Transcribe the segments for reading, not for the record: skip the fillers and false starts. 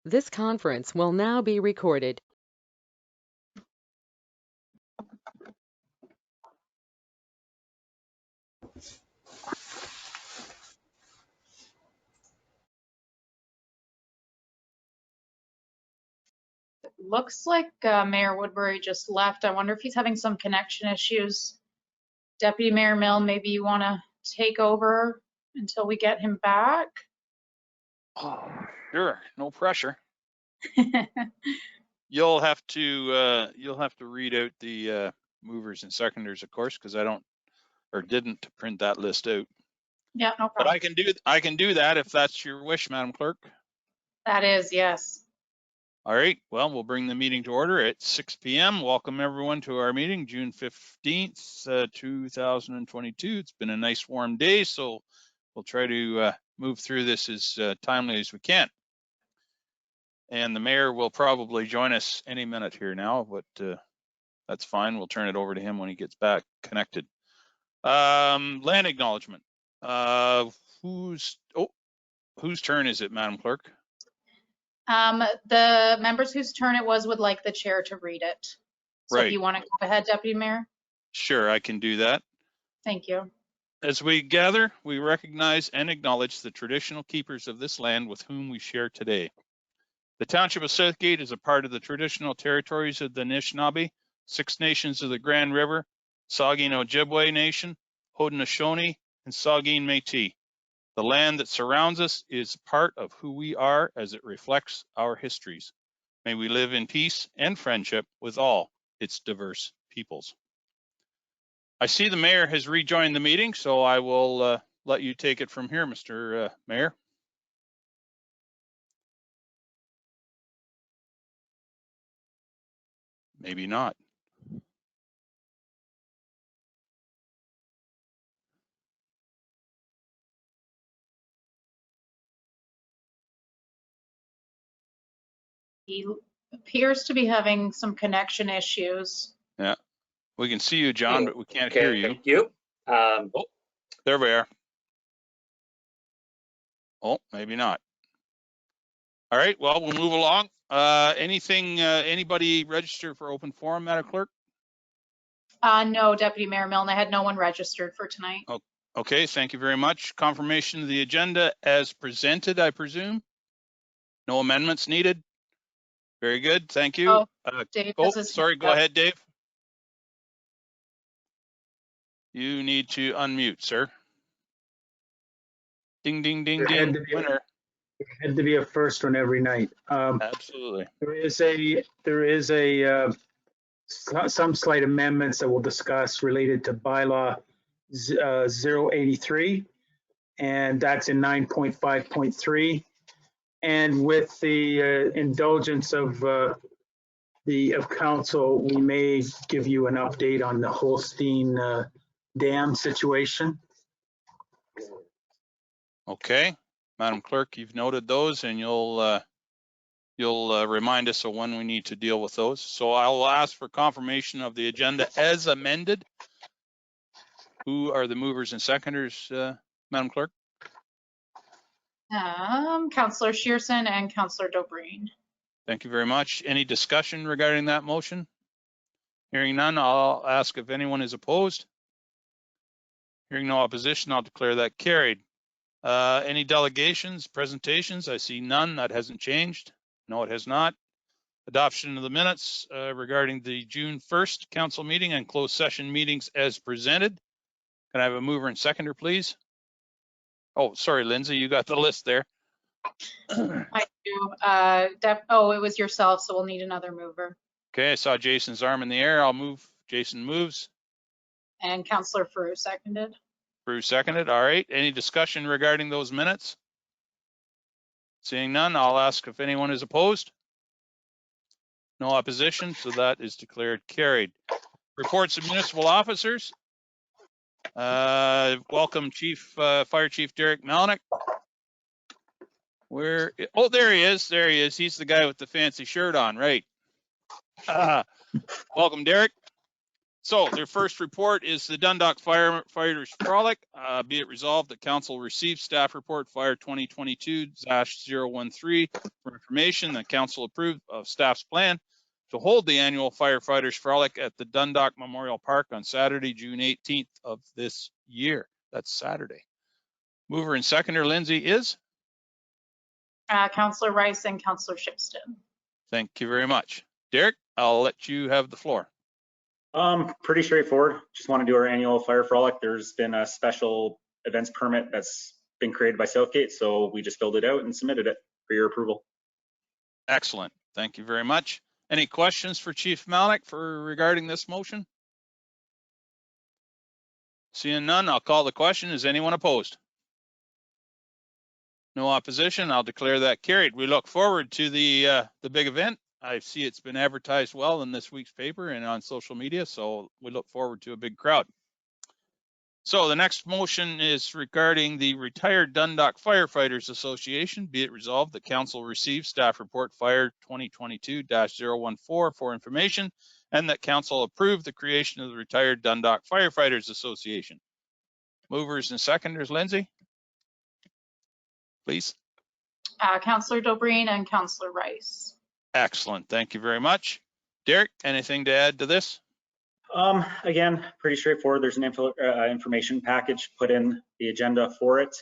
This conference will now be recorded. Looks like Mayor Woodbury just left. I wonder if he's having some connection issues. Deputy Mayor Milne, maybe you want to take over until we get him back? Oh, sure, no pressure. You'll have to read out the movers and seconders, of course, because I don't or didn't print that list out. Yeah, no But problem. I can do that if that's your wish, Madam Clerk. That is, yes. All right, well, we'll bring the meeting to order at 6 p.m. Welcome everyone to our meeting, June 15th, 2022. It's been a nice warm day, so we'll try to move through this as timely as we can. And the mayor will probably join us any minute here now, but that's fine. We'll turn it over to him when he gets back connected. Land acknowledgement. Whose turn is it, Madam Clerk? The members whose turn it was would like the chair to read it. So Right. if you want to go ahead, Deputy Mayor. Sure, I can do that. Thank you. As we gather, we recognize and acknowledge the traditional keepers of this land with whom we share today. The Township of Southgate is a part of the traditional territories of the Anishinaabe, Six Nations of the Grand River, Saugeen Ojibwe Nation, Haudenosaunee, and Saugeen Métis. The land that surrounds us is part of who we are as it reflects our histories. May we live in peace and friendship with all its diverse peoples. I see the mayor has rejoined the meeting, so I will let you take it from here, Mr. Mayor. Maybe not. He appears to be having some connection issues. Yeah, we can see you, John, but we can't hear you. Thank you. Oh, there we are. Oh, maybe not. All right, well, we'll move along. Anybody register for open forum, Madam Clerk? No, Deputy Mayor Milne, I had no one registered for tonight. Oh, okay, thank you very much. Confirmation of the agenda as presented, I presume? No amendments needed? Very good, thank you. Dave, Sorry, go ahead, Dave. You need to unmute, sir. Ding, ding, ding, ding, winner. It had to be a first one every night. Absolutely. There is some slight amendments that we'll discuss related to bylaw 083, and that's in 9.5.3. And with the indulgence of council, we may give you an update on the Holstein Dam situation. Okay, Madam Clerk, you've noted those, and you'll remind us of when we need to deal with those. So I'll ask for confirmation of the agenda as amended. Who are the movers and seconders, Madam Clerk? Councillor Shearson and Councillor Dobreen. Thank you very much. Any discussion regarding that motion? Hearing none, I'll ask if anyone is opposed. Hearing no opposition, I'll declare that carried. Any delegations, presentations? I see none. That hasn't changed. No, it has not. Adoption of the minutes regarding the June 1st council meeting and closed session meetings as presented. Can I have a mover and seconder, please? Oh, sorry, Lindsay, you got the list there. I do. It was yourself, so we'll need another mover. Okay, I saw Jason's arm in the air. I'll move. Jason moves. And Councillor Frew seconded. Frew seconded. All right. Any discussion regarding those minutes? Seeing none, I'll ask if anyone is opposed. No opposition, so that is declared carried. Reports of municipal officers. Welcome, Fire Chief Derek Melnick. Oh, there he is. There he is. He's the guy with the fancy shirt on, right? Welcome, Derek. So their first report is the Dundalk Firefighters Frolic. Be it resolved that council receives staff report Fire 2022-013 for information that council approved of staff's plan to hold the annual Firefighters Frolic at the Dundalk Memorial Park on Saturday, June 18th of this year. That's Saturday. Mover and seconder, Lindsay, is? Councillor Rice and Councillor Shipston. Thank you very much. Derek, I'll let you have the floor. Pretty straightforward. Just want to do our annual fire frolic. There's been a special events permit that's been created by Southgate, so we just filled it out and submitted it for your approval. Excellent. Thank you very much. Any questions for Chief Malnick regarding this motion? Seeing none, I'll call the question. Is anyone opposed? No opposition. I'll declare that carried. We look forward to the big event. I see it's been advertised well in this week's paper and on social media, so we look forward to a big crowd. So the next motion is regarding the Retired Dundalk Firefighters Association. Be it resolved that council receives staff report Fire 2022-014 for information, and that council approve the creation of the Retired Dundalk Firefighters Association. Movers and seconders, Lindsay, please. Councillor Dobreen and Councillor Rice. Excellent. Thank you very much. Derek, anything to add to this? Again, pretty straightforward. There's an information package put in the agenda for it.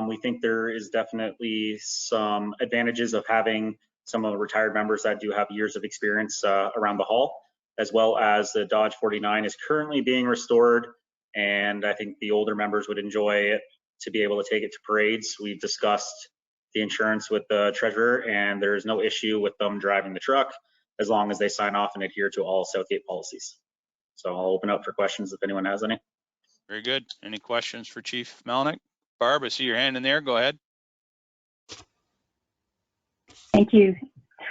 We think there is definitely some advantages of having some of the retired members that do have years of experience around the hall, as well as the Dodge 49 is currently being restored. And I think the older members would enjoy it to be able to take it to parades. We've discussed the insurance with the treasurer, and there is no issue with them driving the truck as long as they sign off and adhere to all Southgate policies. So I'll open up for questions if anyone has any. Very good. Any questions for Chief Malnick? Barb, I see your hand in there. Go ahead. Thank you.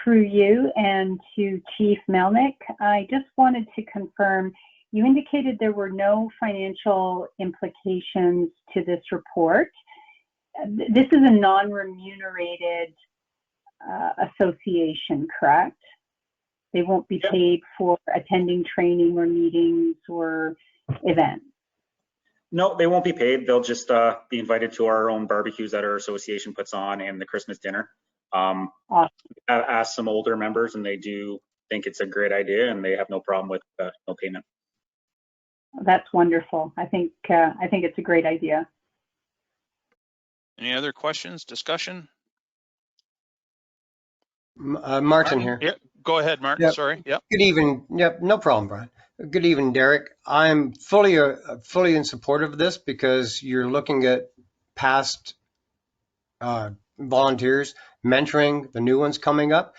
Through you and to Chief Melnick, I just wanted to confirm, you indicated there were no financial implications to this report. This is a non-remunerated association, correct? They won't be paid for attending training or meetings or events. No, they won't be paid. They'll just be invited to our own barbecues that our association puts on and the Christmas dinner. Awesome. I've asked some older members and they do think it's a great idea and they have no problem with no payment. That's wonderful. I think it's a great idea. Any other questions, discussion? Martin here. Yeah, go ahead, Martin. Yep. Sorry. Yep. Good evening. Yep, no problem, Brian. Good evening, Derek. I'm fully in support of this because you're looking at past volunteers, mentoring the new ones coming up.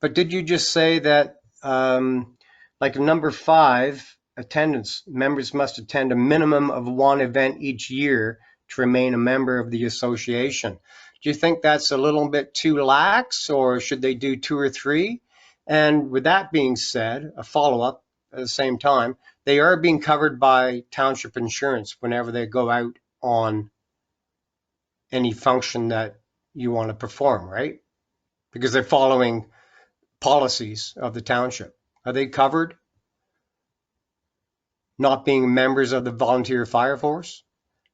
But did you just say that, like number 5, attendance, members must attend a minimum of 1 event each year to remain a member of the association? Do you think that's a little bit too lax, or should they do 2 or 3? And with that being said, a follow-up at the same time, they are being covered by township insurance whenever they go out on any function that you want to perform, right? Because they're following policies of the township. Are they covered? Not being members of the volunteer fire force?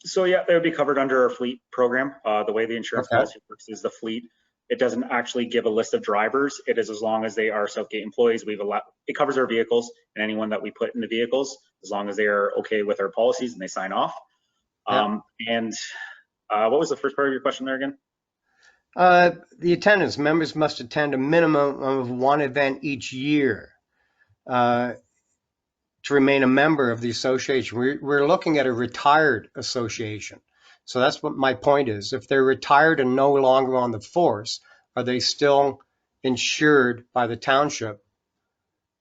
So yeah, they would be covered under our fleet program. The way the insurance policy works is the fleet. It doesn't actually give a list of drivers. It is as long as they are Southgate employees. It covers our vehicles and anyone that we put in the vehicles, as long as they are okay with our policies and they sign off. And what was the first part of your question there again? The attendance, members must attend a minimum of 1 event each year to remain a member of the association. We're looking at a retired association. So that's what my point is. If they're retired and no longer on the force, are they still insured by the township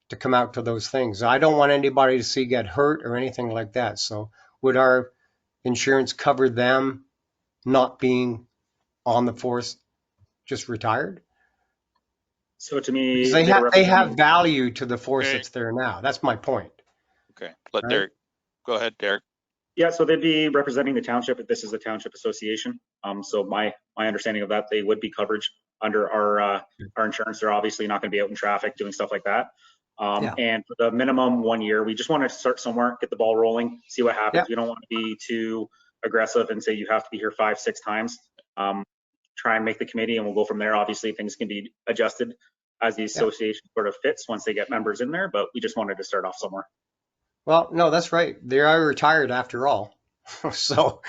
to come out to those things? I don't want anybody to see get hurt or anything like that. So would our insurance cover them not being on the force, just retired? So to me, they have value to the force that's there now. That's my point. Okay, let Derek, go ahead, Derek. Yeah, so they'd be representing the township if this is a township association. So my understanding of that, they would be coverage under our insurance. They're obviously not going to be out in traffic doing stuff like that. Yeah. And for the minimum 1 year, we just want to start somewhere, get the ball rolling, see what happens. Yeah. We don't want to be too aggressive and say you have to be here 5-6 times. Try and make the committee and we'll go from there. Obviously, things can be adjusted as the association sort of fits once they get members in there, but we just wanted to start off somewhere. Well, no, that's right. They are retired after all. So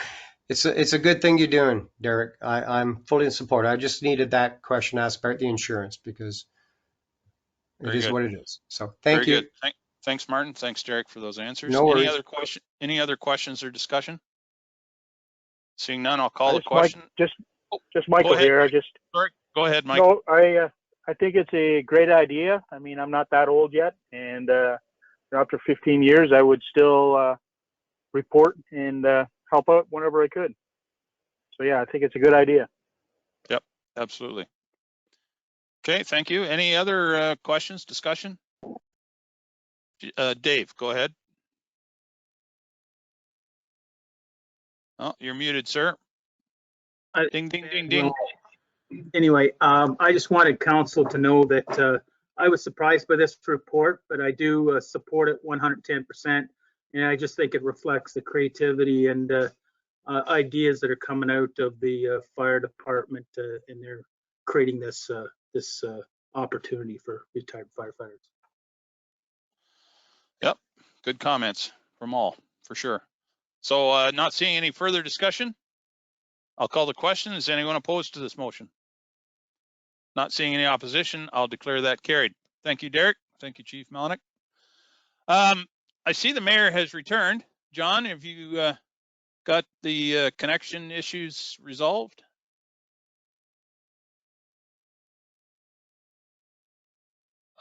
it's a good thing you're doing, Derek. I'm fully in support. I just needed that question asked about the insurance because it Very is good. what it is. So thank Very you. good. Thanks, Martin. Thanks, Derek, for those answers. No worries. Any other questions or discussion? Seeing none, I'll call the Just Mike, question. just Michael ahead, here. Mike. Sorry, go ahead, Mike. No, I think it's a great idea. I mean, I'm not that old yet, and after 15 years, I would still report and help out whenever I could. So yeah, I think it's a good idea. Yep, absolutely. Okay, thank you. Any other questions, discussion? Dave, go ahead. Oh, you're muted, sir. Ding, ding, ding, ding. Anyway, I just wanted council to know that I was surprised by this report, but I do support it 110%. And I just think it reflects the creativity and ideas that are coming out of the fire department, and they're creating this opportunity for retired firefighters. Yep, good comments from all, for sure. So not seeing any further discussion, I'll call the question. Is anyone opposed to this motion? Not seeing any opposition, I'll declare that carried. Thank you, Derek. Thank you, Chief Melnick. I see the mayor has returned. John, have you got the connection issues resolved?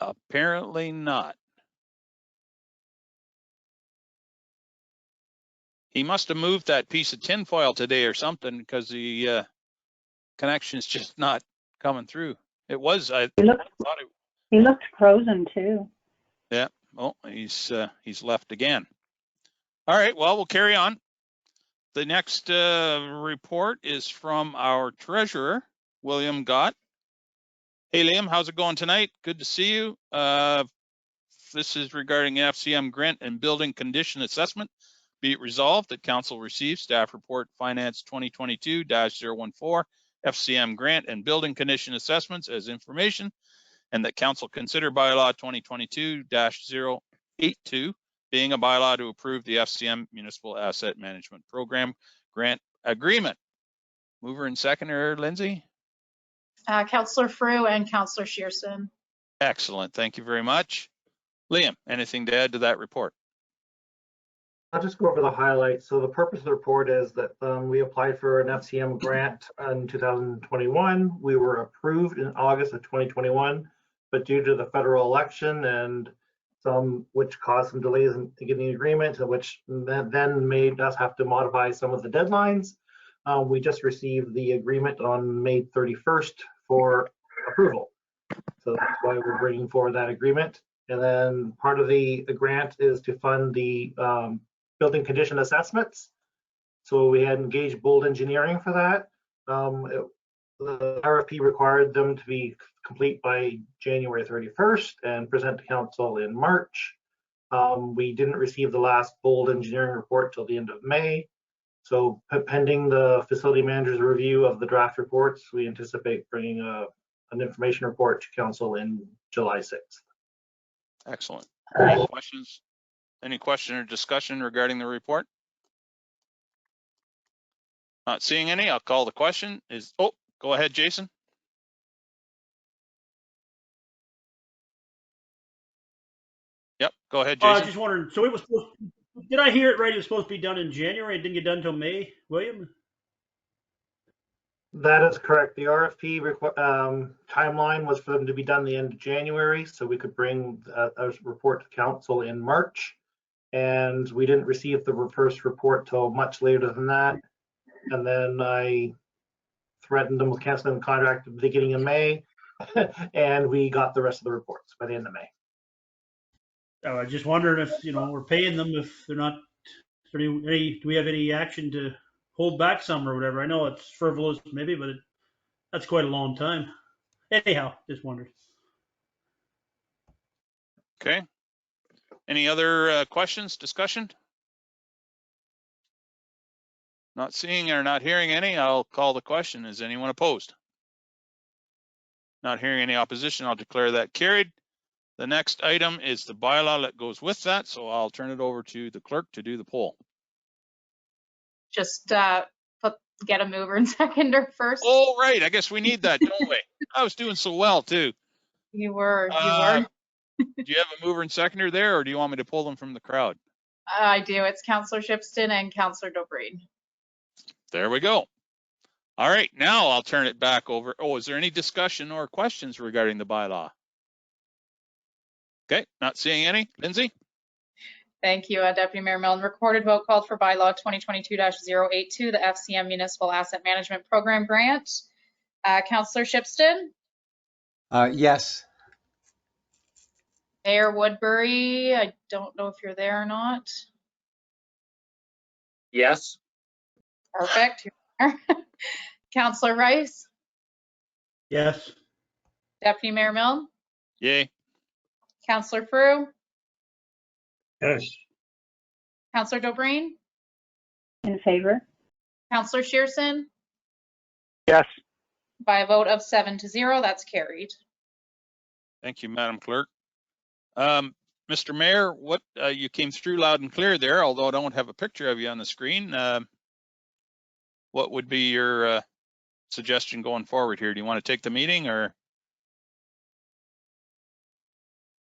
Apparently not. He must have moved that piece of tinfoil today or something because the connection's just not coming through. It was, He looked frozen too. Yeah, well, he's left again. All right, well, we'll carry on. The next report is from our treasurer, William Gott. Hey, Liam, how's it going tonight? Good to see you. This is regarding FCM grant and building condition assessment. Be it resolved that council receives staff report finance 2022-014 FCM grant and building condition assessments as information, and that council consider bylaw 2022-082 being a bylaw to approve the FCM Municipal Asset Management Program grant agreement. Mover and seconder, Lindsay. Councillor Frew and Councillor Shearson. Excellent. Thank you very much. Liam, anything to add to that report? I'll just go over the highlights. So the purpose of the report is that we applied for an FCM grant in 2021. We were approved in August of 2021, but due to the federal election and which caused some delays in getting the agreement, which then made us have to modify some of the deadlines. We just received the agreement on May 31st for approval. So that's why we're bringing forward that agreement. And then part of the grant is to fund the building condition assessments. So we had engaged Bold Engineering for that. The RFP required them to be complete by January 31st and present to council in March. We didn't receive the last Bold Engineering report till the end of May. So pending the facility manager's review of the draft reports, we anticipate bringing an information report to council in July 6th. Excellent. Any questions? Any question or discussion regarding the report? Not seeing any, I'll call the question. Go ahead, Jason. Yep, go ahead, Jason. I was just wondering, so it was did I hear it right? It was supposed to be done in January. It didn't get done until May, William? That is correct. The RFP timeline was for them to be done the end of January, so we could bring a report to council in March. And we didn't receive the first report till much later than that. And then I threatened them with canceling the contract at the beginning of May, and we got the rest of the reports by the end of May. I was just wondering if, we're paying them if they're not, do we have any action to hold back some or whatever? I know it's frivolous maybe, but that's quite a long time. Anyhow, just wondered. Okay. Any other questions, discussion? Not seeing or not hearing any, I'll call the question. Is anyone opposed? Not hearing any opposition, I'll declare that carried. The next item is the bylaw that goes with that, so I'll turn it over to the clerk to do the poll. Just get a mover and seconder first. Oh, right, I guess we need that, don't we? I was doing so well too. You were. Do you have a mover and seconder there, or do you want me to pull them from the crowd? I do. It's Councillor Shipston and Councillor Dobreen. There we go. All right, now I'll turn it back over. Oh, is there any discussion or questions regarding the bylaw? Okay, not seeing any. Lindsay? Thank you, Deputy Mayor Milne. Recorded vote called for bylaw 2022-082, the FCM Municipal Asset Management Program grant. Councillor Shipston? Yes. Mayor Woodbury, I don't know if you're there or not. Yes. Perfect. Councillor Rice? Yes. Deputy Mayor Milne? Yay. Councillor Frew? Yes. Councillor Dobreen? In favor? Councillor Shearson? Yes. By a vote of 7-0, that's carried. Thank you, Madam Clerk. Mr. Mayor, what you came through loud and clear there, although I don't have a picture of you on the screen. What would be your suggestion going forward here? Do you want to take the meeting, or?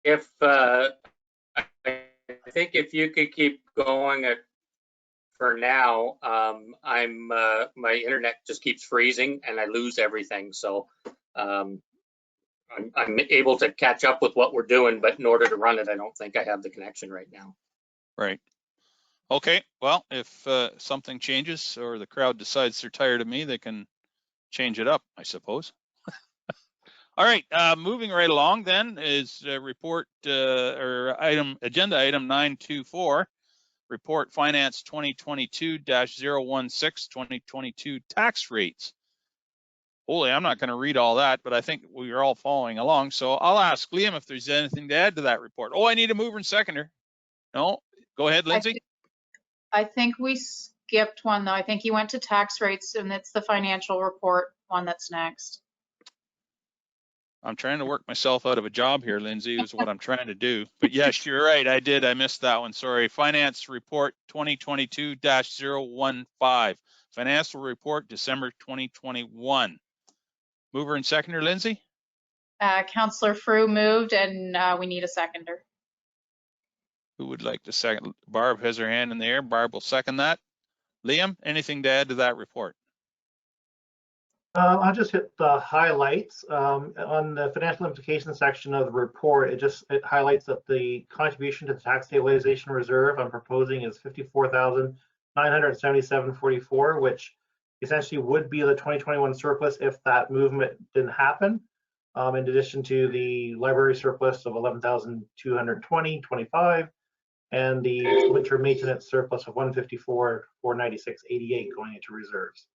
If I think if you could keep going for now, my internet just keeps freezing and I lose everything. So I'm able to catch up with what we're doing, but in order to run it, I don't think I have the connection right now. Right. Okay, well, if something changes or the crowd decides they're tired of me, they can change it up, I suppose. All right, moving right along then is report or agenda item 924, report finance 2022-016 2022 tax rates. Holy, I'm not going to read all that, but I think we are all following along. So I'll ask Liam if there's anything to add to that report. Oh, I need a mover and seconder. No, go ahead, Lindsay. I think we skipped one though. I think you went to tax rates and it's the financial report one that's next. I'm trying to work myself out of a job here, Lindsay, is what I'm trying to do. But yes, you're right. I did. I missed that one. Sorry. Finance report 2022-015. Financial report December 2021. Mover and seconder, Lindsay? Councillor Frew moved and we need a seconder. Who would like to second? Barb has her hand in the air. Barb will second that. Liam, anything to add to that report? I'll just hit the highlights. On the financial implications section of the report, it highlights that the contribution to the tax stabilization reserve I'm proposing is $54,977.44, which essentially would be the 2021 surplus if that movement didn't happen. In addition to the library surplus of $11,220.25 and the winter maintenance surplus of $154,496.88 going into reserves.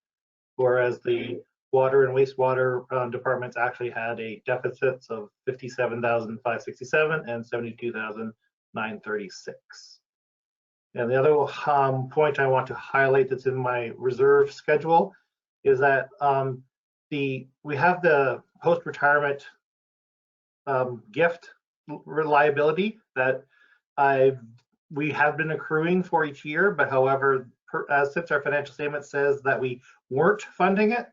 Whereas the water and wastewater departments actually had a deficits of $57,567 and $72,936. And the other point I want to highlight that's in my reserve schedule is that we have the post-retirement gift reliability that we have been accruing for each year, but however, since our financial statement says that we weren't funding it,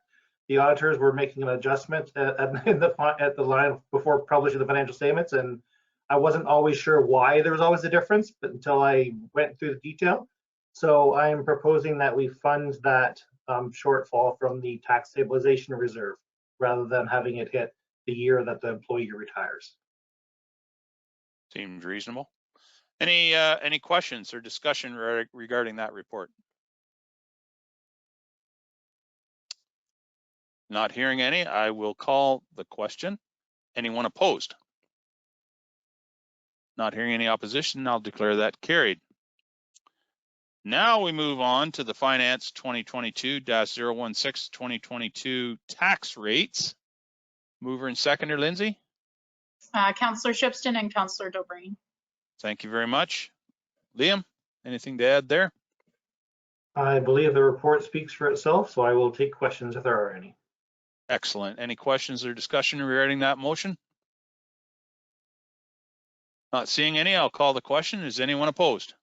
the auditors were making an adjustment at the line before publishing the financial statements, and I wasn't always sure why there was always a difference, but until I went through the detail. So I am proposing that we fund that shortfall from the tax stabilization reserve rather than having it hit the year that the employee retires. Seems reasonable. Any questions or discussion regarding that report? Not hearing any, I will call the question. Anyone opposed? Not hearing any opposition, I'll declare that carried. Now we move on to the finance 2022-016 2022 tax rates. Mover and seconder, Lindsay? Councillor Shipston and Councillor Dobreen. Thank you very much. Liam, anything to add there? I believe the report speaks for itself, so I will take questions if there are any. Excellent. Any questions or discussion regarding that motion? Not seeing any, I'll call the question. Is anyone opposed?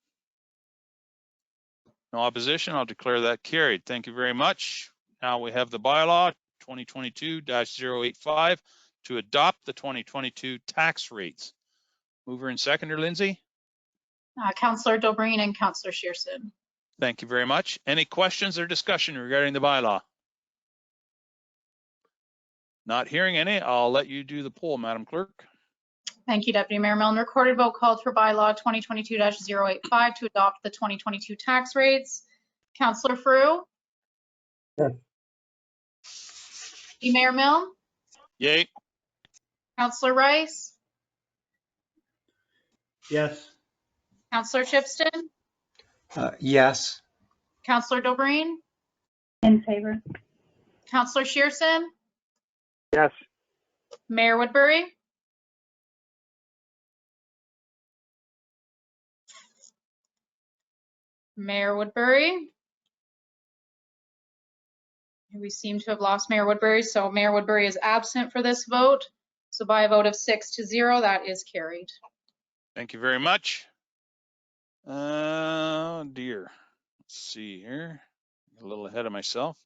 No opposition, I'll declare that carried. Thank you very much. Now we have the bylaw 2022-085 to adopt the 2022 tax rates. Mover and seconder, Lindsay. Councillor Dobreen and Councillor Shearson. Thank you very much. Any questions or discussion regarding the bylaw? Not hearing any, I'll let you do the poll, Madam Clerk. Thank you, Deputy Mayor Milne. Recorded vote called for bylaw 2022-085 to adopt the 2022 tax rates. Councillor Frew? Yes. Deputy Mayor Milne? Yay. Councillor Rice? Yes. Councillor Shipston? Yes. Councillor Dobreen? In favor. Councillor Shearson? Yes. Mayor Woodbury? Mayor Woodbury? We seem to have lost Mayor Woodbury, so Mayor Woodbury is absent for this vote. So by a vote of 6-0, that is carried. Thank you very much. Oh dear. Let's see here. A little ahead of myself.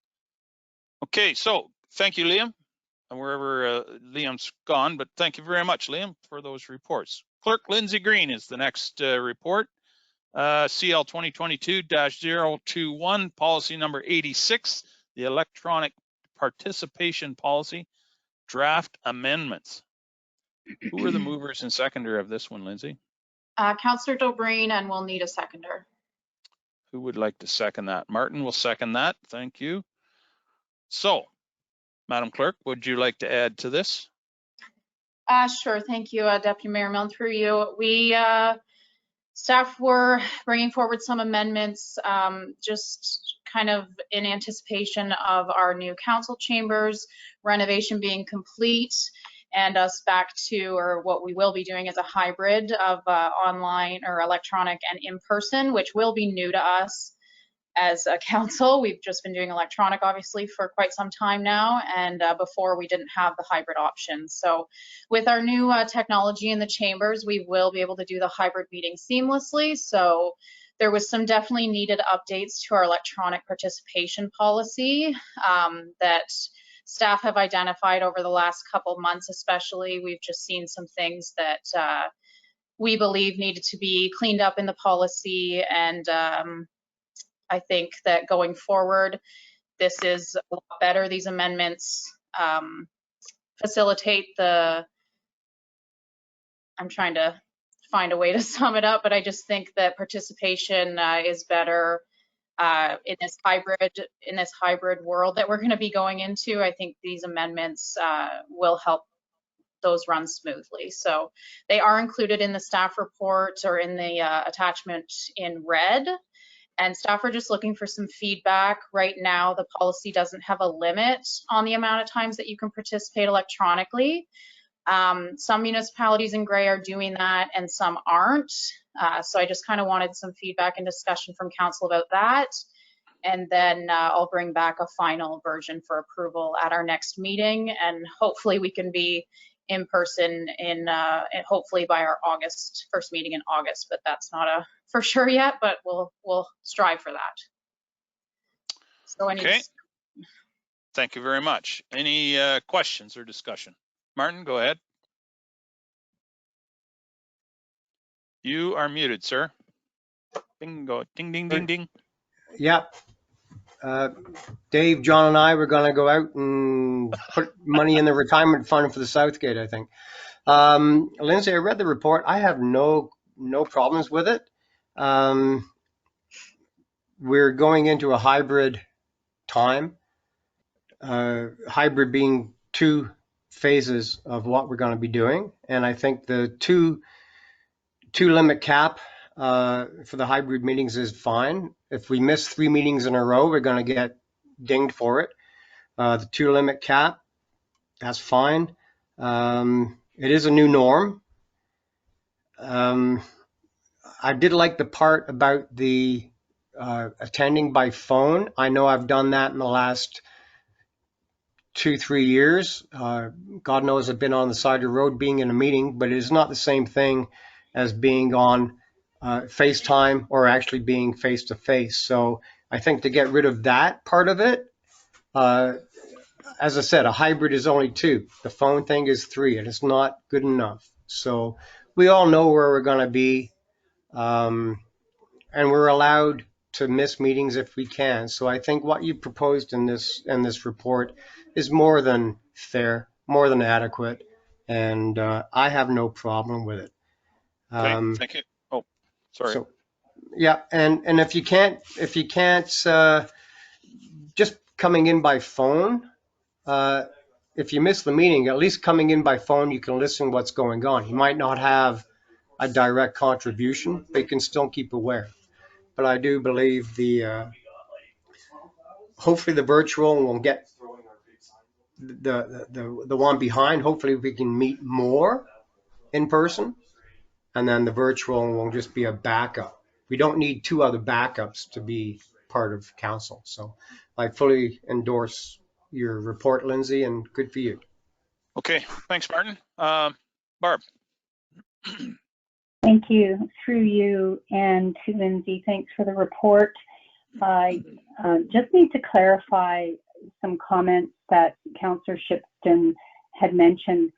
Okay, so thank you, Liam. And wherever Liam's gone, but thank you very much, Liam, for those reports. Clerk Lindsay Green is the next report. CL 2022-021, policy number 86, the electronic participation policy, draft amendments. Who are the movers and seconder of this one, Lindsay? Councillor Dobreen, and we'll need a seconder. Who would like to second that? Martin will second that. Thank you. So, Madam Clerk, would you like to add to this? Sure, thank you, Deputy Mayor Milne, through you. We, staff were bringing forward some amendments, just kind of in anticipation of our new council chambers renovation being complete and us back to, or what we will be doing is a hybrid of online or electronic and in-person, which will be new to us as a council. We've just been doing electronic, obviously, for quite some time now, and before we didn't have the hybrid option. So with our new technology in the chambers, we will be able to do the hybrid meeting seamlessly. So there was some definitely needed updates to our electronic participation policy that staff have identified over the last couple months, especially. We've just seen some things that we believe needed to be cleaned up in the policy, and I think that going forward, this is a lot better. These amendments facilitate the, I'm trying to find a way to sum it up, but I just think that participation is better in this hybrid world that we're going to be going into. I think these amendments will help those run smoothly. So they are included in the staff report or in the attachment in red. And staff are just looking for some feedback. Right now, the policy doesn't have a limit on the amount of times that you can participate electronically. Some municipalities in gray are doing that and some aren't. So I just kind of wanted some feedback and discussion from council about that. And then I'll bring back a final version for approval at our next meeting. And hopefully we can be in person in hopefully by our first meeting in August, but that's not a for sure yet, but we'll strive for that. So okay. Thank you very much. Any questions or discussion? Martin, go ahead. You are muted, sir. Bingo. Ding, ding, ding, ding. Yep. Dave, John, and I were going to go out and put money in the retirement fund for the Southgate, I think. Lindsay, I read the report. I have no problems with it. We're going into a hybrid time. Hybrid being 2 phases of what we're going to be doing, and I think the two limit cap for the hybrid meetings is fine. If we miss 3 meetings in a row, we're going to get dinged for it. The 2 limit cap, that's fine. It is a new norm. I did like the part about the attending by phone. I know I've done that in the last 2-3 years. God knows I've been on the side of the road being in a meeting, but it is not the same thing as being on FaceTime or actually being face to face. So I think to get rid of that part of it, as I said, a hybrid is only 2. The phone thing is 3, and it's not good enough. So we all know where we're going to be, and we're allowed to miss meetings if we can. So I think what you proposed in this report is more than fair, more than adequate, and I have no problem with it. Okay, thank you. Oh, sorry. So, yeah, and if you can't just coming in by phone, if you miss the meeting, at least coming in by phone, you can listen what's going on. You might not have a direct contribution, but you can still keep aware. But I do believe hopefully the virtual will get the one behind. Hopefully we can meet more in person, and then the virtual will just be a backup. We don't need 2 other backups to be part of council. So I fully endorse your report, Lindsay, and good for you. Okay, thanks, Martin. Barb. Thank you. Through you and to Lindsay, thanks for the report. I just need to clarify some comments that Councillor Shipston had mentioned.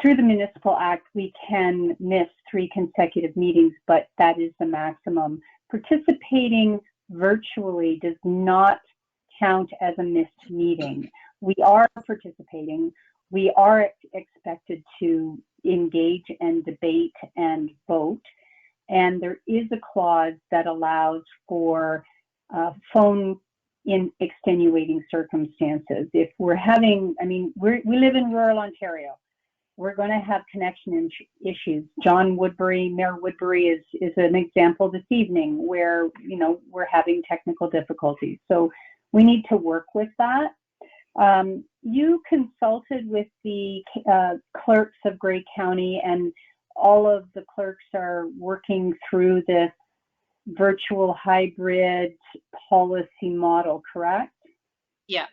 Through the Municipal Act, we can miss 3 consecutive meetings, but that is the maximum. Participating virtually does not count as a missed meeting. We are participating. We are expected to engage and debate and vote. And there is a clause that allows for phone in extenuating circumstances. If we're having, we live in rural Ontario. We're going to have connection issues. John Woodbury, Mayor Woodbury is an example this evening where, we're having technical difficulties. So we need to work with that. You consulted with the clerks of Grey County, and all of the clerks are working through this virtual hybrid policy model, correct? Yeah.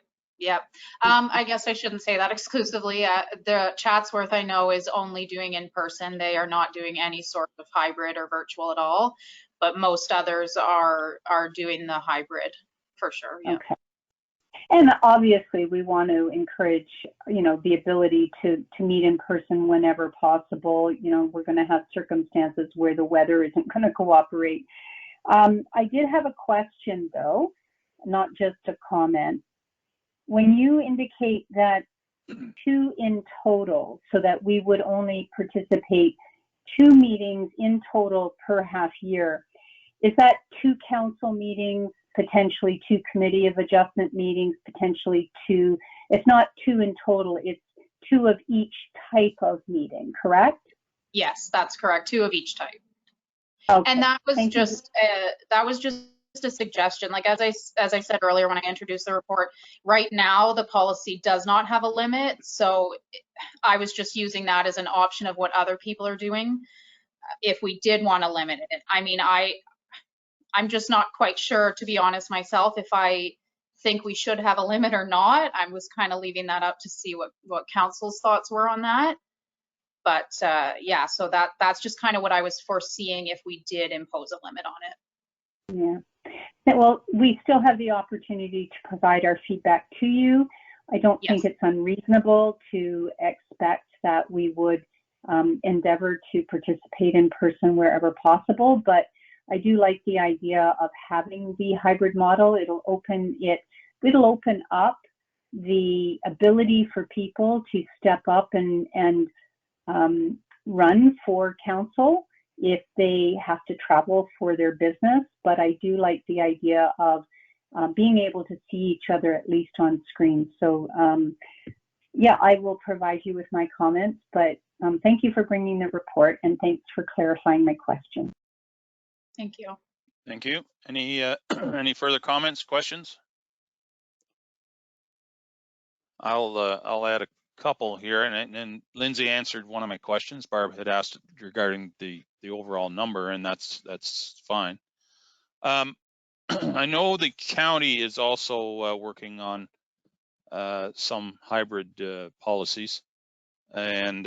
I guess I shouldn't say that exclusively. The Chatsworth, I know, is only doing in person. They are not doing any sort of hybrid or virtual at all, but most others are doing the hybrid for sure. Yeah. Okay. And obviously we want to encourage, the ability to meet in person whenever possible. We're going to have circumstances where the weather isn't going to cooperate. I did have a question though, not just a comment. When you indicate that 2 in total, so that we would only participate 2 meetings in total per half year, is that 2 council meetings, potentially 2 committee of adjustment meetings, potentially 2, it's not 2 in total, it's 2 of each type of meeting, correct? Yes, that's correct. 2 of each type. Okay. And that was just a suggestion. Like as I said earlier when I introduced the report, right now the policy does not have a limit. So I was just using that as an option of what other people are doing if we did want to limit it. I'm just not quite sure, to be honest myself, if I think we should have a limit or not. I was kind of leaving that up to see what council's thoughts were on that. But yeah, so that's just kind of what I was foreseeing if we did impose a limit on it. Yeah. Well, we still have the opportunity to provide our feedback to you. I don't think it's unreasonable to expect that we would endeavor to participate in person wherever possible, but I do like the idea of having the hybrid model. It'll open up the ability for people to step up and run for council if they have to travel for their business. But I do like the idea of being able to see each other at least on screen. So yeah, I will provide you with my comments, but thank you for bringing the report and thanks for clarifying my question. Thank you. Thank you. Any further comments, questions? I'll add a couple here, and Lindsay answered one of my questions. Barb had asked regarding the overall number, and that's fine. I know the county is also working on some hybrid policies, and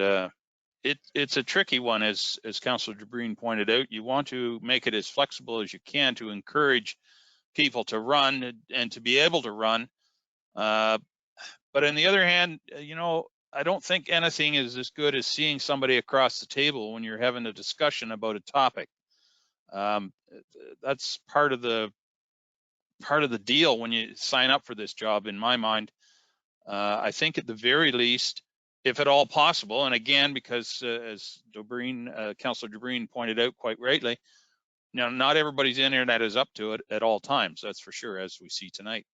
it's a tricky one, as Councillor DeBreen pointed out. You want to make it as flexible as you can to encourage people to run and to be able to run. But on the other hand, you know, I don't think anything is as good as seeing somebody across the table when you're having a discussion about a topic. That's part of the deal when you sign up for this job, in my mind. I think at the very least, if at all possible, and again, because as Councillor DeBreen pointed out quite rightly, you know, not everybody's internet is up to it at all times, that's for sure, as we see tonight.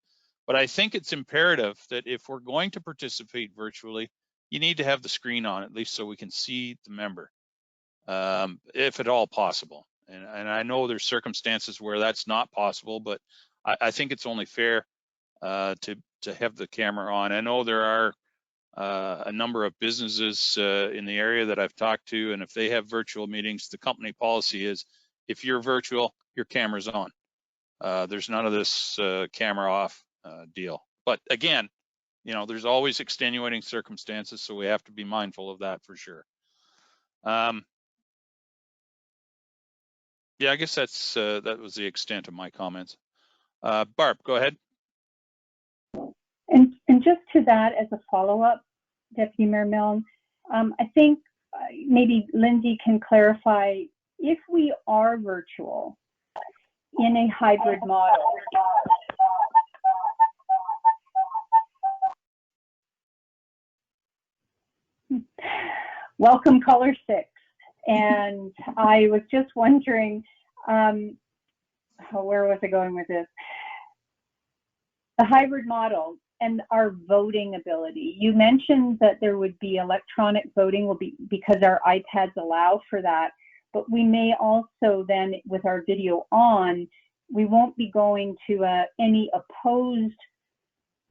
But I think it's imperative that if we're going to participate virtually, you need to have the screen on, at least so we can see the member, if at all possible. And I know there's circumstances where that's not possible, but I think it's only fair to have the camera on. I know there are a number of businesses in the area that I've talked to, and if they have virtual meetings, the company policy is if you're virtual, your camera's on. There's none of this camera off deal. But again, you know, there's always extenuating circumstances, so we have to be mindful of that for sure. Yeah, I guess that was the extent of my comments. Barb, go ahead. And just to that, as a follow-up, Deputy Mayor Milne, I think maybe Lindsay can clarify, if we are virtual in a hybrid model, welcome caller 6. And I was just wondering, where was I going with this? The hybrid model and our voting ability. You mentioned that there would be electronic voting because our iPads allow for that, but we may also then, with our video on, we won't be going to any opposed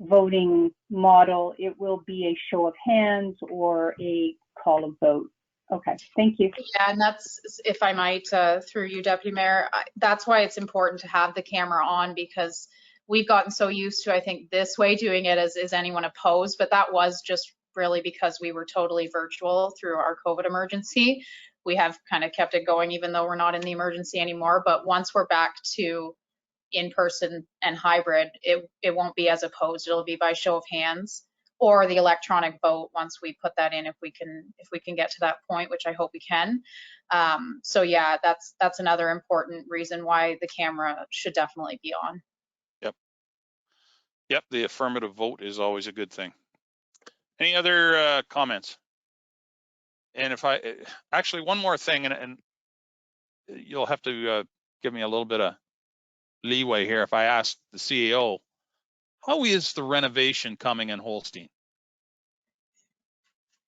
voting model. It will be a show of hands or a call of vote. Okay, thank you. Yeah, and that's, if I might, through you, Deputy Mayor, that's why it's important to have the camera on, because we've gotten so used to, I think, this way doing it as is anyone opposed, but that was just really because we were totally virtual through our COVID emergency. We have kind of kept it going even though we're not in the emergency anymore, but once we're back to in-person and hybrid, it won't be as opposed. It'll be by show of hands or the electronic vote once we put that in, if we can get to that point, which I hope we can. So yeah, that's another important reason why the camera should definitely be on. Yep, the affirmative vote is always a good thing. Any other comments? And if actually one more thing, and you'll have to give me a little bit of leeway here. If I ask the CEO, how is the renovation coming in Holstein?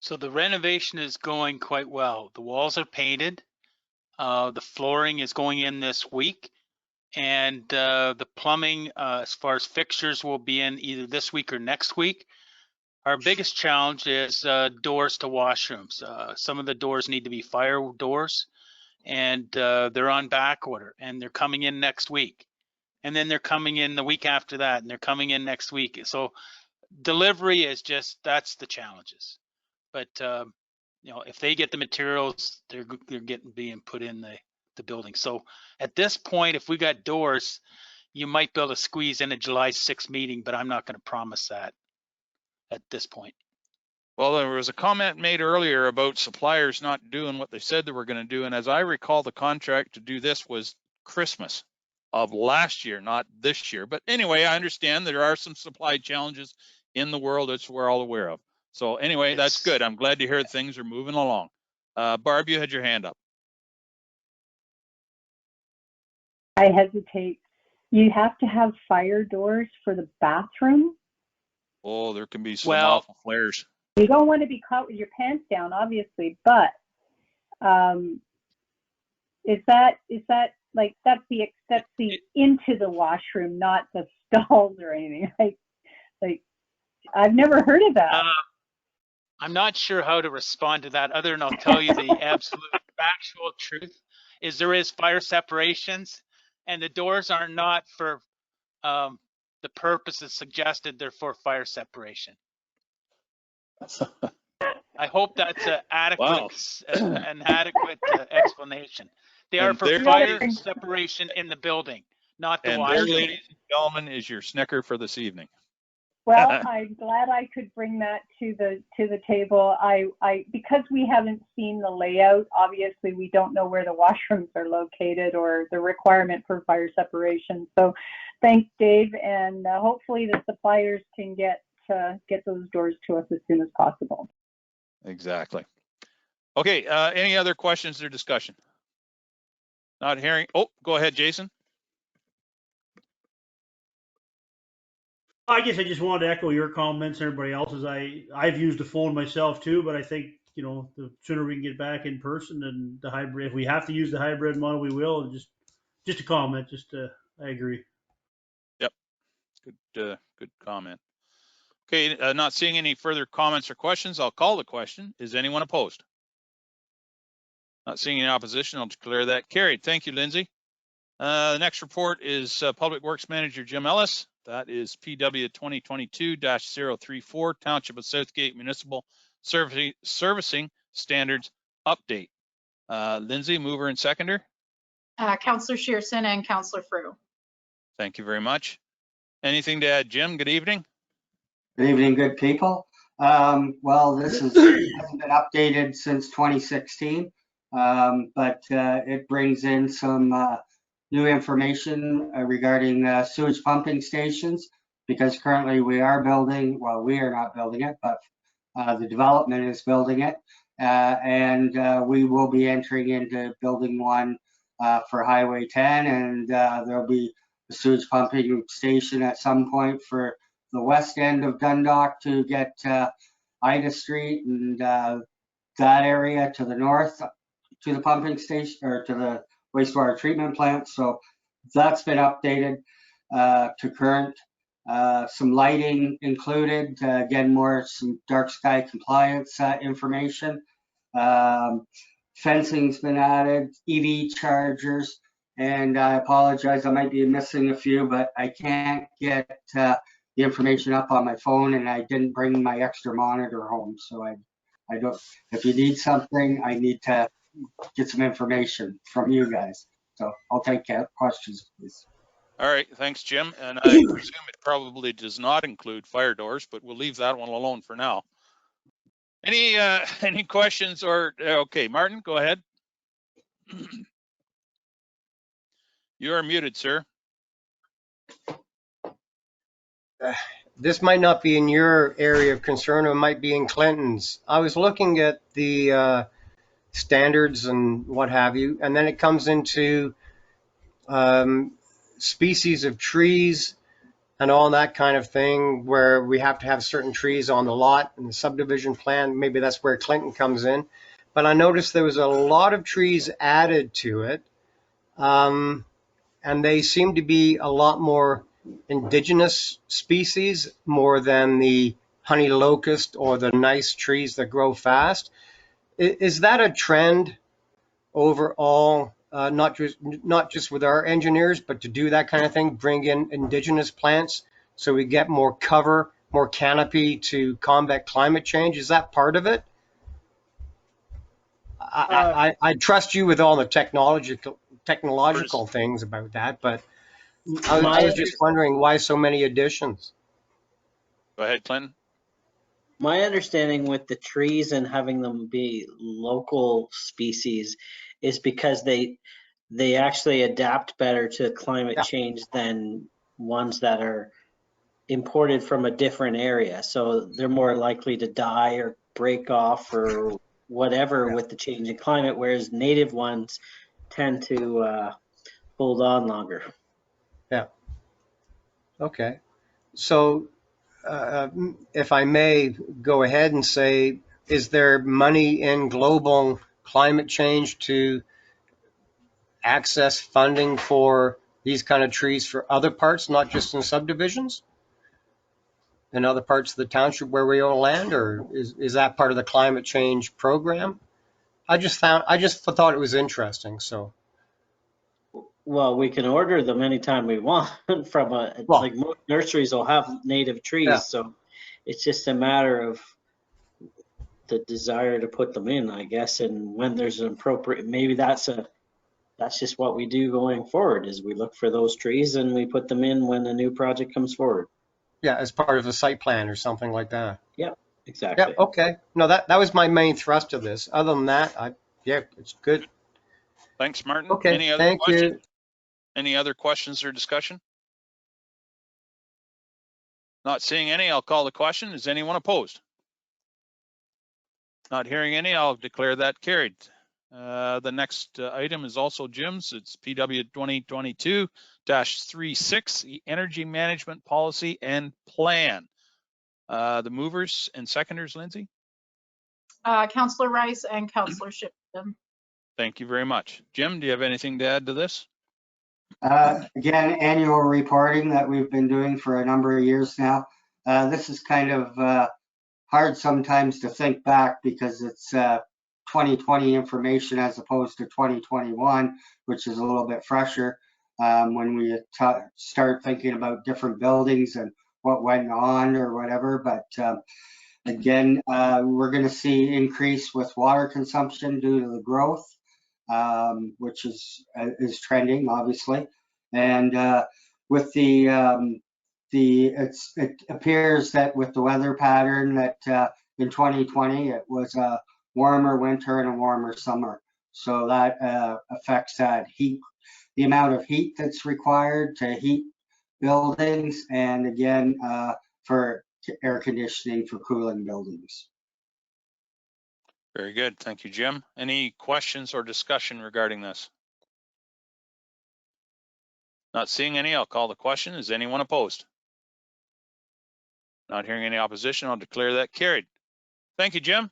So the renovation is going quite well. The walls are painted. The flooring is going in this week. And the plumbing, as far as fixtures, will be in either this week or next week. Our biggest challenge is doors to washrooms. Some of the doors need to be fire doors, and they're on back order, and they're coming in next week. And then they're coming in the week after that, and they're coming in next week. So delivery is just, that's the challenges. But you know, if they get the materials, they're being put in the building. So at this point, if we got doors, you might be able to squeeze in a July 6th meeting, but I'm not going to promise that at this point. Well, there was a comment made earlier about suppliers not doing what they said they were going to do. And as I recall, the contract to do this was Christmas of last year, not this year. But anyway, I understand there are some supply challenges in the world, which we're all aware of. So anyway, that's good. I'm glad to hear things are moving along. Barb, you had your hand up. I hesitate. You have to have fire doors for the bathroom? Oh, there can be some awful flares. You don't want to be caught with your pants down, obviously, but is that like, that's the into the washroom, not the stalls or anything? Like I've never heard of that. I'm not sure how to respond to that other than I'll tell you the absolute factual truth is there is fire separations and the doors are not for the purposes suggested. They're for fire separation. I hope that's an Wow. adequate explanation. They are And for there, fire ladies, separation in the building, not the and there, washroom. ladies and gentlemen, is your snicker for this evening. Well, I'm glad I could bring that to the table. Because we haven't seen the layout, obviously we don't know where the washrooms are located or the requirement for fire separation. So thanks, Dave, and hopefully the suppliers can get those doors to us as soon as possible. Exactly. Okay, any other questions or discussion? Not hearing. Oh, go ahead, Jason. I guess I just wanted to echo your comments and everybody else's. I've used the phone myself too, but I think, you know, the sooner we can get back in person and the hybrid, if we have to use the hybrid model, we will. And just a comment, I agree. Yep. Good comment. Okay, not seeing any further comments or questions, I'll call the question. Is anyone opposed? Not seeing any opposition, I'll declare that carried. Thank you, Lindsay. The next report is Public Works Manager Jim Ellis. That is PW 2022-034, Township of Southgate Municipal Servicing Standards Update. Lindsay, mover and seconder. Councillor Shearson and Councillor Frew. Thank you very much. Anything to add, Jim? Good evening. Good evening, good people. Well, this hasn't been updated since 2016, but it brings in some new information regarding sewage pumping stations, because currently we are building, well, we are not building it, but the development is building it, and we will be entering into building one for Highway 10, and there'll be a sewage pumping station at some point for the west end of Dundalk to get Ida Street and that area to the north to the pumping station or to the wastewater treatment plant. So that's been updated to current. Some lighting included, again, some dark sky compliance information. Fencing's been added, EV chargers, and I apologize, I might be missing a few, but I can't get the information up on my phone, and I didn't bring my extra monitor home, so I don't. If you need something, I need to get some information from you guys. So I'll take questions, please. All right, thanks, Jim. And I presume it probably does not include fire doors, but we'll leave that one alone for now. Any questions or okay, Martin, go ahead. You are muted, sir. This might not be in your area of concern, or it might be in Clinton's. I was looking at the standards and what have you, and then it comes into species of trees and all that kind of thing, where we have to have certain trees on the lot in the subdivision plan. Maybe that's where Clinton comes in. But I noticed there was a lot of trees added to it, and they seem to be a lot more indigenous species more than the honey locust or the nice trees that grow fast. Is that a trend overall, not just with our engineers, but to do that kind of thing, bring in indigenous plants so we get more cover, more canopy to combat climate change? Is that part of it? I trust you with all the technological things about that, but I was just wondering why so many additions. Go ahead, Clinton. My understanding with the trees and having them be local species is because they actually adapt better to climate change than ones that are imported from a different area. So they're more likely to die or break off or whatever with the change in climate, whereas native ones tend to hold on longer. Yeah. Okay. So if I may go ahead and say, is there money in global climate change to access funding for these kind of trees for other parts, not just in subdivisions? in other parts of the township where we own land, or is that part of the climate change program? I just thought it was interesting, so. Well, we can order them anytime we want from Well, like most nurseries will have native trees, yeah. so it's just a matter of the desire to put them in, I guess, and when there's an appropriate, maybe that's just what we do going forward, is we look for those trees and we put them in when a new project comes forward. Yeah, as part of a site plan or something like that. Yep, exactly. Yeah, okay. No, that was my main thrust of this. Other than that, yeah, it's good. Thanks, Martin. Okay, Any other thank questions? you. Any other questions or discussion? Not seeing any, I'll call the question. Is anyone opposed? Not hearing any, I'll declare that carried. The next item is also Jim's. It's PW 2022-36, the Energy Management Policy and Plan. The movers and seconders, Lindsay? Councillor Rice and Councillor Shipton. Thank you very much. Jim, do you have anything to add to this? Again, annual reporting that we've been doing for a number of years now. This is kind of hard sometimes to think back because it's 2020 information as opposed to 2021, which is a little bit fresher when we start thinking about different buildings and what went on or whatever. But again, we're going to see increase with water consumption due to the growth, which is trending, obviously. And with it appears that with the weather pattern that in 2020 it was a warmer winter and a warmer summer, so that affects that heat, the amount of heat that's required to heat buildings, and again for air conditioning for cooling buildings. Very good. Thank you, Jim. Any questions or discussion regarding this? Not seeing any, I'll call the question. Is anyone opposed? Not hearing any opposition, I'll declare that carried. Thank you, Jim.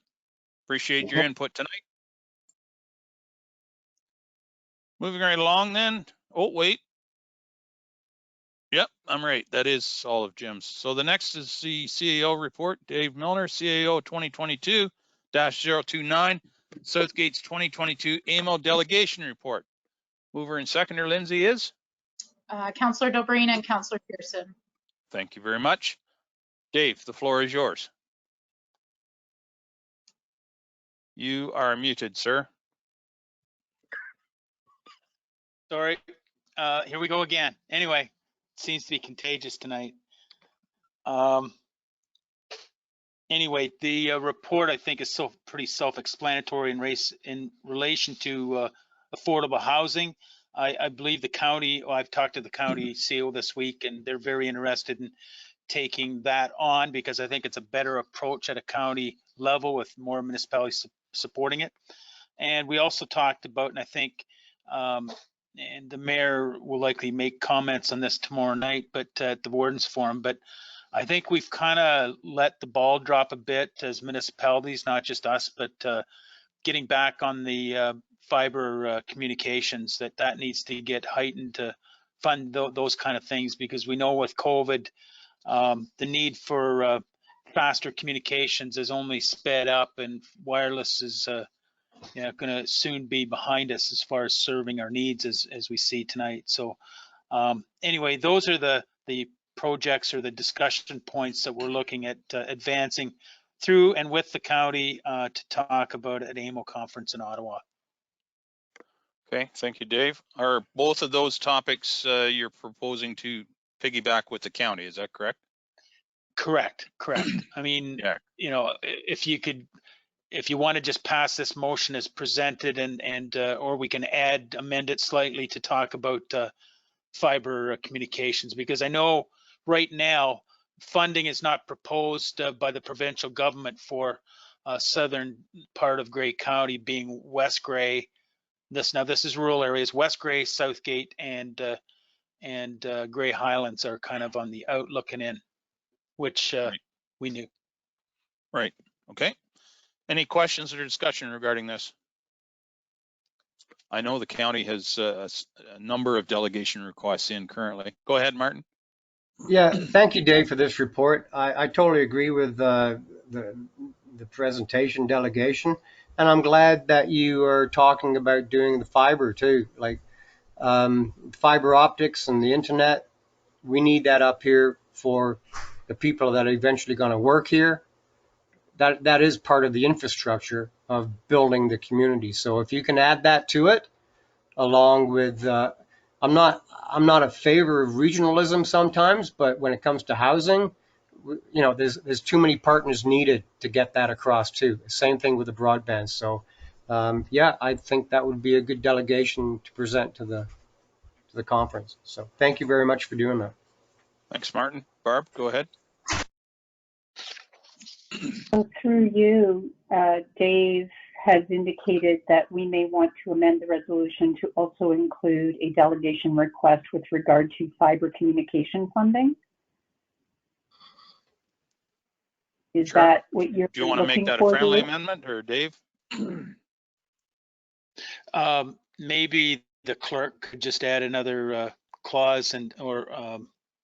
Appreciate your input tonight. Moving right along then. Oh, wait. Yep, I'm right. That is all of Jim's. So the next is the CAO report. Dave Milner, CAO 2022-029, Southgate's 2022 AMO delegation report. Mover and seconder, Lindsay, is? Councillor Dobreen and Councillor Pearson. Thank you very much. Dave, the floor is yours. You are muted, sir. Sorry. Here we go again. Anyway, it seems to be contagious tonight. Anyway, the report I think is pretty self-explanatory in relation to affordable housing. I believe the county, I've talked to the county CEO this week, and they're very interested in taking that on because I think it's a better approach at a county level with more municipalities supporting it. And we also talked about, and I think, and the mayor will likely make comments on this tomorrow night, but at the Warden's Forum, but I think we've kind of let the ball drop a bit as municipalities, not just us, but getting back on the fiber communications, that needs to get heightened to fund those kind of things, because we know with COVID, the need for faster communications is only sped up, and wireless is going to soon be behind us as far as serving our needs as we see tonight. So anyway, those are the projects or the discussion points that we're looking at advancing through and with the county to talk about at AMO conference in Ottawa. Okay, thank you, Dave. Are both of those topics you're proposing to piggyback with the county, is that correct? Correct. I mean, yeah. You know, if you want to just pass this motion as presented and or we can amend it slightly to talk about fiber communications, because I know right now funding is not proposed by the provincial government for southern part of Grey County, being West Grey. This is rural areas. West Grey, Southgate, and Grey Highlands are kind of on the out looking in, which right. We knew. Right. Okay. Any questions or discussion regarding this? I know the county has a number of delegation requests in currently. Go ahead, Martin. Yeah, thank you, Dave, for this report. I totally agree with the presentation delegation, and I'm glad that you are talking about doing the fiber too, like fiber optics and the internet. We need that up here for the people that are eventually going to work here. That is part of the infrastructure of building the community. So if you can add that to it, along with I'm not a favor of regionalism sometimes, but when it comes to housing, you know, there's too many partners needed to get that across too. Same thing with the broadband. So yeah, I think that would be a good delegation to present to the conference. So thank you very much for doing that. Thanks, Martin. Barb, go ahead. So through you, Dave has indicated that we may want to amend the resolution to also include a delegation request with regard to fiber communication funding. Is Sure. that what you're Do you want to make looking that a for, friendly Dave? amendment, or Dave? Maybe the clerk could just add another clause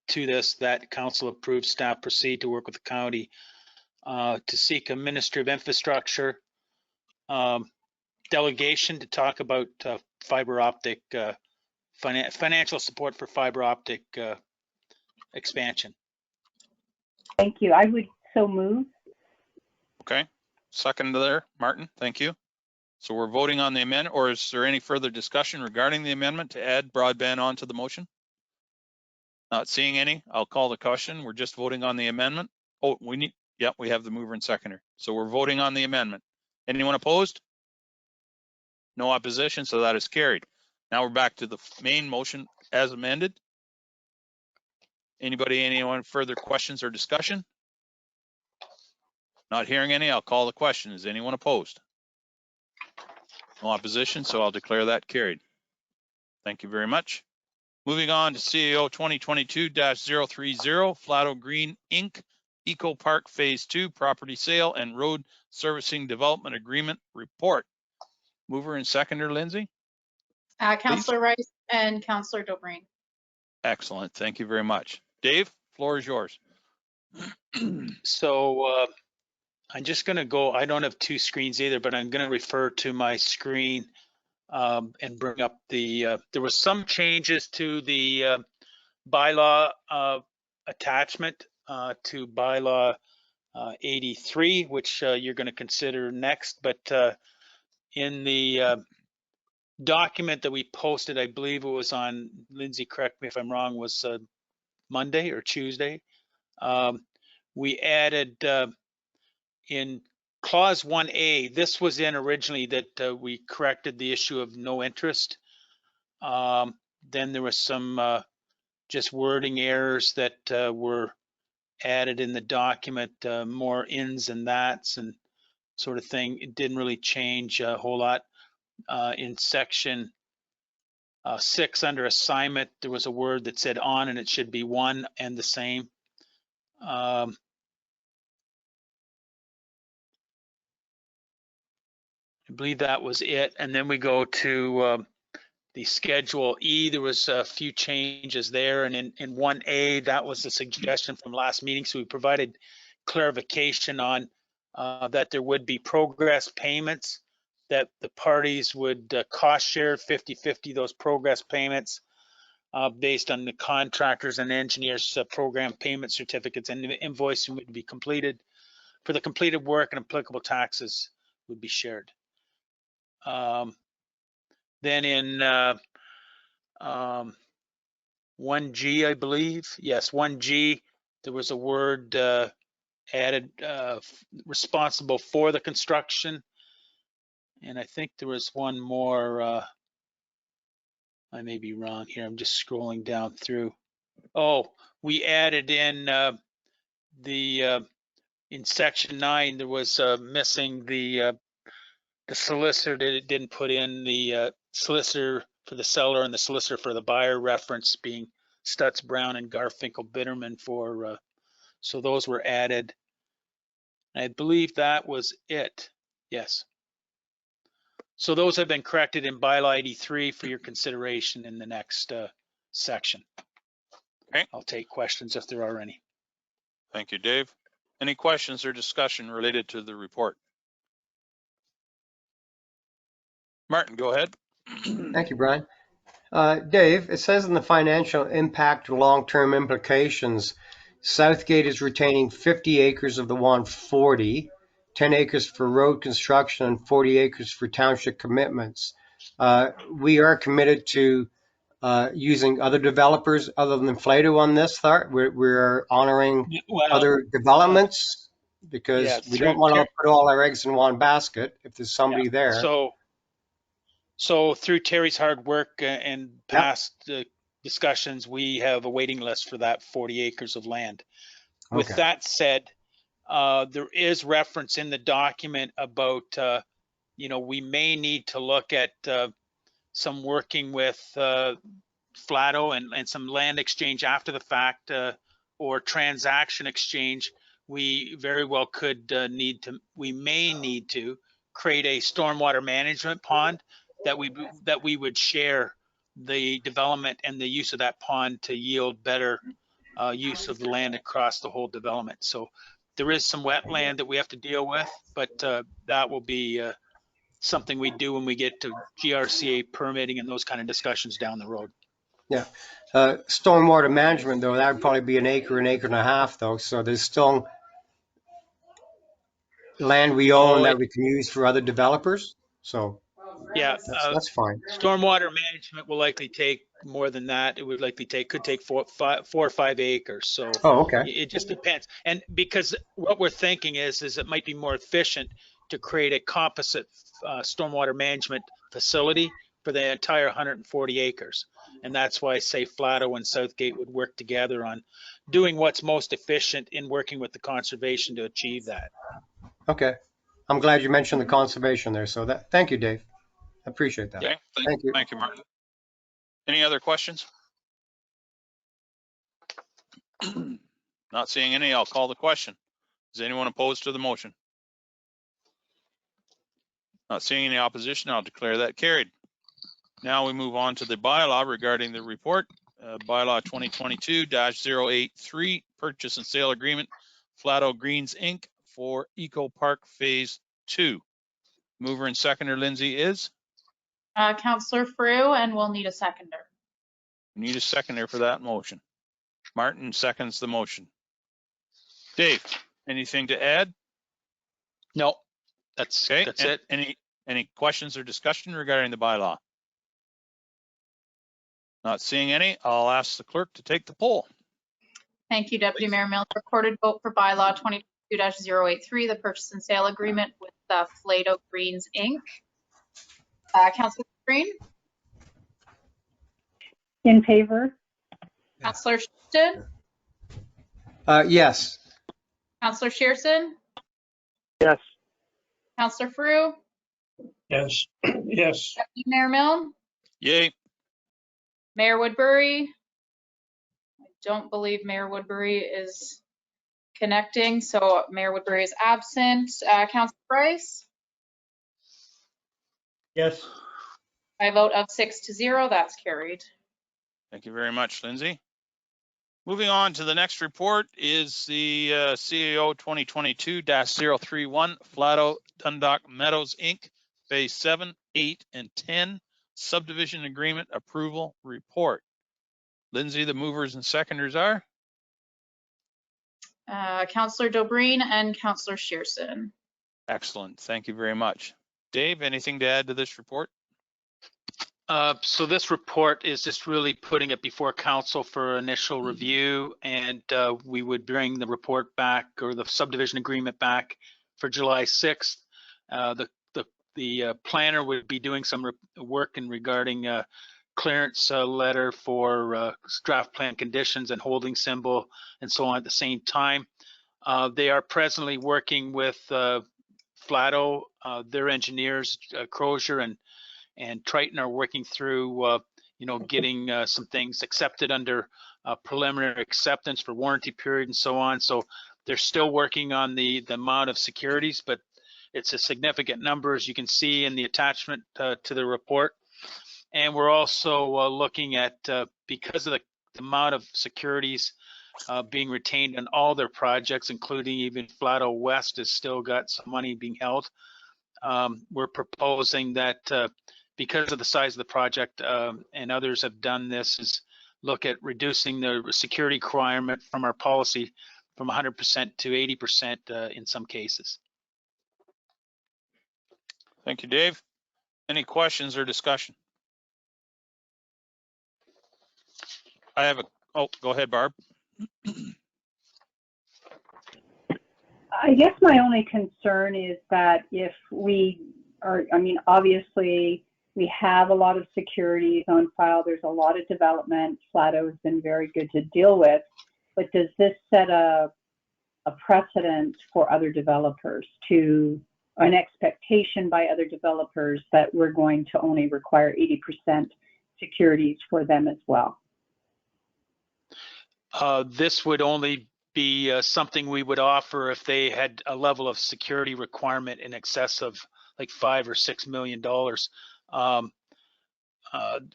to this, that council approves staff proceed to work with the county to seek a Ministry of Infrastructure delegation to talk about fiber optic financial support for fiber optic expansion. Thank you. I would so move. Okay. Second there, Martin. Thank you. So we're voting on the amendment, or is there any further discussion regarding the amendment to add broadband onto the motion? Not seeing any. I'll call the question. We're just voting on the amendment. Oh, we have the mover and seconder. So we're voting on the amendment. Anyone opposed? No opposition, so that is carried. Now we're back to the main motion as amended. Anyone further questions or discussion? Not hearing any, I'll call the question. Is anyone opposed? No opposition, so I'll declare that carried. Thank you very much. Moving on to CAO 2022-030, Flato Green Inc., Eco Park Phase 2 Property Sale and Road Servicing Development Agreement Report. Mover and seconder, Lindsay. Councillor Rice and Councillor Dobreen. Excellent, thank you very much. Dave, floor is yours. So I'm just going to go, I don't have two screens either, but I'm going to refer to my screen and bring up there was some changes to the bylaw attachment to bylaw 83, which you're going to consider next. But in the document that we posted, I believe it was on, Lindsay, correct me if I'm wrong, was Monday or Tuesday. We added in clause 1A, this was in originally that we corrected the issue of no interest. Then there was some just wording errors that were added in the document, more ins and that's and sort of thing. It didn't really change a whole lot. In section 6 under assignment, there was a word that said on and it should be one and the same. I believe that was it. And then we go to the Schedule E. There was a few changes there. And in 1A, that was a suggestion from last meeting. So we provided clarification on that there would be progress payments, that the parties would cost share 50-50 those progress payments based on the contractors and engineers program payment certificates, and the invoicing would be completed for the completed work, and applicable taxes would be shared. Then in 1G, I believe, yes, 1G, there was a word added, responsible for the construction. And I think there was one more, I may be wrong here, I'm just scrolling down through. Oh, we added in in section 9, there was missing the solicitor. It didn't put in the solicitor for the seller and the solicitor for the buyer, reference being Stutz Brown and Garfinkel Bitterman for, so those were added. I believe that was it. Yes. So those have been corrected in bylaw 83 for your consideration in the next section. Okay. I'll take questions if there are any. Thank you, Dave. Any questions or discussion related to the report? Martin, go ahead. Thank you, Brian. Dave, it says in the financial impact long-term implications, Southgate is retaining 50 acres of the 140, 10 acres for road construction and 40 acres for township commitments. We are committed to using other developers other than Flato on this. We're honoring other developments because we don't want to put all our eggs in one basket if there's somebody there. So through Terry's hard work and past discussions, we have a waiting list for that 40 acres of land. With that said, there is reference in the document about, we may need to look at some working with Flato and some land exchange after the fact or transaction exchange. We very well could we may need to create a stormwater management pond that we would share the development and the use of that pond to yield better use of the land across the whole development. So there is some wetland that we have to deal with, but that will be something we do when we get to GRCA permitting and those kind of discussions down the road. Yeah. Stormwater management, though, that would probably be an acre and a half, though. So there's still land we own that we can use for other developers. So yeah, that's fine. Stormwater management will likely take more than that. It would likely could take 4 or 5 acres. So it just depends. And because what we're thinking is it might be more efficient to create a composite stormwater management facility for the entire 140 acres. And that's why I say Flato and Southgate would work together on doing what's most efficient in working with the conservation to achieve that. Okay. I'm glad you mentioned the conservation there. So thank you, Dave. I appreciate that. Okay. Thank you. Thank you, Martin. Any other questions? Not seeing any, I'll call the question. Is anyone opposed to the motion? Not seeing any opposition, I'll declare that carried. Now we move on to the bylaw regarding the report. Bylaw 2022-083, purchase and sale agreement, Flato Greens Inc. for Eco Park Phase 2. Mover and seconder, Lindsay, is? Councillor Frew, and we'll need a seconder. We need a seconder for that motion. Martin seconds the motion. Dave, anything to add? No, that's it. Any questions or discussion regarding the bylaw? Not seeing any, I'll ask the clerk to take the poll. Thank you, Deputy Mayor Milne. Recorded vote for bylaw 2022-083, the purchase and sale agreement with Flato Greens Inc. Councillor Green? In favor? Councillor Shipton? Yes. Councillor Shearson? Yes. Councillor Frew? Yes. Yes. Deputy Mayor Milne? Yay. Mayor Woodbury? I don't believe Mayor Woodbury is connecting, so Mayor Woodbury is absent. Councillor Price? Yes. By a vote of 6-0, that's carried. Thank you very much, Lindsay. Moving on to the next report is the CAO 2022-031 Flato Dundalk Meadows Inc. Phase 7, 8, and 10 subdivision agreement approval report. Lindsay, the movers and seconders are? Councillor Dobreen and Councillor Shearson. Excellent. Thank you very much. Dave, anything to add to this report? So this report is just really putting it before council for initial review, and we would bring the report back or the subdivision agreement back for July 6th. The planner would be doing some work in regarding clearance letter for draft plan conditions and holding symbol and so on at the same time. They are presently working with Flato, their engineers, Crozier and Triton are working through, getting some things accepted under preliminary acceptance for warranty period and so on. So they're still working on the amount of securities, but it's a significant number, as you can see in the attachment to the report. And we're also looking at, because of the amount of securities being retained on all their projects, including even Flato West has still got some money being held. We're proposing that because of the size of the project, and others have done this, is look at reducing the security requirement from our policy from 100% to 80% in some cases. Thank you, Dave. Any questions or discussion? I have a, oh, go ahead, Barb. I guess my only concern is that if we are, I mean, obviously we have a lot of securities on file. There's a lot of development. Flato has been very good to deal with, but does this set a precedent for other developers, to an expectation by other developers that we're going to only require 80% securities for them as well? This would only be something we would offer if they had a level of security requirement in excess of like $5 or $6 million.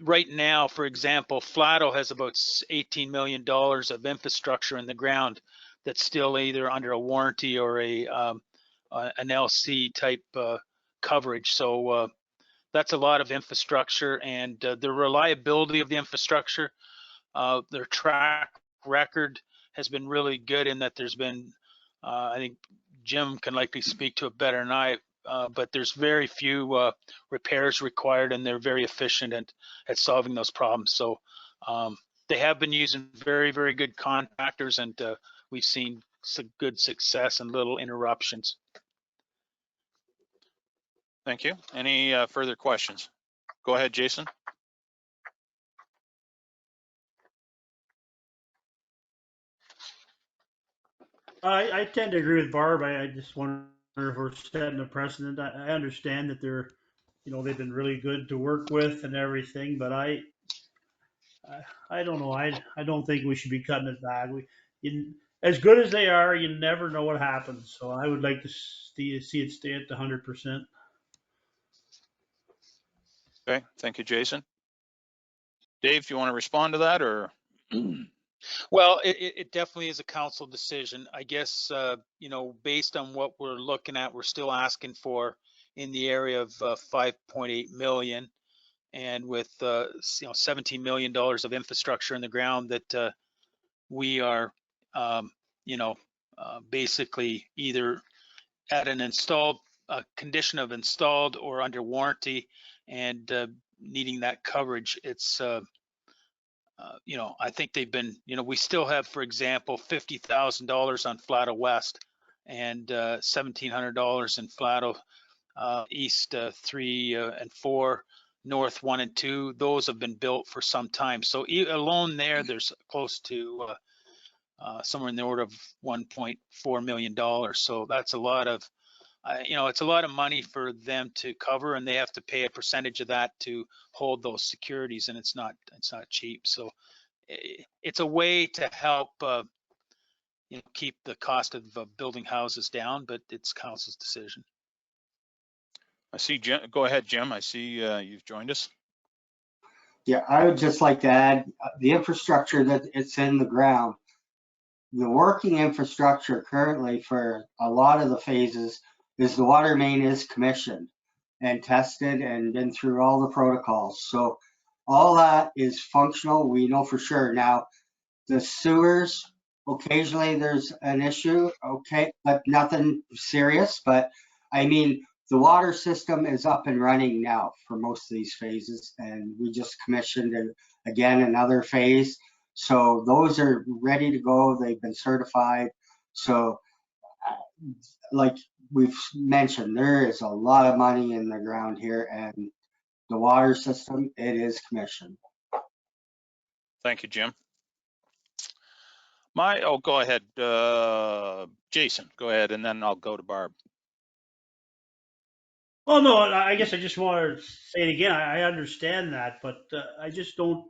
Right now, for example, Flato has about $18 million of infrastructure in the ground that's still either under a warranty or an LC type coverage. So that's a lot of infrastructure, and the reliability of the infrastructure, their track record has been really good in that there's been, I think Jim can likely speak to it better than I, but there's very few repairs required, and they're very efficient at solving those problems. So they have been using very, very good contractors, and we've seen some good success and little interruptions. Thank you. Any further questions? Go ahead, Jason. I tend to agree with Barb. I just wonder if we're setting a precedent. I understand that they're, you know, they've been really good to work with and everything, but I don't know. I don't think we should be cutting it back. As good as they are, you never know what happens. So I would like to see it stay at the 100%. Okay, thank you, Jason. Dave, do you want to respond to that, or? Well, it definitely is a council decision. I guess, you know, based on what we're looking at, we're still asking for in the area of 5.8 million, and with you know, $17 million of infrastructure in the ground that we are, you know, basically either at an installed condition of installed or under warranty, and needing that coverage. It's you know, I think they've been, you know, we still have, for example, $50,000 on Flato West and $1,700 in Flato East 3 and 4, North 1 and 2. Those have been built for some time. So alone there, there's close to somewhere in the order of $1.4 million. So that's a lot of, you know, it's a lot of money for them to cover, and they have to pay a percentage of that to hold those securities, and it's not cheap. So it's a way to help, you know, keep the cost of building houses down, but it's council's decision. I see Jim. Go ahead, Jim. I see you've joined us. Yeah, I would just like to add the infrastructure that it's in the ground. The working infrastructure currently for a lot of the phases is the water main is commissioned and tested and been through all the protocols. So all that is functional. We know for sure. Now, the sewers, occasionally there's an issue, okay, but nothing serious. But I mean, the water system is up and running now for most of these phases, and we just commissioned again another phase. So those are ready to go. They've been certified. So like we've mentioned, there is a lot of money in the ground here, and the water system, it is commissioned. Thank you, Jim. Oh, go ahead, Jason, go ahead, and then I'll go to Barb. Well, no, I guess I just want to say it again. I understand that, but I just don't.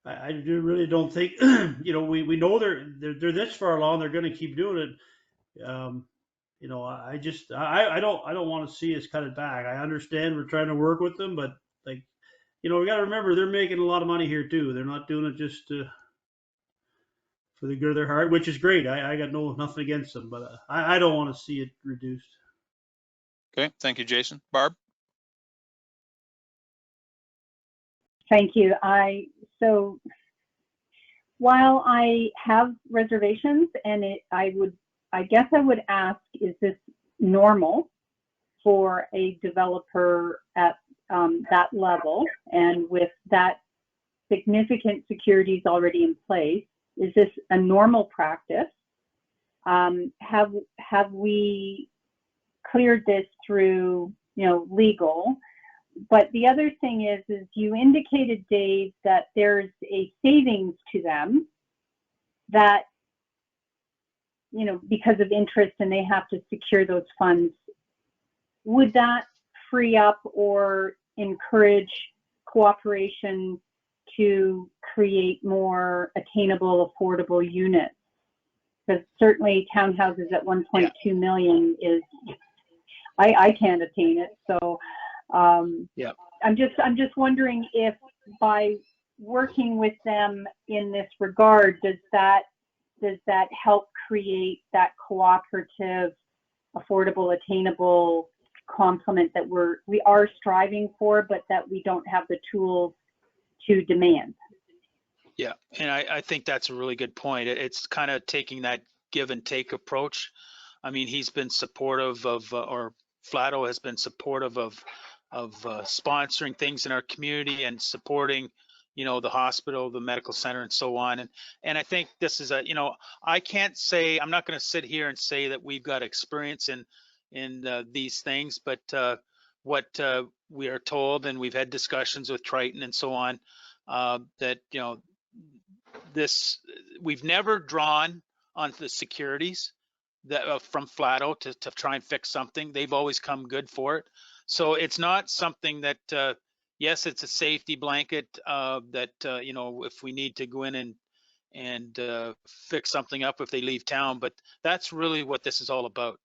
I really don't think. You know, we know they're this far along. They're going to keep doing it. You know, I don't want to see us cut it back. I understand we're trying to work with them, but like, you know, we got to remember they're making a lot of money here too. They're not doing it just for the good of their heart, which is great. I got nothing against them, but I don't want to see it reduced. Okay, thank you, Jason. Barb? Thank you. So while I have reservations, and I guess I would ask, is this normal for a developer at that level, and with that significant securities already in place? Is this a normal practice? Have we cleared this through, legal? But the other thing is you indicated, Dave, that there's a savings to them that, because of interest, and they have to secure those funds. Would that free up or encourage cooperation to create more attainable, affordable units? Because certainly townhouses at 1.2 million is, I can't attain it. So Yeah. I'm just wondering if by working with them in this regard, does that help create that cooperative, affordable, attainable complement that we are striving for, but that we don't have the tools to demand? Yeah, and I think that's a really good point. It's kind of taking that give and take approach. I mean, he's been supportive of, or Flato has been supportive of sponsoring things in our community and supporting, the hospital, the medical center, and so on. And I think this is I can't say, I'm not going to sit here and say that we've got experience in these things, but what we are told, and we've had discussions with Triton and so on, that we've never drawn on the securities that from Flato to try and fix something. They've always come good for it. So it's not something that, yes, it's a safety blanket that, if we need to go in and fix something up if they leave town, but that's really what this is all about.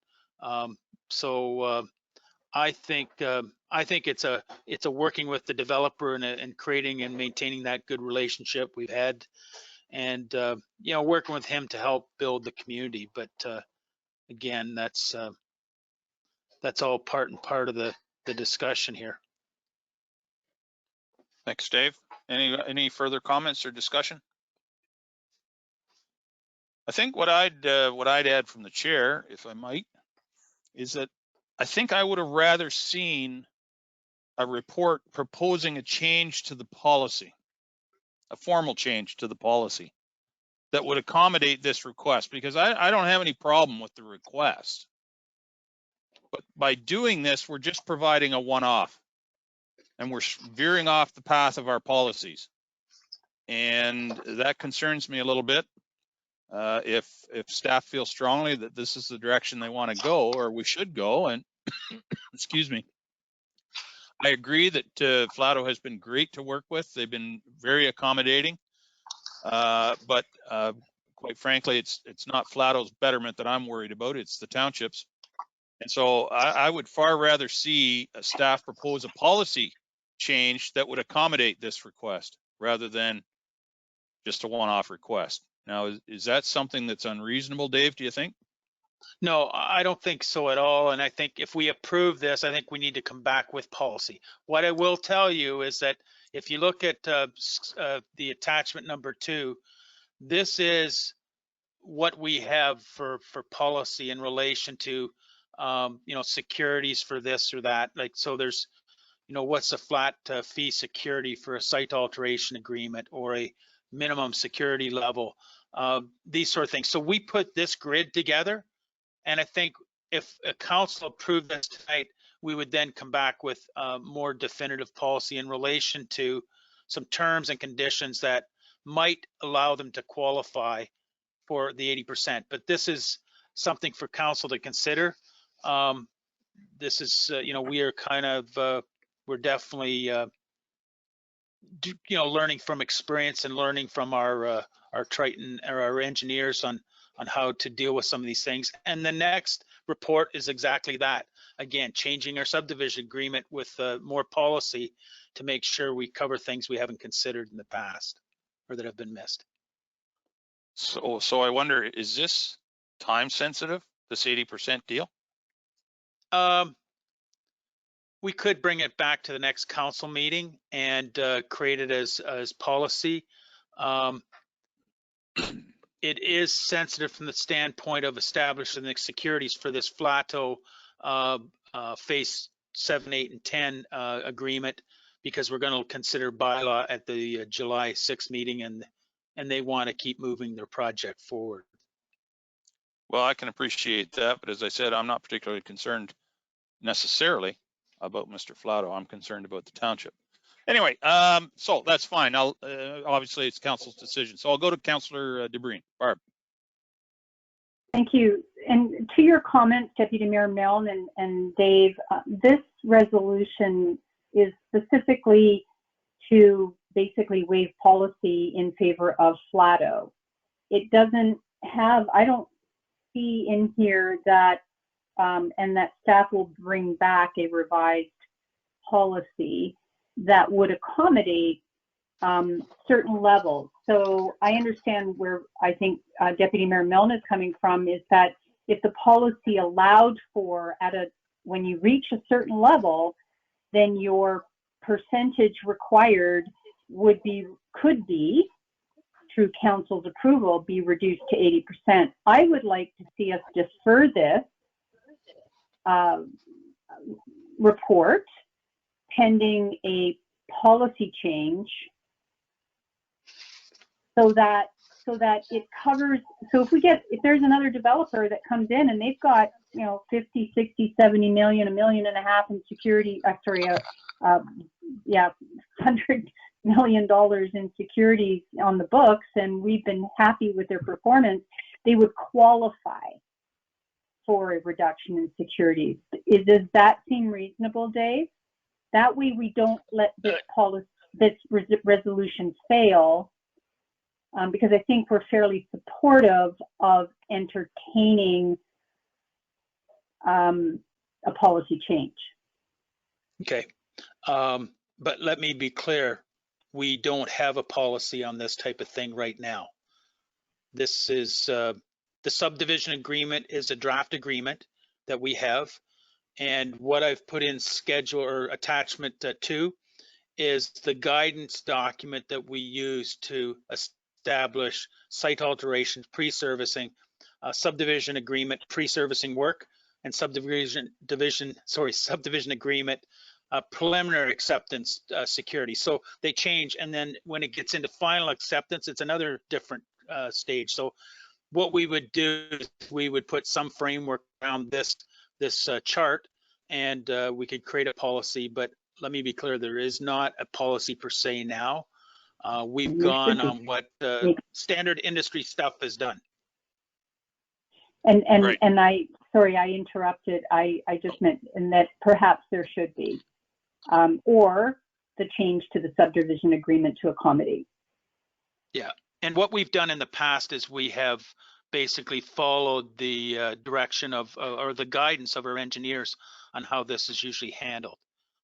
I think it's a working with the developer and creating and maintaining that good relationship we've had, and working with him to help build the community. But again, that's all part of the discussion here. Thanks, Dave. Any further comments or discussion? I think what I'd add from the chair, if I might, is that I think I would have rather seen a report proposing a change to the policy, a formal change to the policy that would accommodate this request, because I don't have any problem with the request. But by doing this, we're just providing a one-off, and we're veering off the path of our policies. And that concerns me a little bit. If staff feel strongly that this is the direction they want to go, or we should go, and excuse me, I agree that Flato has been great to work with. They've been very accommodating, but quite frankly, it's not Flato's betterment that I'm worried about. It's the townships. And so I would far rather see a staff propose a policy change that would accommodate this request rather than just a one-off request. Now, is that something that's unreasonable, Dave, do you think? No, I don't think so at all. And I think if we approve this, I think we need to come back with policy. What I will tell you is that if you look at the attachment number 2, this is what we have for policy in relation to, securities for this or that. Like, so there's, what's a flat fee security for a site alteration agreement or a minimum security level, these sort of things. So we put this grid together. And I think if a council approved this tonight, we would then come back with more definitive policy in relation to some terms and conditions that might allow them to qualify for the 80%. But this is something for council to consider. This is, we are kind of, we're definitely, learning from experience and learning from our Triton or our engineers on how to deal with some of these things. And the next report is exactly that. again, changing our subdivision agreement with more policy to make sure we cover things we haven't considered in the past or that have been missed. So I wonder, is this time sensitive, this 80% deal? We could bring it back to the next council meeting and create it as policy. It is sensitive from the standpoint of establishing the securities for this Flato phase 7, 8, and 10 agreement, because we're going to consider bylaw at the July 6th meeting, and they want to keep moving their project forward. Well, I can appreciate that, but as I said, I'm not particularly concerned necessarily about Mr. Flato. I'm concerned about the township. Anyway, so that's fine. I'll obviously it's council's decision. So I'll go to Councillor DeBreen. Barb. Thank you. And to your comments, Deputy Mayor Milne and Dave, this resolution is specifically to basically waive policy in favor of Flato. It doesn't have, I don't see in here that, and that staff will bring back a revised policy that would accommodate certain levels. So I understand where I think Deputy Mayor Milne is coming from, is that if the policy allowed for when you reach a certain level, then your percentage required could be, through council's approval, be reduced to 80%. I would like to see us defer this report pending a policy change, so that it covers. So if there's another developer that comes in and they've got 50, 60, 70 million, $1.5 million in security, $100 million in securities on the books, and we've been happy with their performance, they would qualify for a reduction in securities. Does that seem reasonable, Dave? That way we don't let this resolution fail, because I think we're fairly supportive of entertaining a policy change. Okay, but let me be clear. We don't have a policy on this type of thing right now. This is the subdivision agreement is a draft agreement that we have. And what I've put in schedule or attachment 2 is the guidance document that we use to establish site alterations, pre-servicing, subdivision agreement, pre-servicing work, and subdivision agreement, preliminary acceptance security. So they change, and then when it gets into final acceptance, it's another different stage. So what we would do is we would put some framework around this chart, and we could create a policy. But let me be clear, there is not a policy per se now. We've gone on what standard industry stuff is done. And right. and sorry, I interrupted. I just meant, and that perhaps there should be, or the change to the subdivision agreement to accommodate. Yeah, and what we've done in the past is we have basically followed the direction of or the guidance of our engineers on how this is usually handled.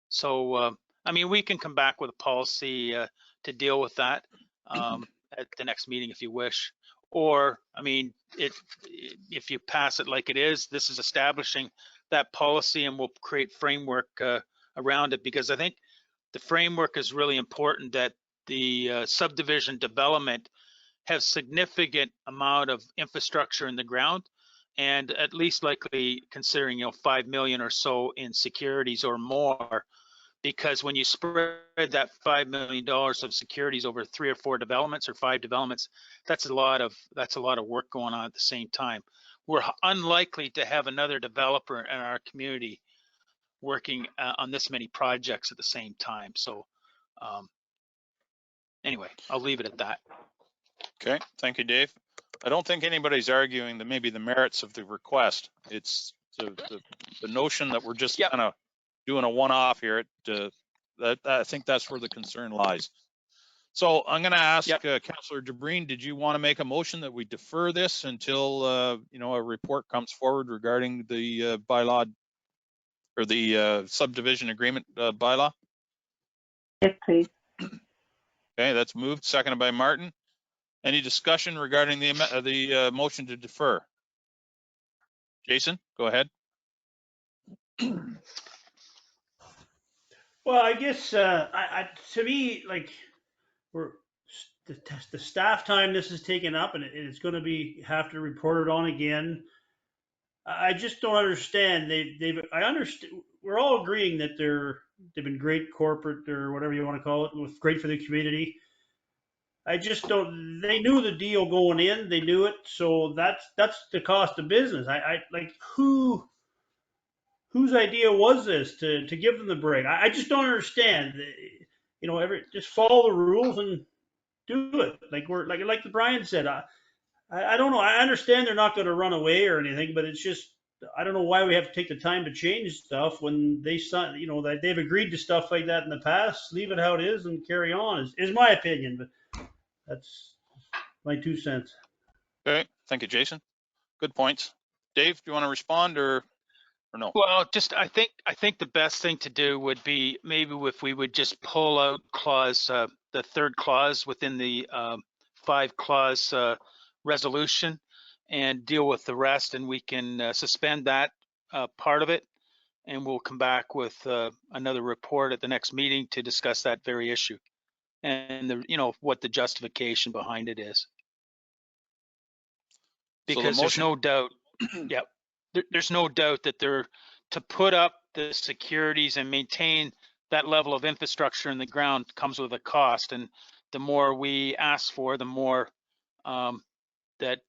So, I mean, we can come back with a policy to deal with that at the next meeting if you wish. Or, I mean, if you pass it like it is, this is establishing that policy, and we'll create framework around it, because I think the framework is really important, that the subdivision development have significant amount of infrastructure in the ground, and at least likely considering 5 million or so in securities or more, because when you spread that $5 million of securities over 3 or 4 developments or 5 developments, that's a lot of work going on at the same time. We're unlikely to have another developer in our community working on this many projects at the same time. So anyway, I'll leave it at that. Okay, thank you, Dave. I don't think anybody's arguing that maybe the merits of the request. It's the notion that we're just kind of doing a one-off here. I think that's where the concern lies. So I'm going to ask Councillor DeBreen, did you want to make a motion that we defer this until a report comes forward regarding the bylaw or the subdivision agreement bylaw? Yes, please. Okay, that's moved, seconded by Martin. Any discussion regarding the motion to defer? Jason, go ahead. Well, I guess to me, like, we're the staff time this is taken up, and it's going to be have to report it on again. I just don't understand. I understand. We're all agreeing that they've been great corporate or whatever you want to call it, with great for the community. I just don't. They knew the deal going in. They knew it, so that's the cost of business. I like whose idea was this to give them the break? I just don't understand. You know, just follow the rules and do it. Like Brian said. I don't know. I understand they're not going to run away or anything, but it's just I don't know why we have to take the time to change stuff when they sign. You know, that they've agreed to stuff like that in the past. Leave it how it is and carry on. Is my opinion, but that's my 2 cents. Okay, thank you, Jason. Good points. Dave, do you want to respond or no? Well, just I think the best thing to do would be maybe if we would just pull out clause, the third clause within the 5-clause resolution and deal with the rest, and we can suspend that part of it, and we'll come back with another report at the next meeting to discuss that very issue and what the justification behind it is. Because there's no doubt, yeah, there's no doubt that they're to put up the securities and maintain that level of infrastructure in the ground comes with a cost, and the more we ask for, the more that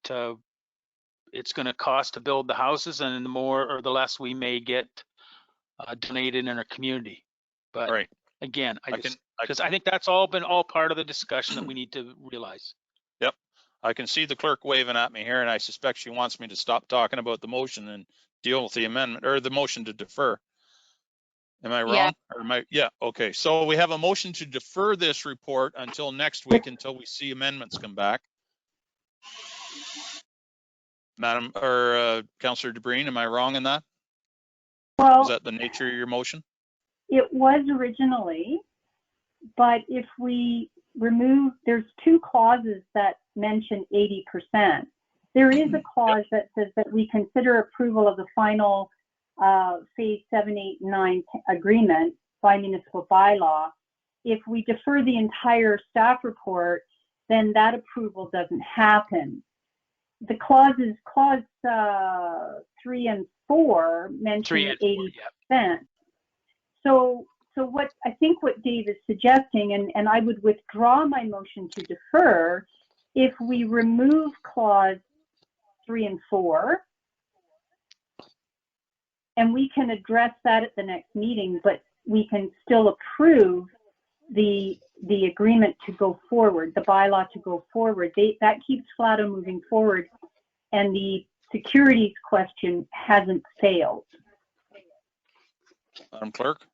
it's going to cost to build the houses, and the more or the less we may get donated in our community. But right. Again, I think that's all part of the discussion that we need to realize. Yep. I can see the clerk waving at me here, and I suspect she wants me to stop talking about the motion and deal with the amendment or the motion to defer. Am I wrong? Yeah. Or yeah. Okay. So we have a motion to defer this report until next week, until we see amendments come back. Madam or Councillor DeBreen, am I wrong in that? Well, is that the nature of your motion? It was originally, but if we remove, there's 2 clauses that mention 80%. There is a clause that says that we consider approval of the final phase 7, 8, 9 agreement by municipal bylaw. If we defer the entire staff report, then that approval doesn't happen. The clauses, clause 3 and 4 mention 80%. So what I think what Dave is suggesting, and I would withdraw my motion to defer if we remove clause 3 and 4, and we can address that at the next meeting, but we can still approve the agreement to go forward, the bylaw to go forward. That keeps Flato moving forward, and the securities question hasn't failed. Madam Clerk?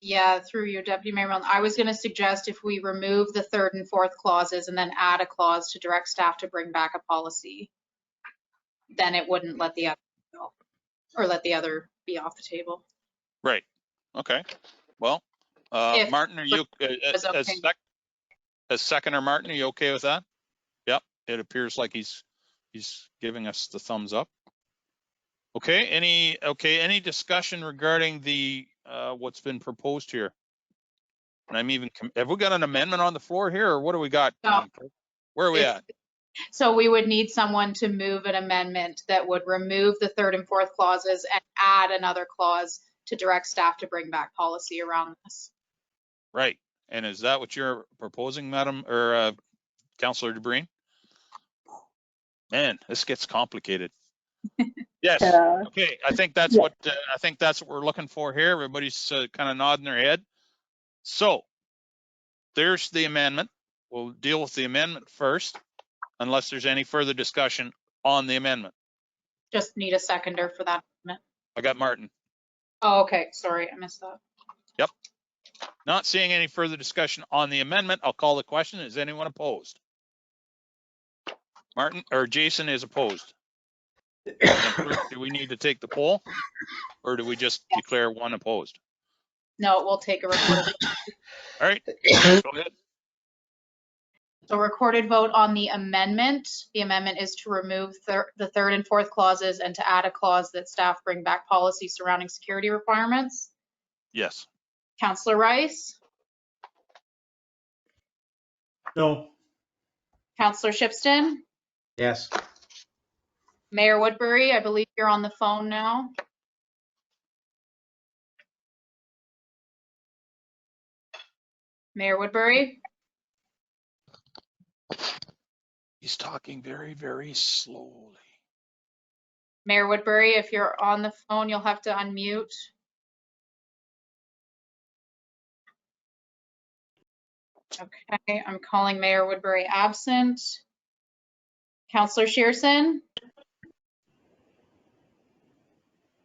Yeah, through you, Deputy Mayor Milne. I was going to suggest if we remove the 3rd and 4th clauses and then add a clause to direct staff to bring back a policy, then it wouldn't let the other go, or let the other be off the table. Right. Okay. Well, Martin, are you as seconder Martin? Are you okay with that? Yep. It appears like he's giving us the thumbs up. Okay. Any discussion regarding the what's been proposed here? And have we got an amendment on the floor here, or what do we got? No. Where are we at? So we would need someone to move an amendment that would remove the 3rd and 4th clauses and add another clause to direct staff to bring back policy around this. Right. And is that what you're proposing, Madam or Councillor DeBreen? Man, this gets complicated. Yes. Okay. I think that's what we're looking for here. Everybody's kind of nodding their head. So there's the amendment. We'll deal with the amendment first, unless there's any further discussion on the amendment. Just need a seconder for that amendment. I got Martin. Oh, okay. Sorry, I missed that. Yep. Not seeing any further discussion on the amendment, I'll call the question. Is anyone opposed? Martin or Jason is opposed. Madam Clerk, do we need to take the poll, or do we just declare one opposed? No, we'll take a recorded. All right, go ahead. So recorded vote on the amendment. The amendment is to remove the third and fourth clauses and to add a clause that staff bring back policy surrounding security requirements. Yes. Councillor Rice, No. Councillor Shipston, Yes. Mayor Woodbury, I believe you're on the phone now. Mayor Woodbury, He's talking very, very slowly. Mayor Woodbury, if you're on the phone, you'll have to unmute. Okay, I'm calling Mayor Woodbury absent. Councillor Shearson,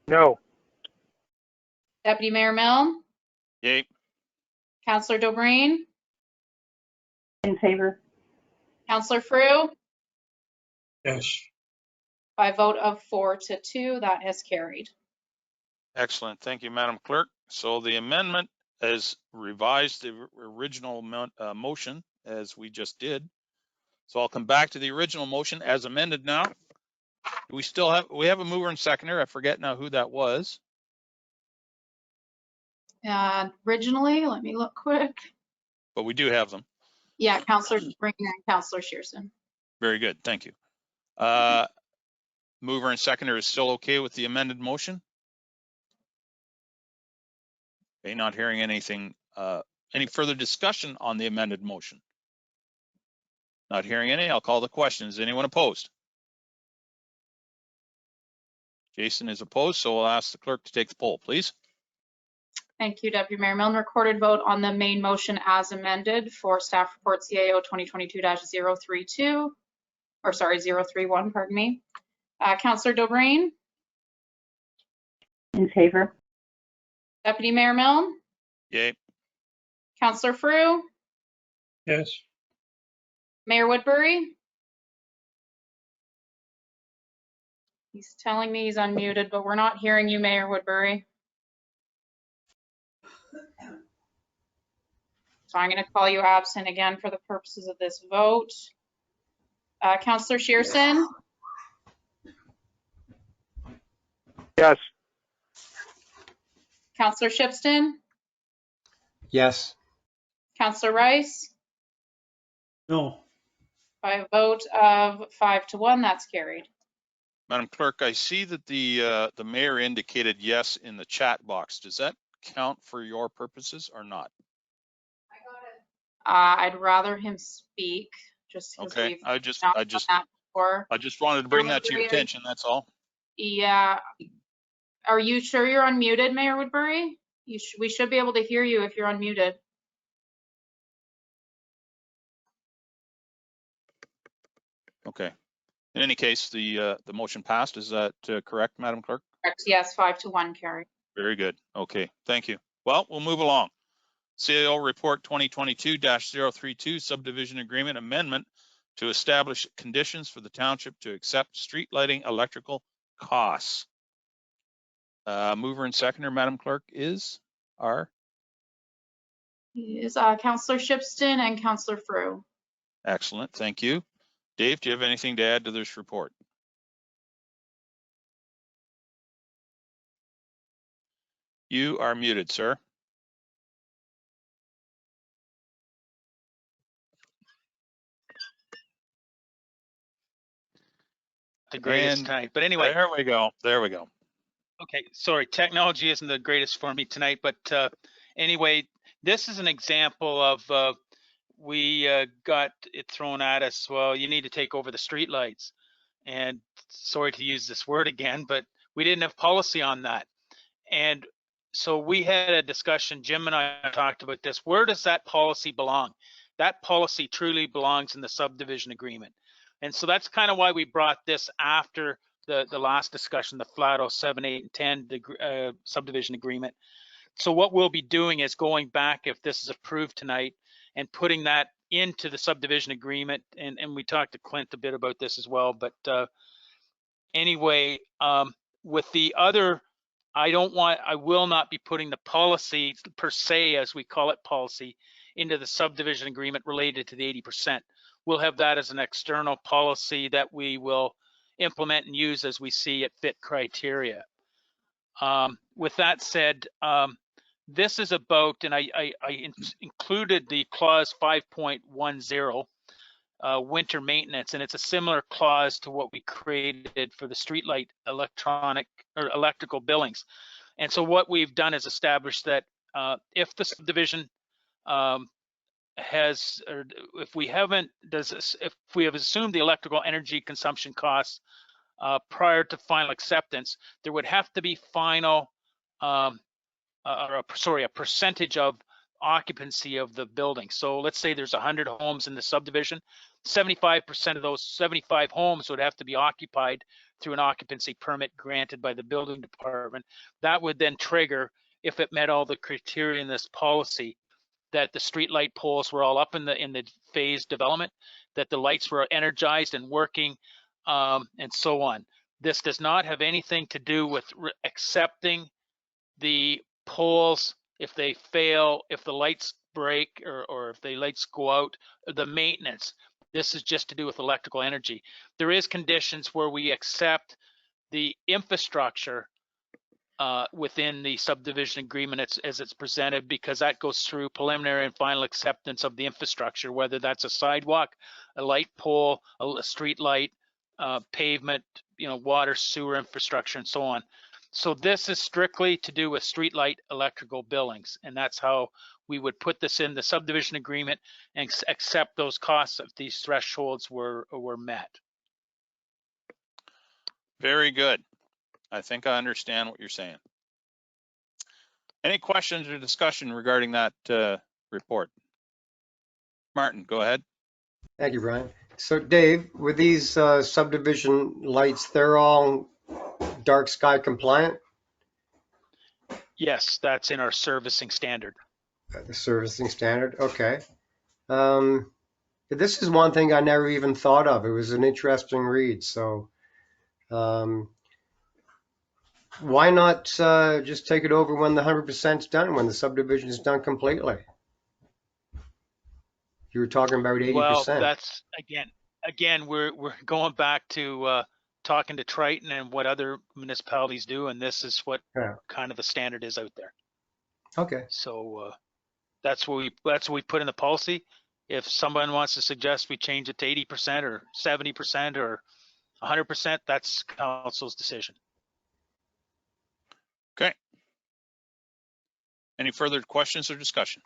No. Deputy Mayor Milne, Yay. Councillor Dobreen, In favor. Councillor Frew, Yes. by a vote of 4-2, that has carried. Excellent. Thank you, Madam Clerk. So the amendment has revised the original motion as we just did. So I'll come back to the original motion as amended now. We have a mover and seconder. I forget now who that was. Originally, let me look quick. But we do have them. Yeah, Councillor Dobreen and Councillor Shearson. Very good. Thank you. Mover and seconder is still okay with the amended motion? Okay, not hearing anything. Any further discussion on the amended motion? Not hearing any, I'll call the question. Is anyone opposed? Jason is opposed, so we'll ask the clerk to take the poll, please. Thank you, Deputy Mayor Milne. Recorded vote on the main motion as amended for staff report CAO 2022-032, or sorry, 031, pardon me. Councillor Dobreen, In favor. Deputy Mayor Milne, Yay. Councillor Frew, Yes. Mayor Woodbury. He's telling me he's unmuted, but we're not hearing you, Mayor Woodbury. So I'm going to call you absent again for the purposes of this vote. Councillor Shearson, Yes. Councillor Shipston, Yes. Councillor Rice. No. By a vote of 5-1, that's carried. Madam Clerk, I see that the mayor indicated yes in the chat box. Does that count for your purposes or not? I'd rather him speak, just because Okay, we've I just not done that before. wanted to bring that to your Woodbury, attention, that's all. Yeah. Are you sure you're unmuted, Mayor Woodbury? We should be able to hear you if you're unmuted. Okay. In any case, the motion passed. Is that correct, Madam Clerk? Correct, yes, 5-1, carried. Very good. Okay, thank you. Well, we'll move along. CAO Report 2022-032 Subdivision Agreement Amendment to establish conditions for the township to accept street lighting electrical costs. Mover and seconder, Madam Clerk, is Councillor Shipston and Councillor Frew. excellent. Thank you. Dave, do you have anything to add to this report? You are muted, sir. The greatest tonight. But anyway. There we go. There we go. Okay, sorry, technology isn't the greatest for me tonight, but anyway, this is an example of we got it thrown at us. Well, you need to take over the streetlights, and sorry to use this word again, but we didn't have policy on that. And so we had a discussion, Jim and I talked about this. Where does that policy belong? That policy truly belongs in the subdivision agreement. And so that's kind of why we brought this after the last discussion, the FLATO 7, 8, and 10 subdivision agreement. So what we'll be doing is going back, if this is approved tonight, and putting that into the subdivision agreement. And we talked to Clint a bit about this as well, but anyway, with the other, I will not be putting the policy per se, as we call it, policy, into the subdivision agreement related to the 80%. We'll have that as an external policy that we will implement and use as we see it fit criteria. With that said, this is about, and I included the clause 5.10, winter maintenance, and it's a similar clause to what we created for the streetlight electrical billings. And so what we've done is establish that if the subdivision if we have assumed the electrical energy consumption costs prior to final acceptance, there would have to be a percentage of occupancy of the building. So let's say there's 100 homes in the subdivision, 75% of those 75 homes would have to be occupied through an occupancy permit granted by the building department. That would then trigger, if it met all the criteria in this policy, that the street light poles were all up in the phase development, that the lights were energized and working, and so on. This does not have anything to do with accepting the poles if they fail, if the lights break, or if the lights go out, the maintenance. This is just to do with electrical energy. There is conditions where we accept the infrastructure within the subdivision agreement as it's presented, because that goes through preliminary and final acceptance of the infrastructure, whether that's a sidewalk, a light pole, a street light, pavement, water, sewer infrastructure, and so on. So this is strictly to do with streetlight electrical billings, and that's how we would put this in the subdivision agreement and accept those costs if these thresholds were met. Very good. I think I understand what you're saying. Any questions or discussion regarding that report? Martin, go ahead. Thank you, Brian. So Dave, with these subdivision lights, they're all dark sky compliant? Yes, that's in our servicing standard. The servicing standard, okay. This is one thing I never even thought of. It was an interesting read. So why not just take it over when the 100% is done, when the subdivision is done completely? You were talking about 80%. Well, that's again, we're going back to talking to Triton and what other municipalities do, and this is what kind of the standard is out there. Okay. So that's what we put in the policy. If someone wants to suggest we change it to 80% or 70% or 100%, that's council's decision. Okay. Any further questions or discussion?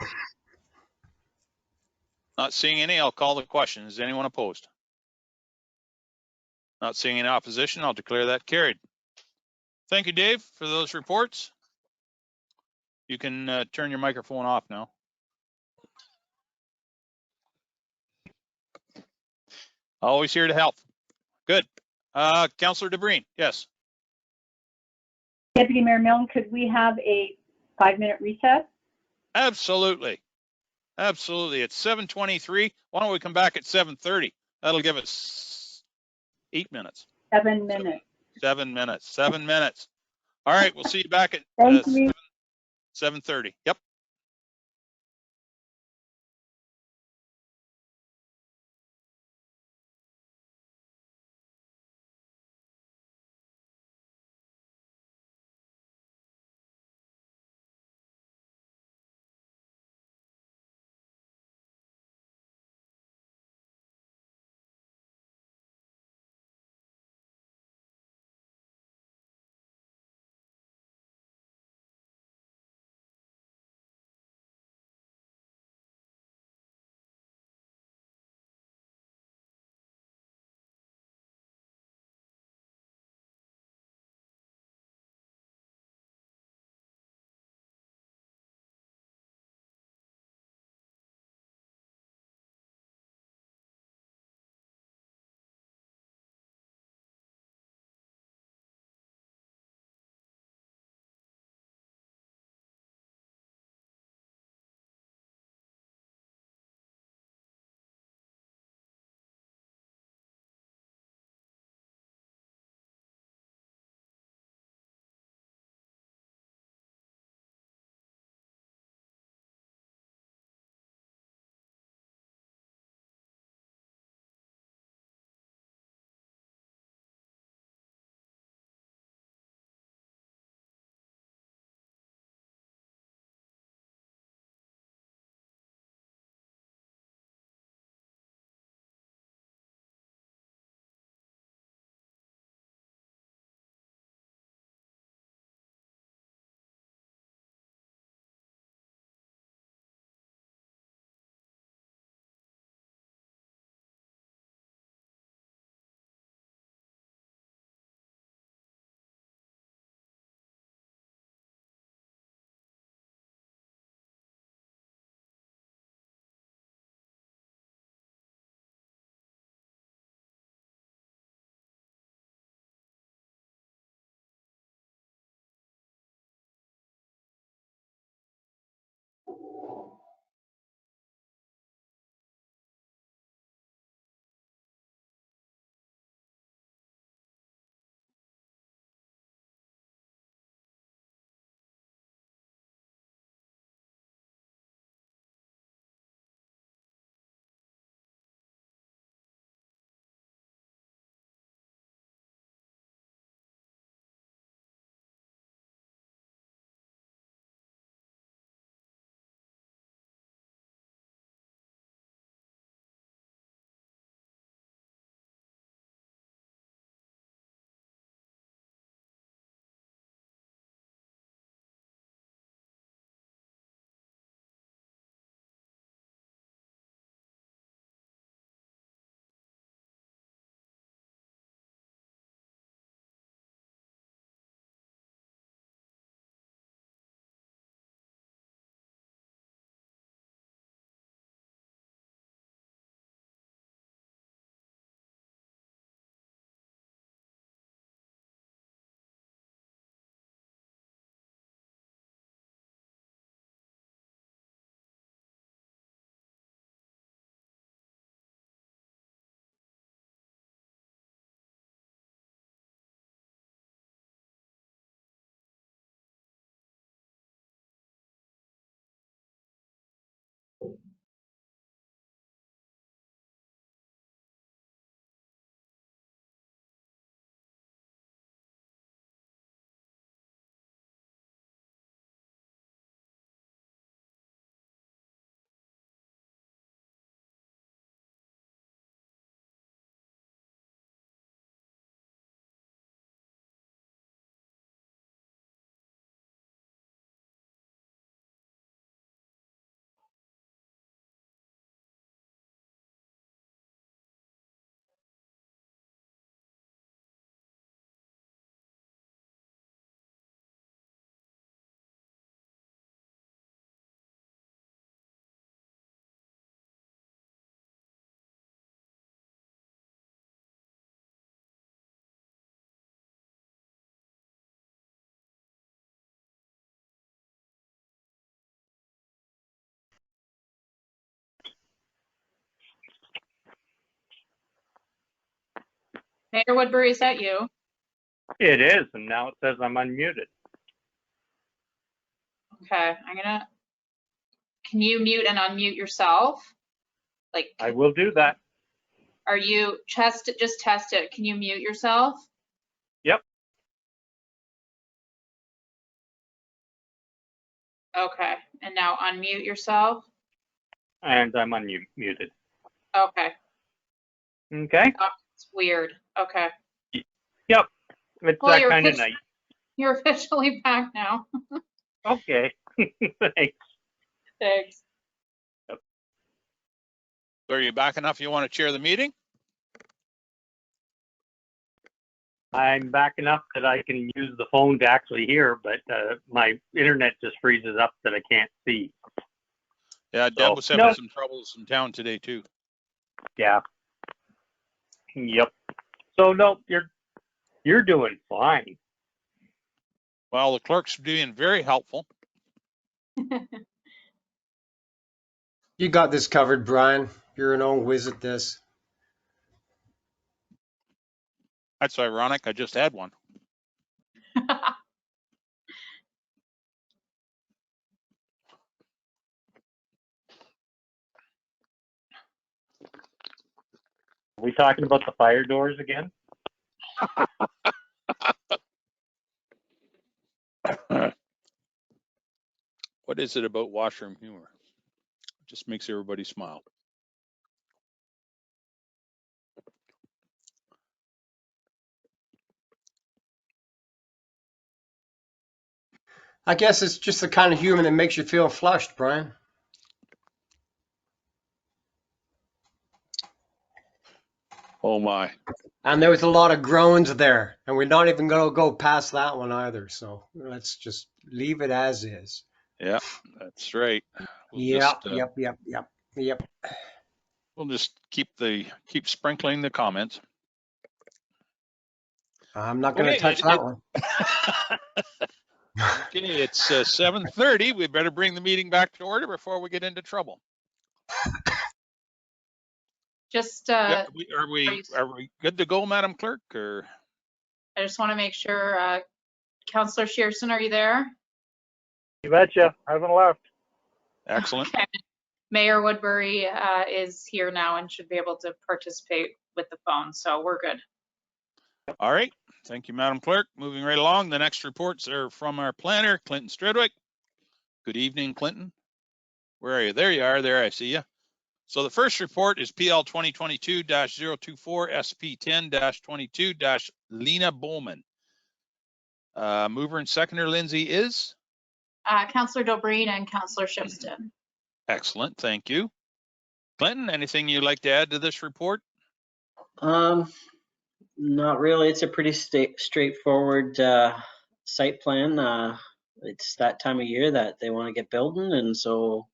Not seeing any, I'll call the question. Is anyone opposed? Not seeing any opposition, I'll declare that carried. Thank you, Dave, for those reports. You can turn your microphone off now. Always here to help. Good. Councillor DeBreen, yes. Deputy Mayor Milne, could we have a 5-minute recess? Absolutely. Absolutely. It's 7:23. Why don't we come back at 7:30? That'll give us 8 minutes. 7 minutes. 7 minutes. 7 minutes. All right. We'll see you back at 7:30. Yep. Mayor Woodbury, is that you? It is, and now it says I'm unmuted. Okay, can you mute and unmute yourself? Like, I will do that. are you, just test it. Can you mute yourself? Yep. Okay, and now unmute yourself. And I'm unmuted. Okay. Okay. Oh, it's weird. Okay. Yep. It's Well, that kind of night. You're officially back now. Okay. Thanks. Thanks. Are you back enough? You want to chair the meeting? I'm back enough that I can use the phone to actually hear, but my internet just freezes up that I can't see. Yeah, Deb was having some troubles in town today too. Yeah. Yep. So no, you're doing fine. Well, the clerk's being very helpful. You got this covered, Brian. You're an old whiz at this. That's ironic. I just had one. Are we talking about the fire doors again? What is it about washroom humor? It just makes everybody smile. I guess it's just the kind of humor that makes you feel flushed, Brian. Oh my. And there was a lot of groans there, and we're not even going to go past that one either. So let's just leave it as is. Yeah, that's right. Yep. We'll just keep sprinkling the comments. I'm not going to touch that one. Okay, it's 7:30. We better bring the meeting back to order before we get into trouble. Just, Are we good to go, Madam Clerk? Or I just want to make sure, Councillor Shearson, are you there? You betcha. I haven't left. excellent. Okay. Mayor Woodbury is here now and should be able to participate with the phone, so we're good. All right. Thank you, Madam Clerk. Moving right along. The next reports are from our planner, Clinton Stradwick. Good evening, Clinton. Where are you? There you are. There, I see you. So the first report is PL 2022-024 SP10-22- Lena Bowman. Mover and seconder, Lindsay, is? Councillor Dobreen and Councillor Shipston. Excellent. Thank you. Clinton, anything you'd like to add to this report? Not really. It's a pretty straightforward site plan. It's that time of year that they want to get building, and so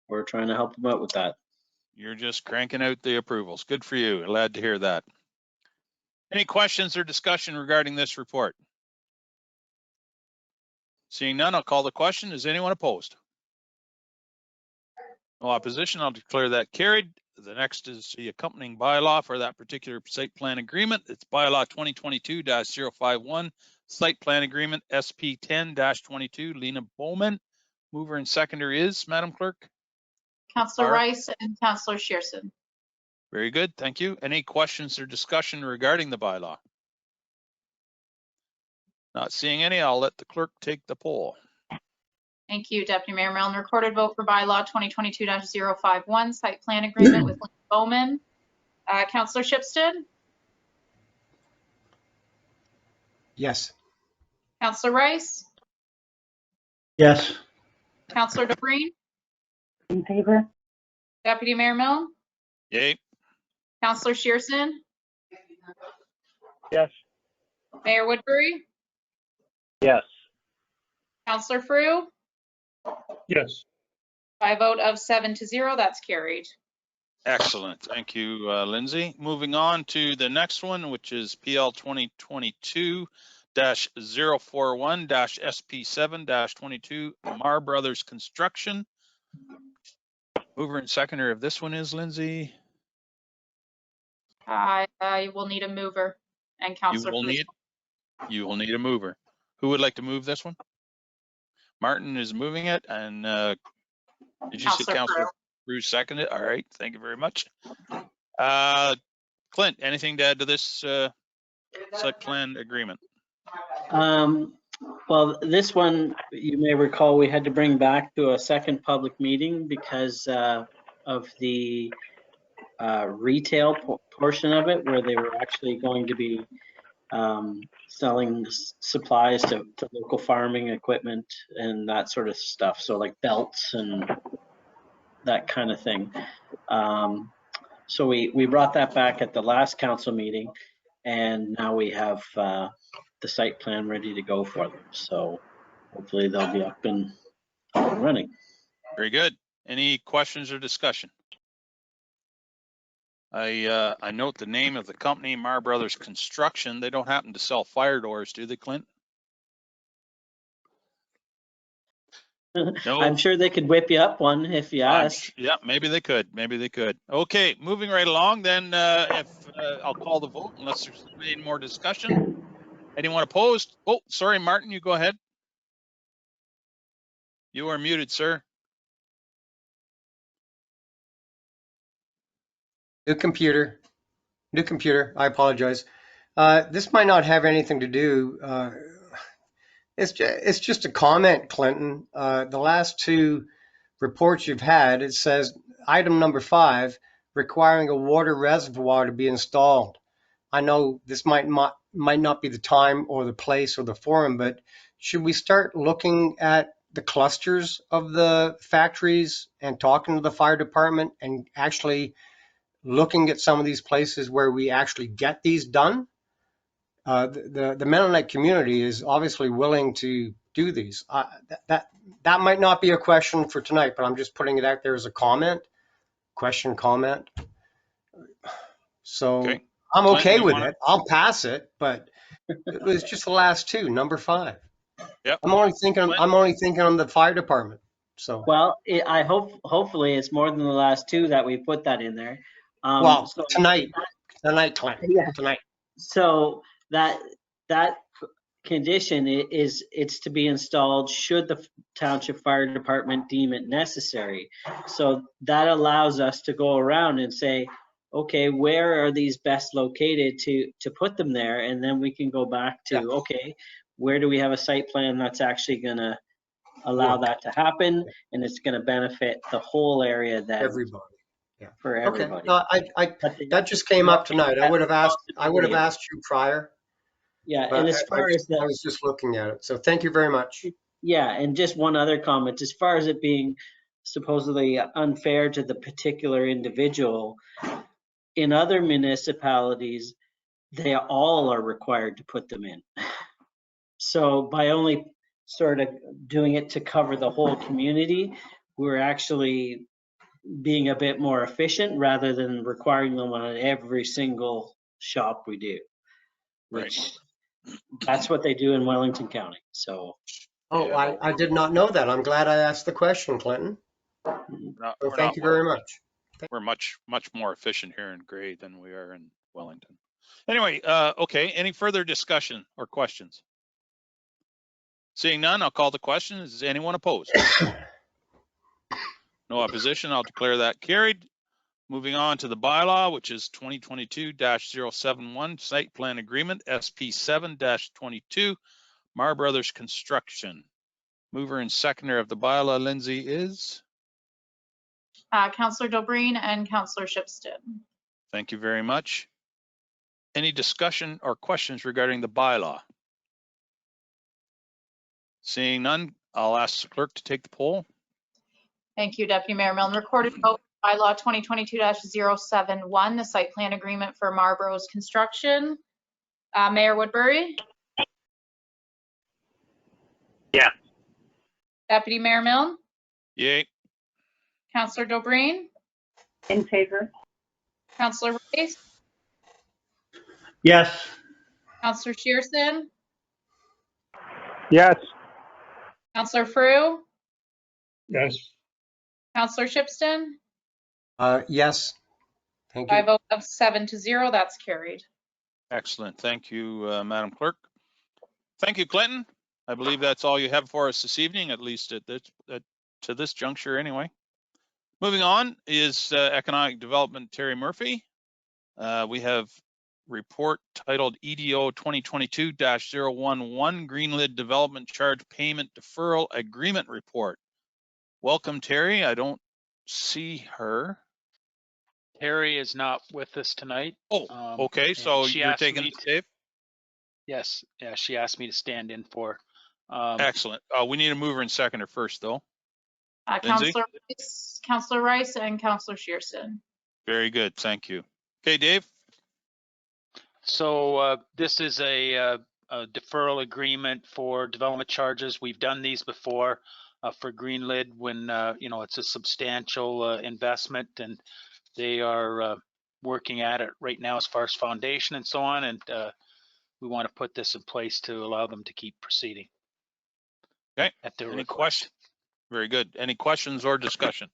we're trying to help them out with that. You're just cranking out the approvals. Good for you. Glad to hear that. Any questions or discussion regarding this report? Seeing none, I'll call the question. Is anyone opposed? No opposition. I'll declare that carried. The next is the accompanying bylaw for that particular site plan agreement. It's bylaw 2022-051 site plan agreement SP10-22 Lena Bowman. Mover and seconder is, Madam Clerk? Councillor Rice and Councillor Shearson. Very good. Thank you. Any questions or discussion regarding the bylaw? Not seeing any. I'll let the clerk take the poll. Thank you, Deputy Mayor Milne. Recorded vote for bylaw 2022-051 site plan agreement with Lena Bowman. Councillor Shipston? Yes. Councillor Rice? Yes. Councillor Dobreen? In favor? Deputy Mayor Milne? Yay. Councillor Shearson? Yes. Mayor Woodbury? Yes. Councillor Frew? Yes. By a vote of 7-0, that's carried. Excellent. Thank you, Lindsay. Moving on to the next one, which is PL 2022-041 SP7-22 Mar Brothers Construction. Mover and seconder of this one is Lindsay. I will need a mover. and You Councillor will Cruz. need a mover. Who would like to move this one? Martin is moving it, and did you say Councillor Councillor Crew. Cruz seconded it? All right, thank you very much. Clint, anything to add to this site plan agreement? Well, this one, you may recall, we had to bring back to a second public meeting because of the retail portion of it, where they were actually going to be selling supplies to local farming equipment and that sort of stuff. So like belts and that kind of thing. So we brought that back at the last council meeting, and now we have the site plan ready to go for them. So hopefully they'll be up and running. Very good. Any questions or discussion? I note the name of the company, Mar Brothers Construction. They don't happen to sell fire doors, do they, Clint? No. I'm sure they could whip you up one if you ask. Yeah, maybe they could. Maybe they could. Okay, moving right along then. I'll call the vote unless there's any more discussion. Anyone opposed? Oh, sorry, Martin, you go ahead. You are muted, sir. New computer. I apologize. This might not have anything to do. It's just a comment, Clinton. The last two reports you've had, it says item number 5, requiring a water reservoir to be installed. I know this might not be the time or the place or the forum, but should we start looking at the clusters of the factories and talking to the fire department and actually looking at some of these places where we actually get these done? The Mennonite community is obviously willing to do these. That might not be a question for tonight, but I'm just putting it out there as a comment. So Okay. I'm okay Clint, with it. I'll pass it, but it was just the last two, number 5. Yep. I'm only thinking on the fire department. So Well, I hopefully it's more than the last two that we put that in there. Tonight, Clint. Yeah. Tonight. So that condition it's to be installed should the township fire department deem it necessary. So that allows us to go around and say, okay, where are these best located to put them there? And then we can go back to, okay, where do we have a site plan that's actually going to allow that to happen, and it's going to benefit the whole area that everybody. Yeah. For everybody. Okay. No, that just came up tonight. I would have asked you prior. Yeah, and as far as I was just looking at it. So thank you very much. Yeah, and just one other comment, as far as it being supposedly unfair to the particular individual, in other municipalities, they all are required to put them in. So by only sort of doing it to cover the whole community, we're actually being a bit more efficient rather than requiring them on every single shop we do, which that's what they do in Wellington County. So. Oh, I did not know that. I'm glad I asked the question, Clinton. So thank you very much. We're much more efficient here in Gray than we are in Wellington. Anyway, okay, any further discussion or questions? Seeing none, I'll call the question. Is anyone opposed? No opposition. I'll declare that carried. Moving on to the bylaw, which is 2022-071 Site Plan Agreement, SP7-22, Mar Brothers Construction. Mover and seconder of the bylaw, Lindsay, is? Councillor Dobreen and Councillor Shipstead. Thank you very much. Any discussion or questions regarding the bylaw? Seeing none, I'll ask the clerk to take the poll. Thank you, Deputy Mayor Milne. Recorded vote bylaw 2022-071, the site plan agreement for Mar Bros Construction. Mayor Woodbury? Yeah. Deputy Mayor Milne? Yay. Councillor Dobreen? In favor. Councillor Race? Yes. Councillor Shearson? Yes. Councillor Frew? Yes. Councillor Shipston? Yes. Thank By you. a vote of 7-0, that's carried. Excellent. Thank you, Madam Clerk. Thank you, Clinton. I believe that's all you have for us this evening, at least to this juncture anyway. Moving on is Economic Development, Terry Murphy. We have report titled EDO 2022-011 Greenlid Development Charge Payment Deferral Agreement Report. Welcome, Terry. I don't see her. Terry is not with us tonight. Oh, okay. and So she you're asked taking me it, Dave? Yes, yeah, she asked me to stand in for. Excellent. We need a mover and seconder first, though. Lindsay? Councillor Rice and Councillor Shearston. Very good. Thank you. Okay, Dave? So this is a deferral agreement for development charges. We've done these before for Greenlid when it's a substantial investment, and they are working at it right now as far as foundation and so on. And we want to put this in place to allow them to keep proceeding. Okay. At their Any request. questions? Very good. Any questions or discussion?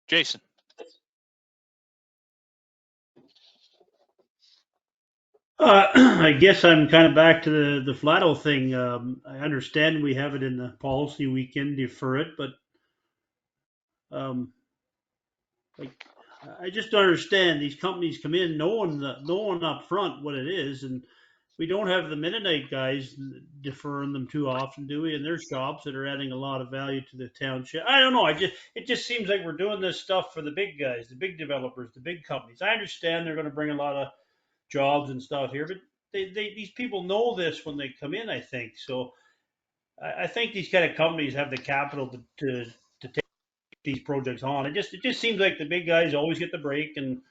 Jason? I guess I'm kind of back to the Flato thing. I understand we have it in the policy, we can defer it, but I just don't understand. These companies come in knowing up front what it is, and we don't have the Mennonite guys deferring them too often, do we? In their shops that are adding a lot of value to the township. I don't know. It just seems like we're doing this stuff for the big guys, the big developers, the big companies. I understand they're going to bring a lot of jobs and stuff here, but these people know this when they come in, I think. So I think these kind of companies have the capital to take these projects on. It just seems like the big guys always get the break, and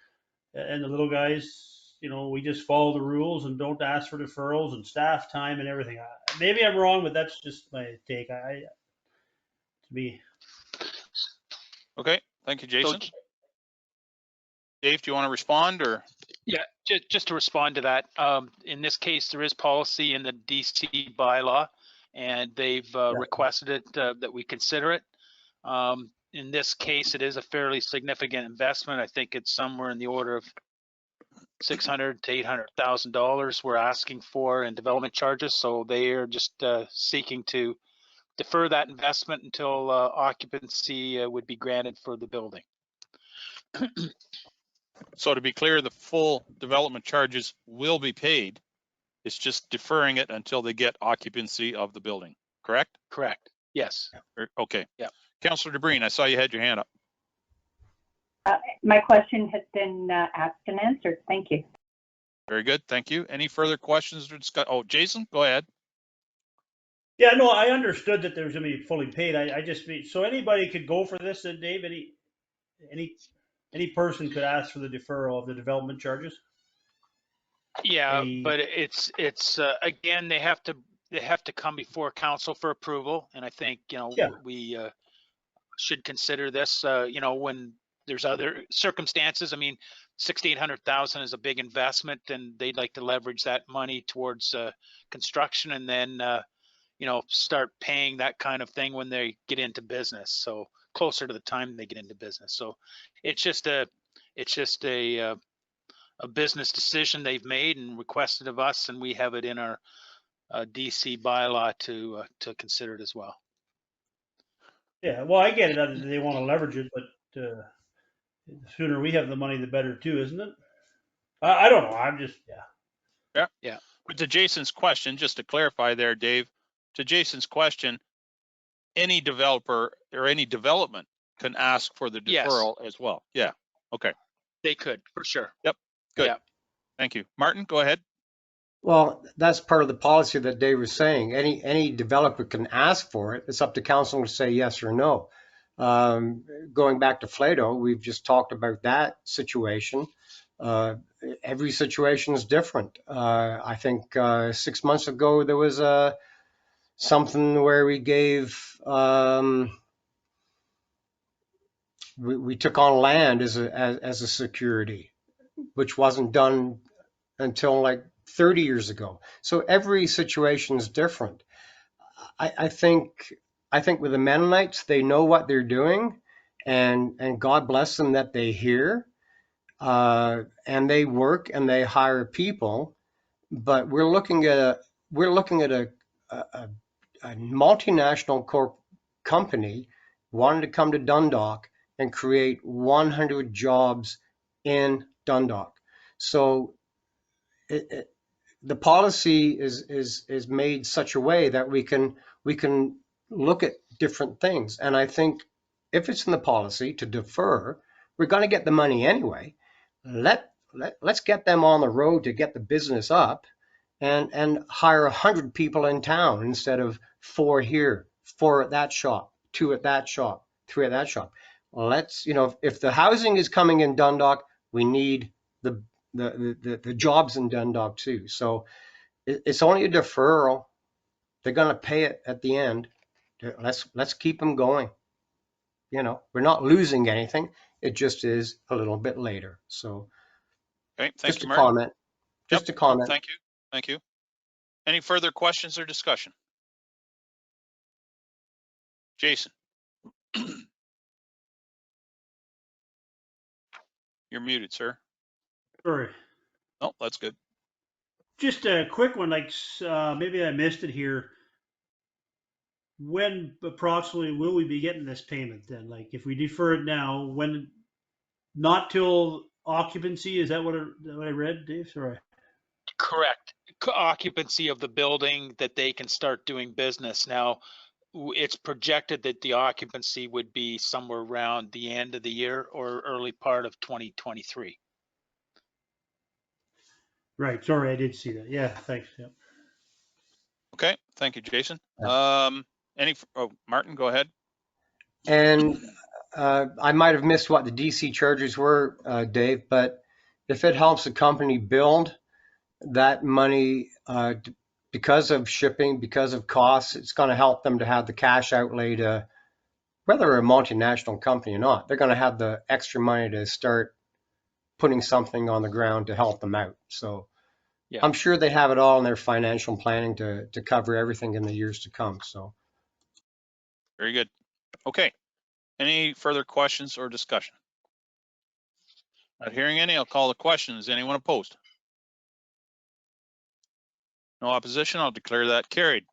the little guys, we just follow the rules and don't ask for deferrals and staff time and everything. Maybe I'm wrong, but that's just my take. To me. Okay. Thank you, Jason. Dave, do you want to respond or? Yeah, just to respond to that. In this case, there is policy in the DC bylaw, and they've requested it that we consider it. In this case, it is a fairly significant investment. I think it's somewhere in the order of $600,000 to $800,000 we're asking for in development charges. So they are just seeking to defer that investment until occupancy would be granted for the building. So to be clear, the full development charges will be paid. It's just deferring it until they get occupancy of the building, correct? Correct. Yes. Okay. Yeah. Councillor DeBreen, I saw you had your hand up. My question has been asked and answered. Thank you. Very good. Thank you. Any further questions or discuss? Oh, Jason, go ahead. Yeah, no, I understood that there's going to be fully paid. I just mean, so anybody could go for this, then, Dave? Any person could ask for the deferral of the development charges? Yeah, but it's again, they have to come before council for approval, and I think we should consider this. When there's other circumstances. I mean, $600,000 is a big investment, and they'd like to leverage that money towards construction, and then start paying that kind of thing when they get into business. So closer to the time they get into business. So it's just a business decision they've made and requested of us, and we have it in our DC bylaw to consider it as well. Yeah, well, I get it. They want to leverage it, but the sooner we have the money, the better too, isn't it? I don't know. I'm just, yeah. But to Jason's question, just to clarify there, Dave, to Jason's question, any developer or any development can ask for the deferral as well. Yeah. Okay. They could, for sure. Yep. Good. Yeah. Thank you. Martin, go ahead. Well, that's part of the policy that Dave was saying. Any developer can ask for it. It's up to council to say yes or no. Going back to Flato, we've just talked about that situation. Every situation is different. I think 6 months ago there was something where we gave we took on land as a security, which wasn't done until like 30 years ago. So every situation is different. I think with the Mennonites, they know what they're doing, and God bless them that they hear. and they work and they hire people, but we're looking at a multinational company wanting to come to Dundalk and create 100 jobs in Dundalk. So the policy is made such a way that we can look at different things. And I think if it's in the policy to defer, we're going to get the money anyway. Let's get them on the road to get the business up, and hire 100 people in town instead of 4 here, 4 at that shop, 2 at that shop, 3 at that shop. Let's, if the housing is coming in Dundalk, we need the jobs in Dundalk too. So it's only a deferral. They're going to pay it at the end. Let's keep them going. We're not losing anything. It just is a little bit later. So Okay, thank just you, a Martin. comment. Just a comment. Thank you. Thank you. Any further questions or discussion? Jason. You're muted, sir. Sorry. Oh, that's good. Just a quick one, like maybe I missed it here. When approximately will we be getting this payment then? Like if we defer it now, when, not till occupancy, is that what I read, Dave? Sorry. Correct. Occupancy of the building that they can start doing business. Now, it's projected that the occupancy would be somewhere around the end of the year or early part of 2023. Right. Sorry, I did see that. Yeah, thanks. Yep. Okay, thank you, Jason. Martin, go ahead. And I might have missed what the DC charges were, Dave, but if it helps the company build, that money, because of shipping, because of costs, it's going to help them to have the cash outlay to, whether they're a multinational company or not, they're going to have the extra money to start putting something on the ground to help them out. So yeah. I'm sure they have it all in their financial planning to cover everything in the years to come. So very good. Okay. Any further questions or discussion? Not hearing any, I'll call the question. Is anyone opposed? No opposition, I'll declare that carried.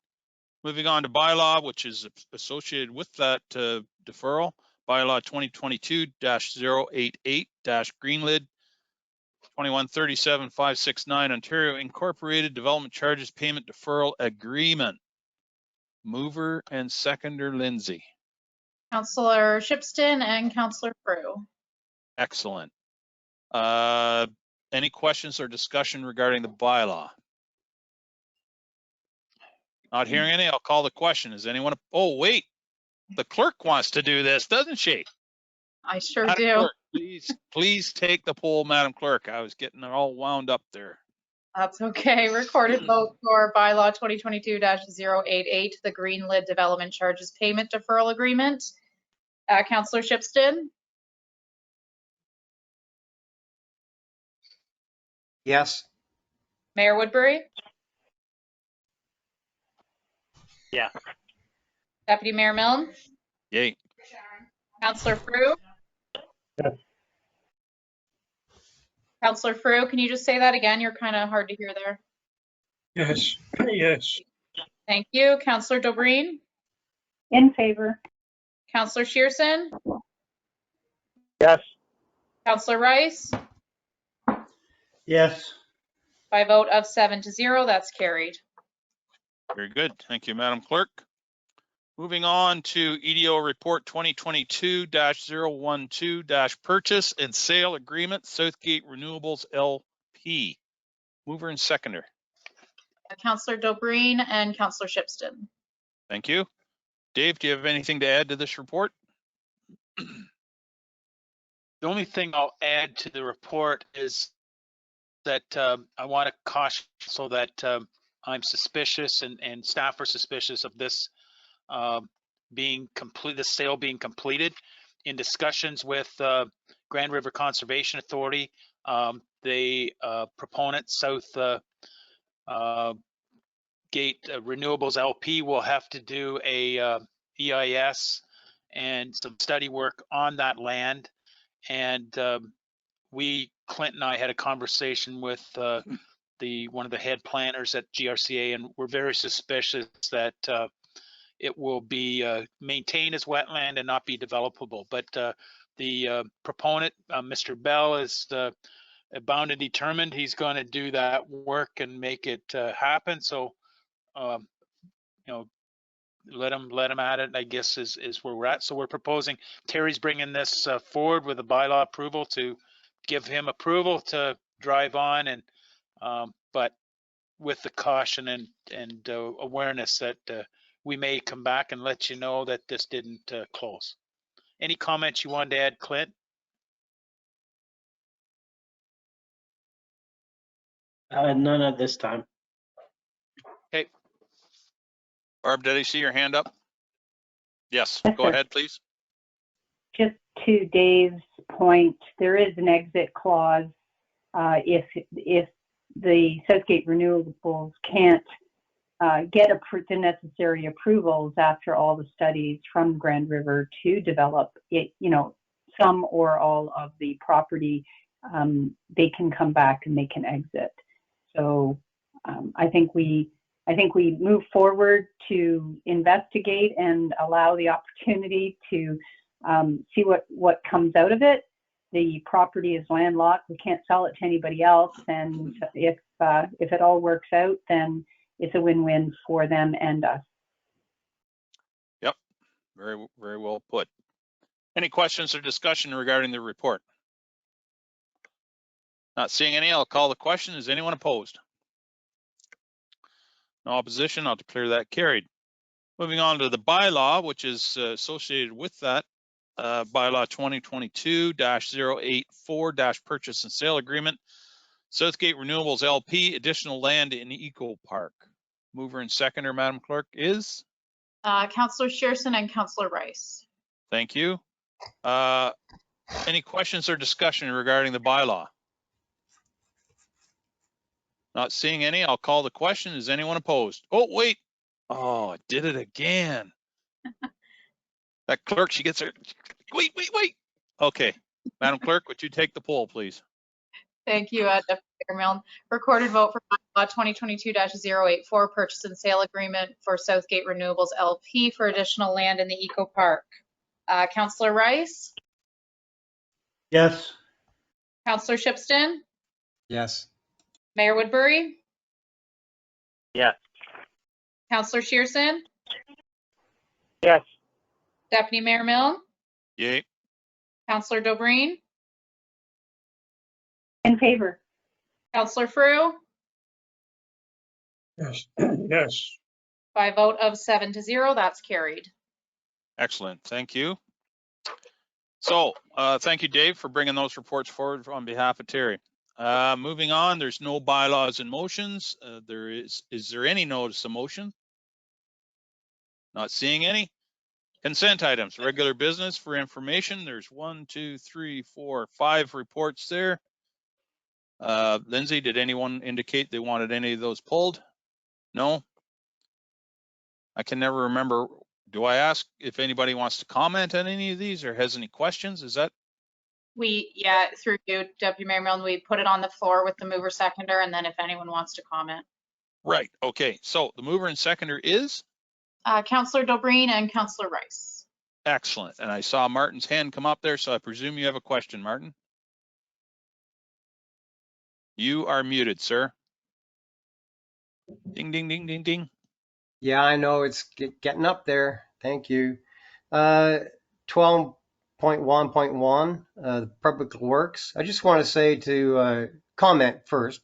Moving on to bylaw, which is associated with that deferral. Bylaw 2022-088-Greenlid 2137569 Ontario Incorporated Development Charges Payment Deferral Agreement. Mover and seconder Lindsay. Councillor Shipston and Councillor Frew. Excellent. Any questions or discussion regarding the bylaw? Not hearing any, I'll call the question. Is anyone? Oh, wait. The clerk wants to do this, doesn't she? I sure Madam do. Clerk, please take the poll, Madam Clerk. I was getting all wound up there. That's okay. Recorded vote for bylaw 2022-088, the Greenlid Development Charges Payment Deferral Agreement. Councillor Shipston? yes. Mayor Woodbury? Yeah. Deputy Mayor Milne? Yay. Councillor Frew? Yes. Councillor Frew, can you just say that again? You're kind of hard to hear there. Yes. Yes. Thank you. Councillor Dobreen? In favor. Councillor Shearson? Yes. Councillor Rice? Yes. By a vote of 7-0, that's carried. Very good. Thank you, Madam Clerk. Moving on to EDO Report 2022-012-Purchase and Sale Agreement, Southgate Renewables LP. Mover and seconder. Councillor Dobreen and Councillor Shipston. Thank you. Dave, do you have anything to add to this report? The only thing I'll add to the report is that I want to caution so that I'm suspicious and staff are suspicious of this being complete, the sale being completed. In discussions with Grand River Conservation Authority, the proponent South Gate Renewables LP will have to do a EIS and some study work on that land, and we Clint and I had a conversation with one of the head planners at GRCA, and we're very suspicious that it will be maintained as wetland and not be developable. But the proponent, Mr. Bell, is bound and determined. He's going to do that work and make it happen. So, you know, let him at it, I guess, is where we're at. So we're proposing, Terry's bringing this forward with a bylaw approval to give him approval to drive on, and but with the caution and awareness that we may come back and let you know that this didn't close. Any comments you wanted to add, Clint? None at this time. Okay. Barb, did I see your hand up? Yes, Yes, go sir. ahead, please. Just to Dave's point, there is an exit clause if the Southgate Renewables can't get the necessary approvals after all the studies from Grand River to develop it, some or all of the property, they can come back and they can exit. So I think we move forward to investigate and allow the opportunity to see what comes out of it. The property is landlocked. We can't sell it to anybody else. And if it all works out, then it's a win-win for them and us. Yep, very, very well put. Any questions or discussion regarding the report? Not seeing any, I'll call the question. Is anyone opposed? No opposition, I'll declare that carried. Moving on to the bylaw, which is associated with that, bylaw 2022-084-purchase and sale agreement, Southgate Renewables LP, additional land in Eco Park. Mover and seconder, Madam Clerk, is? Councillor Shearson and Councillor Rice. Thank you. Any questions or discussion regarding the bylaw? Not seeing any, I'll call the question. Is anyone opposed? Oh, wait. Oh, I did it again. That clerk, she gets her. Wait. Okay. Madam Clerk, would you take the poll, please? Thank you, Deputy Mayor Milne. Recorded vote for bylaw 2022-084, purchase and sale agreement for Southgate Renewables LP for additional land in the Eco Park. Councillor Rice? Yes. Councillor Shipston? Yes. Mayor Woodbury? Yes. Councillor Shearson? Yes. Deputy Mayor Milne? Yay. Councillor Dobreen? In favor. Councillor Frew? Yes. Yes. By a vote of 7-0, that's carried. Excellent. Thank you. So thank you, Dave, for bringing those reports forward on behalf of Terry. Moving on, there's no bylaws and motions. Is there any notice of motion? Not seeing any. Consent items, regular business for information. There's 1, 2, 3, 4, 5 reports there. Lindsay, did anyone indicate they wanted any of those pulled? No. I can never remember. Do I ask if anybody wants to comment on any of these or has any questions? Is that? Yeah, through you, Deputy Mayor Milne, we put it on the floor with the mover seconder, and then if anyone wants to comment. Right, okay. So the mover and seconder is? Councillor Dobreen and Councillor Rice. Excellent. And I saw Martin's hand come up there, so I presume you have a question, Martin. You are muted, sir. Ding, ding, ding, ding, ding. Yeah, I know it's getting up there. Thank you. 12.1.1, Public Works. I just want to say to comment first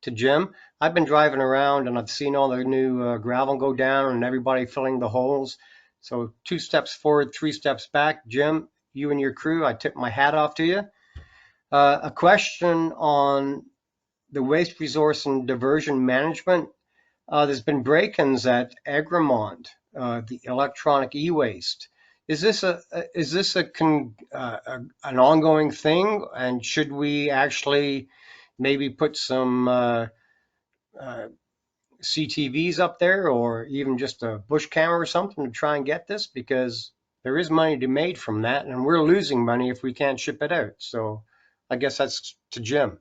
to Jim. I've been driving around and I've seen all the new gravel go down and everybody filling the holes. So 2 steps forward, 3 steps back. Jim, you and your crew, I tip my hat off to you. A question on the waste resource and diversion management. There's been break-ins at Egremont, the electronic e-waste. Is this an ongoing thing? And should we actually maybe put some CTVs up there or even just a bush camera or something to try and get this? Because there is money to be made from that and we're losing money if we can't ship it out. So I guess that's to Jim.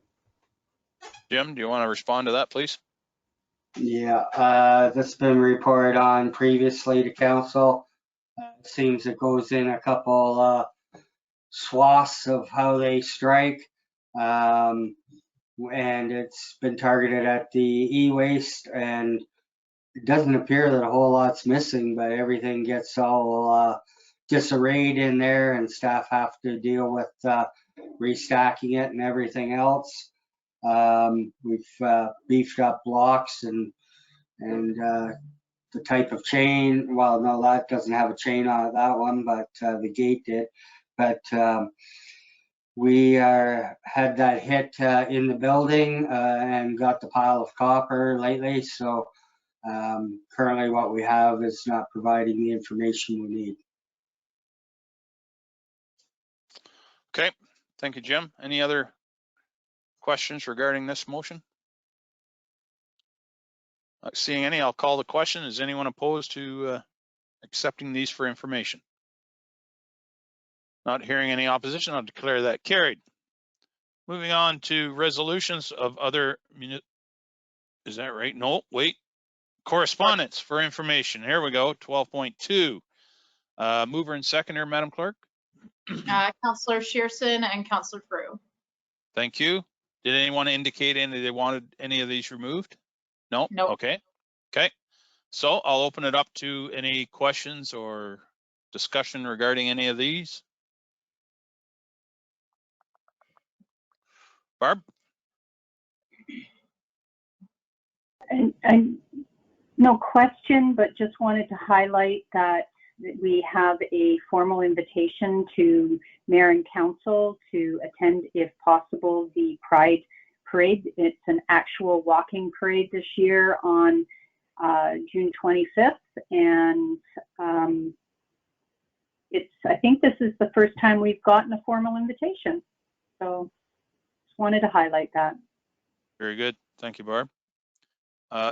Jim, do you want to respond to that, please? Yeah, that's been reported on previously to council. It seems it goes in a couple swaths of how they strike. And it's been targeted at the e-waste, and it doesn't appear that a whole lot's missing, but everything gets all disarrayed in there, and staff have to deal with restacking it and everything else. We've beefed up blocks and the type of chain. Well, no, that doesn't have a chain on it, that one, but the gate did. But we had that hit in the building and got the pile of copper lately. So currently what we have is not providing the information we need. Okay, thank you, Jim. Any other questions regarding this motion? Not seeing any, I'll call the question. Is anyone opposed to accepting these for information? Not hearing any opposition, I'll declare that carried. Moving on to resolutions of other, is that right? No, wait. Correspondence for information. Here we go, 12.2. Mover and seconder, Madam Clerk. Councillor Shearson and Councillor Frew. Thank you. Did anyone indicate they wanted any of these removed? No? Nope. Okay. Okay. So I'll open it up to any questions or discussion regarding any of these. Barb? And no question, but just wanted to highlight that we have a formal invitation to Mayor and Council to attend, if possible, the Pride Parade. It's an actual walking parade this year on June 25th, and I think this is the first time we've gotten a formal invitation. So just wanted to highlight that. Very good. Thank you, Barb.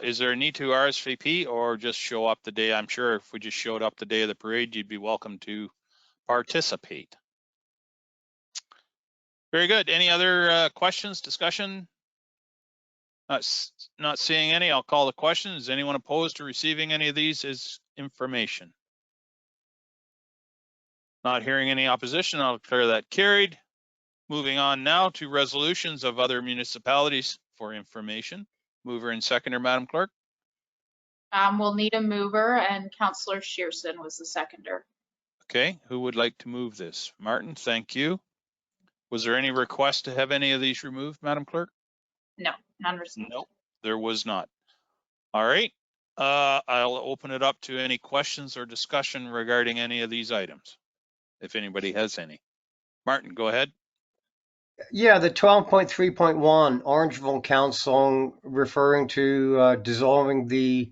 Is there a need to RSVP or just show up the day? I'm sure if we just showed up the day of the parade, you'd be welcome to participate. Very good. Any other questions, discussion? Not seeing any. I'll call the question. Is anyone opposed to receiving any of these as information? Not hearing any opposition, I'll declare that carried. Moving on now to resolutions of other municipalities for information. Mover and seconder, Madam Clerk. We'll need a mover, and Councillor Shearson was the seconder. Okay, who would like to move this? Martin, thank you. Was there any request to have any of these removed, Madam Clerk? No, none received. No, there was not. All right, I'll open it up to any questions or discussion regarding any of these items, if anybody has any. Martin, go ahead. Yeah, the 12.3.1 Orangeville Council referring to dissolving the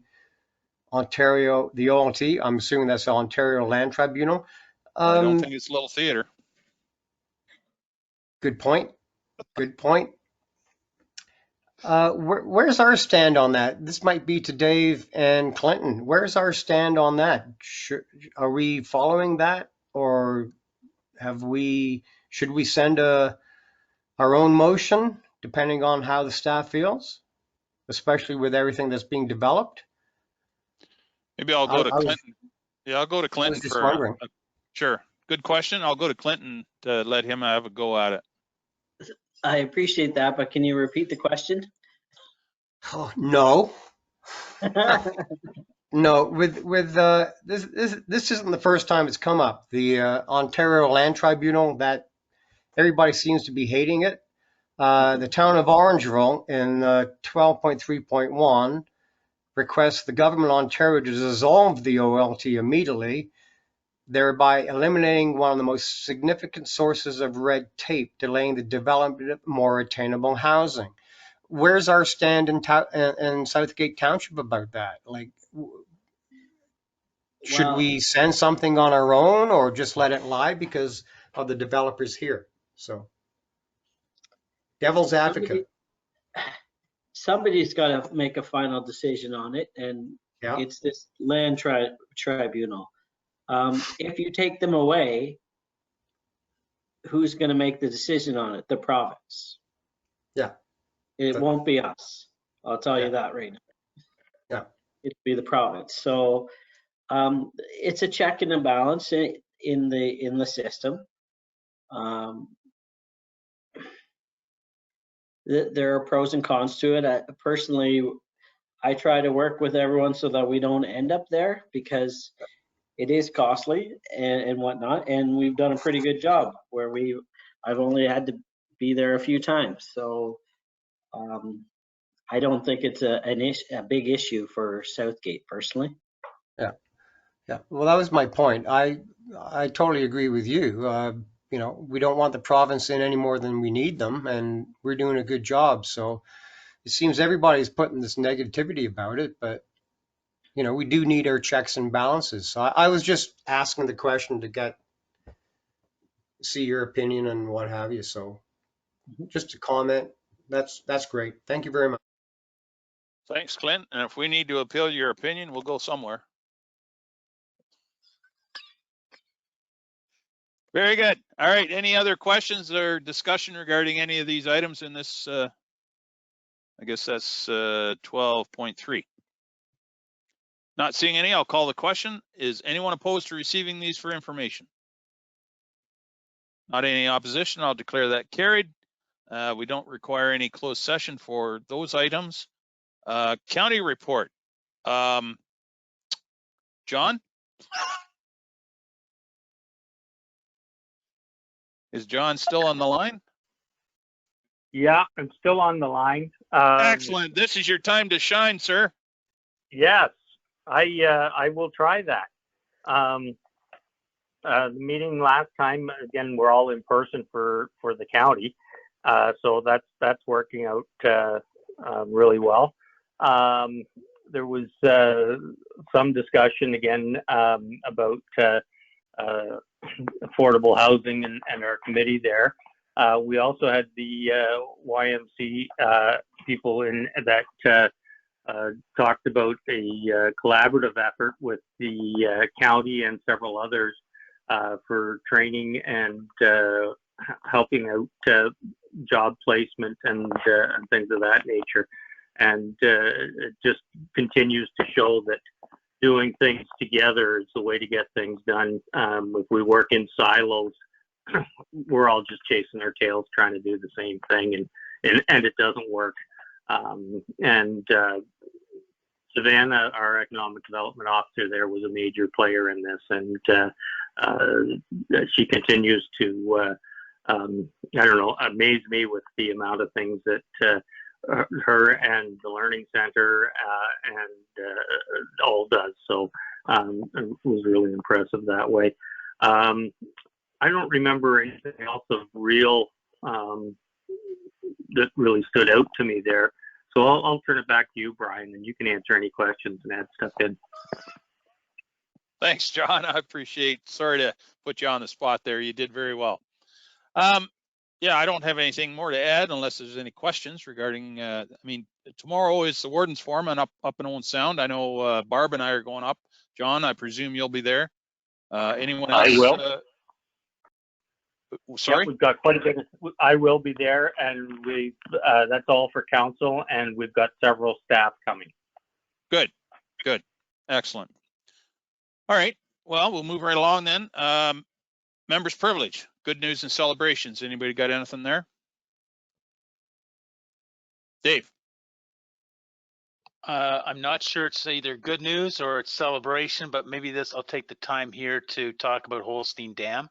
OLT. I'm assuming that's the Ontario Land Tribunal. I don't think it's Little Theater. Good point. Good point. Where's our stand on that? This might be to Dave and Clinton. Where's our stand on that? Are we following that, or should we send our own motion, depending on how the staff feels, especially with everything that's being developed? Maybe I'll go to Clinton. Yeah, I'll go to Clinton. I was just wondering. Sure. Good question. I'll go to Clinton to let him have a go at it. I appreciate that, but can you repeat the question? Oh, no. No, with this isn't the first time it's come up. The Ontario Land Tribunal, that everybody seems to be hating it. The town of Orangeville in 12.3.1 requests the government of Ontario to dissolve the OLT immediately, thereby eliminating one of the most significant sources of red tape, delaying the development of more attainable housing. Where's our stand in Southgate Township about that? Like, should we send something on our own or just let it lie because of the developers here? So, devil's advocate. Somebody's got to make a final decision on it, and it's this land tribunal. If you take them away, who's going to make the decision on it? The province. Yeah. It won't be us. I'll tell you that right now. Yeah. It'll be the province. So it's a check and a balance in the system. There are pros and cons to it. Personally, I try to work with everyone so that we don't end up there, because it is costly and whatnot. And we've done a pretty good job where I've only had to be there a few times. So I don't think it's a big issue for Southgate personally. Yeah. Yeah. Well, that was my point. I totally agree with you. You know, we don't want the province in any more than we need them, and we're doing a good job. So it seems everybody's putting this negativity about it, but you know, we do need our checks and balances. So I was just asking the question to see your opinion and what have you. So just a comment. That's great. Thank you very much. Thanks, Clint. And if we need to appeal your opinion, we'll go somewhere. Very good. All right. Any other questions or discussion regarding any of these items in this? I guess that's 12.3. Not seeing any, I'll call the question. Is anyone opposed to receiving these for information? Not any opposition, I'll declare that carried. We don't require any closed session for those items. County report. John? Is John still on the line? Yeah, I'm still on the line. Excellent. This is your time to shine, sir. Yes, I will try that. The meeting last time, again, we're all in person for the county, so that's working out really well. There was some discussion again about affordable housing and our committee there. We also had the YMC people in that talked about a collaborative effort with the county and several others for training and helping out job placement and things of that nature. And it just continues to show that doing things together is the way to get things done. If we work in silos, we're all just chasing our tails trying to do the same thing, and it doesn't work. Savannah, our economic development officer there, was a major player in this, and she continues to, amaze me with the amount of things that her and the Learning Center all does. So it was really impressive that way. I don't remember anything else of real that really stood out to me there. So I'll turn it back to you, Brian, and you can answer any questions and add stuff in. Thanks, John. I appreciate. Sorry to put you on the spot there. You did very well. Yeah, I don't have anything more to add unless there's any questions regarding. I mean, tomorrow is the Warden's Forum and up in Owen Sound. I know Barb and I are going up. John, I presume you'll be there. Anyone else? I will. Sorry, yeah, we've got quite a bit. I will be there, and that's all for council, and we've got several staff coming. Good, excellent. All right, well, we'll move right along then. Members' privilege, good news and celebrations. Anybody got anything there? Dave. I'm not sure it's either good news or it's celebration, but maybe I'll take the time here to talk about Holstein Dam.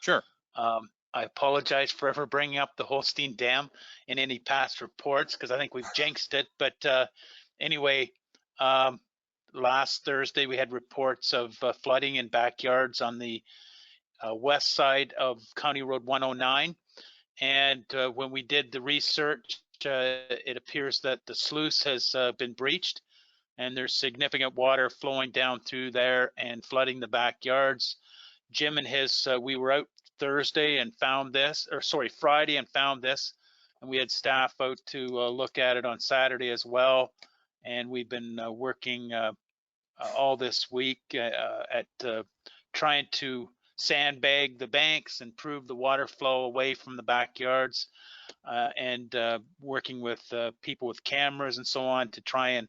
Sure. I apologize for ever bringing up the Holstein Dam in any past reports because I think we've jinxed it. But anyway, last Thursday we had reports of flooding in backyards on the west side of County Road 109. And when we did the research, it appears that the sluice has been breached and there's significant water flowing down through there and flooding the backyards. Jim and we were out Friday and found this, and we had staff out to look at it on Saturday as well. And we've been working all this week at trying to sandbag the banks, improve the water flow away from the backyards, and working with people with cameras and so on to try and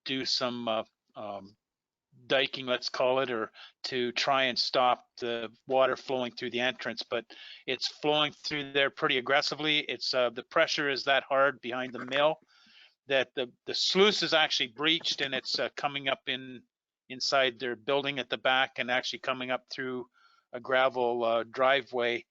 do some diking, let's call it, or to try and stop the water flowing through the entrance. But it's flowing through there pretty aggressively. It's the pressure is that hard behind the mill that the sluice is actually breached, and it's coming up inside their building at the back and actually coming up through a gravel driveway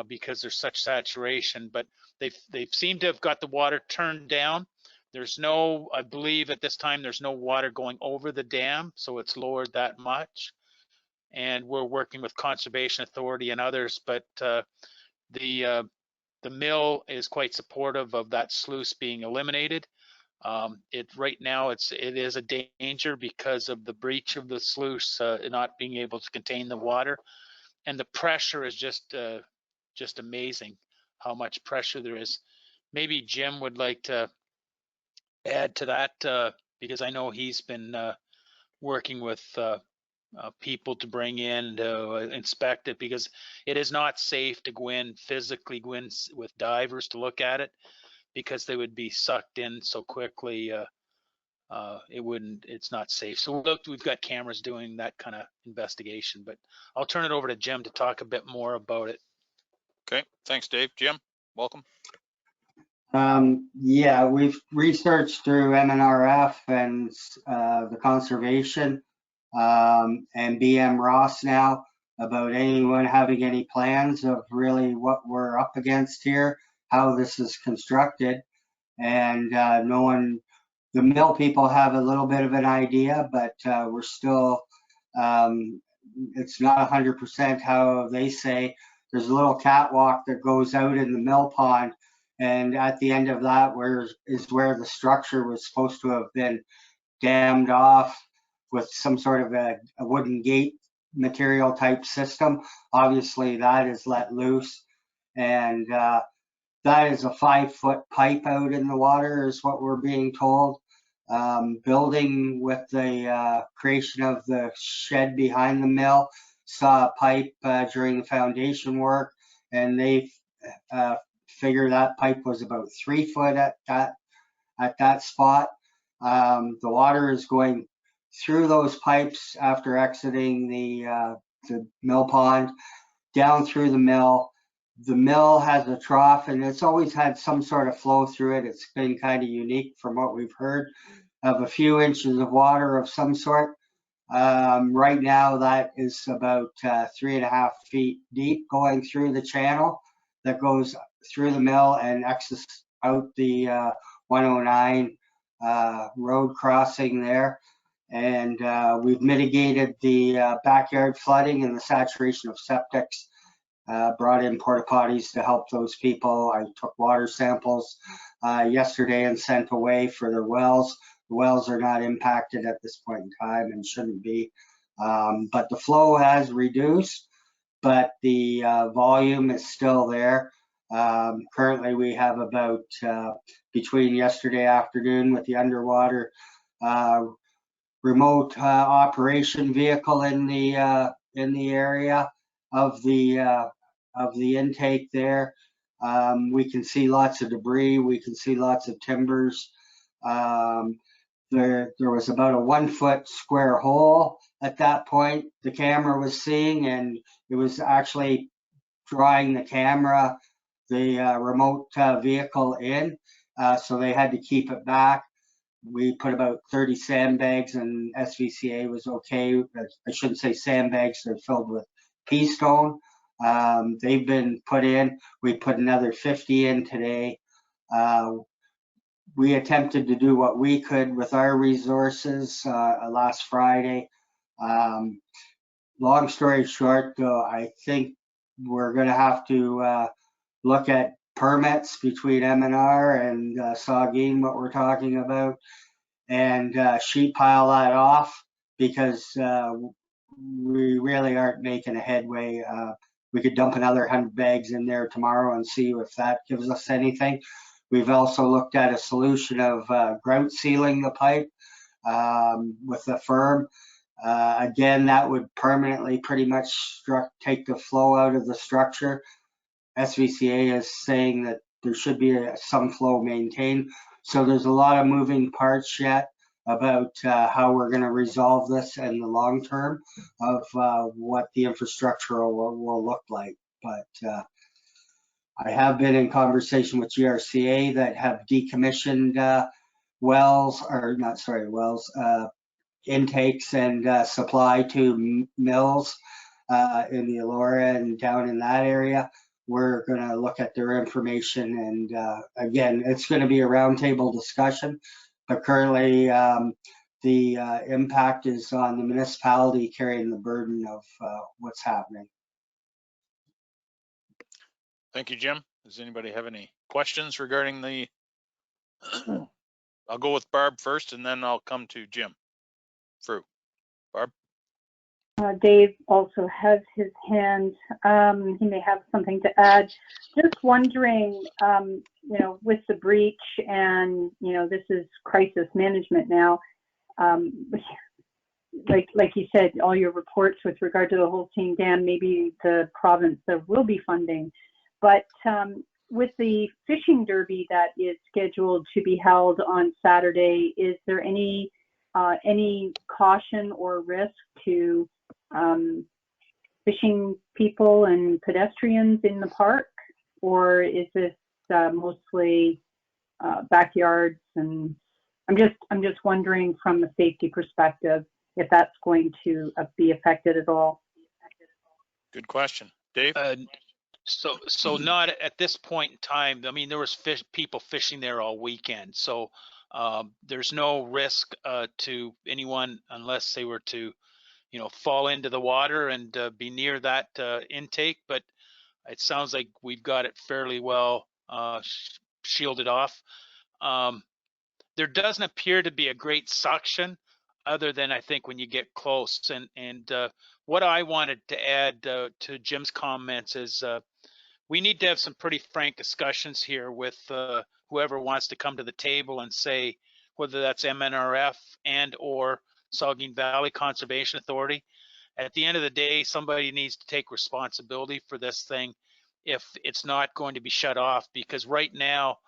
because there's such saturation. But they've seemed to have got the water turned down. There's no, I believe at this time, there's no water going over the dam, so it's lowered that much. And we're working with Conservation Authority and others, but the mill is quite supportive of that sluice being eliminated. Right now it is a danger because of the breach of the sluice not being able to contain the water, and the pressure is just amazing how much pressure there is. Maybe Jim would like to add to that because I know he's been working with people to bring in to inspect it, because it is not safe to physically go in with divers to look at it, because they would be sucked in so quickly. It's not safe. So we've got cameras doing that kind of investigation, but I'll turn it over to Jim to talk a bit more about it. Okay, thanks, Dave. Jim, welcome. Yeah, we've researched through MNRF and the conservation and BM Ross now about anyone having any plans of really what we're up against here, how this is constructed. And no one, the mill people have a little bit of an idea, but we're still, it's not 100% how they say. There's a little catwalk that goes out in the mill pond, and at the end of that is where the structure was supposed to have been dammed off with some sort of a wooden gate material type system. Obviously that is let loose, and that is a 5-foot pipe out in the water is what we're being told. Building with the creation of the shed behind the mill, saw a pipe during the foundation work, and they figure that pipe was about 3 foot at that spot. The water is going through those pipes after exiting the mill pond, down through the mill. The mill has a trough, and it's always had some sort of flow through it. It's been kind of unique from what we've heard, of a few inches of water of some sort. Right now that is about 3.5 feet deep going through the channel that goes through the mill and exits out the 109 road crossing there. And we've mitigated the backyard flooding and the saturation of septics. Brought in porta potties to help those people. I took water samples yesterday and sent away for their wells. The wells are not impacted at this point in time and shouldn't be. But the flow has reduced, but the volume is still there. Currently we have about, between yesterday afternoon with the underwater remote operation vehicle in the area of the intake there. We can see lots of debris. We can see lots of timbers. There was about a 1 foot square hole at that point the camera was seeing, and it was actually drawing the camera, the remote vehicle in. So they had to keep it back. We put about 30 sandbags, and SVCA was okay. I shouldn't say sandbags, they're filled with pea stone. They've been put in. We put another 50 in today. We attempted to do what we could with our resources last Friday. Long story short, though, I think we're going to have to look at permits between MNR and Saugeen, what we're talking about, and sheet pile that off, because we really aren't making a headway. We could dump another 100 bags in there tomorrow and see if that gives us anything. We've also looked at a solution of grout sealing the pipe with a firm. Again, that would permanently pretty much take the flow out of the structure. SVCA is saying that there should be some flow maintained. So there's a lot of moving parts yet about how we're going to resolve this in the long term of what the infrastructure will look like. But I have been in conversation with GRCA that have decommissioned wells, or not, sorry, wells, intakes and supply to mills in the Elora and down in that area. We're going to look at their information, and again, it's going to be a roundtable discussion, but currently the impact is on the municipality carrying the burden of what's happening. Thank you, Jim. Does anybody have any questions regarding the, I'll go with Barb first and then I'll come to Jim. Through. Barb? Dave also has his hand. He may have something to add. Just wondering, you know, with the breach and, you know, this is crisis management now, like you said, all your reports with regard to the Holstein Dam, maybe the province, there will be funding. But with the fishing derby that is scheduled to be held on Saturday, is there any caution or risk to fishing people and pedestrians in the park, or is this mostly backyards? And I'm just wondering from a safety perspective if that's going to be affected at all. Good question, Dave. So not at this point in time. I mean, there was people fishing there all weekend, so there's no risk to anyone unless they were to, you know, fall into the water and be near that intake. But it sounds like we've got it fairly well shielded off. There doesn't appear to be a great suction, other than I think when you get close. And what I wanted to add to Jim's comments is we need to have some pretty frank discussions here with whoever wants to come to the table and say, whether that's MNRF and or Saugeen Valley Conservation Authority. At the end of the day, somebody needs to take responsibility for this thing if it's not going to be shut off, because right now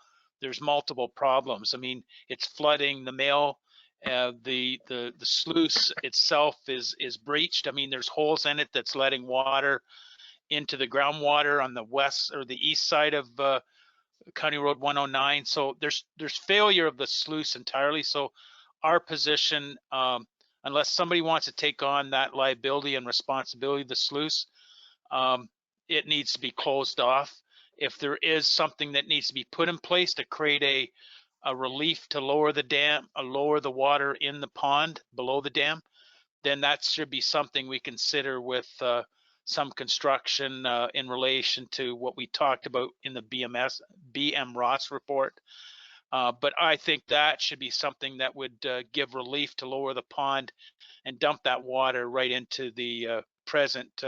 there's multiple problems. I mean, it's flooding the mill. The sluice itself is breached. I mean, there's holes in it that's letting water into the groundwater on the west or the east side of County Road 109. So there's failure of the sluice entirely. So our position, unless somebody wants to take on that liability and responsibility of the sluice, it needs to be closed off. If there is something that needs to be put in place to create a relief to lower the dam, lower the water in the pond below the dam, then that should be something we consider with some construction in relation to what we talked about in the BM Ross report. But I think that should be something that would give relief to lower the pond and dump that water right into the present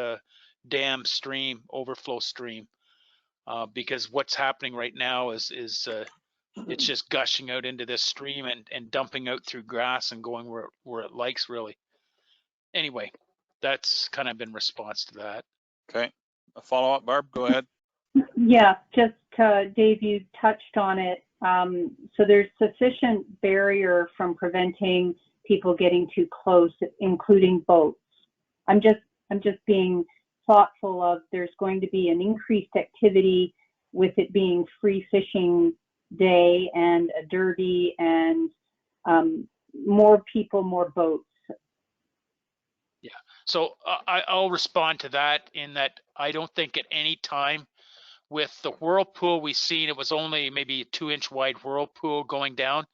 dam stream, overflow stream. Because what's happening right now is it's just gushing out into this stream and dumping out through grass and going where it likes, really. Anyway, that's kind of in response to that. Okay. A follow-up, Barb, go ahead. Yeah, just Dave, you touched on it. So there's sufficient barrier from preventing people getting too close, including boats. I'm just being thoughtful of there's going to be an increased activity with it being free fishing day and a derby and more people, more boats. Yeah, so I'll respond to that in that I don't think at any time with the whirlpool we've seen, it was only maybe a 2-inch wide whirlpool going down.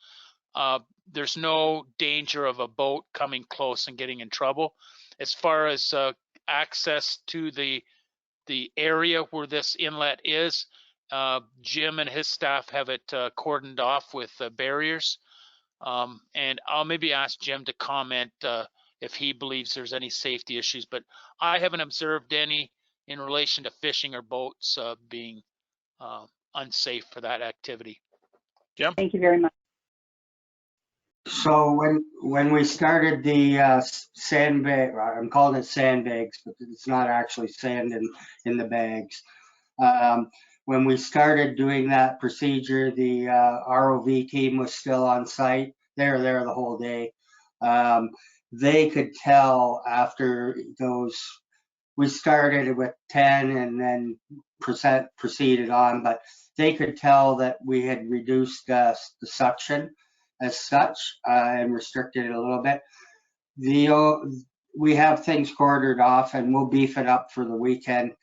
There's no danger of a boat coming close and getting in trouble. As far as access to the area where this inlet is, Jim and his staff have it cordoned off with barriers. And I'll maybe ask Jim to comment if he believes there's any safety issues, but I haven't observed any in relation to fishing or boats being unsafe for that activity. Jim? Thank you very much. So when we started the sandbag, I'm calling it sandbags, but it's not actually sand in the bags. When we started doing that procedure, the ROV team was still on site. They were there the whole day. They could tell after those, we started with 10 and then proceeded on, but they could tell that we had reduced the suction as such and restricted it a little bit. We have things quartered off and we'll beef it up for the weekend,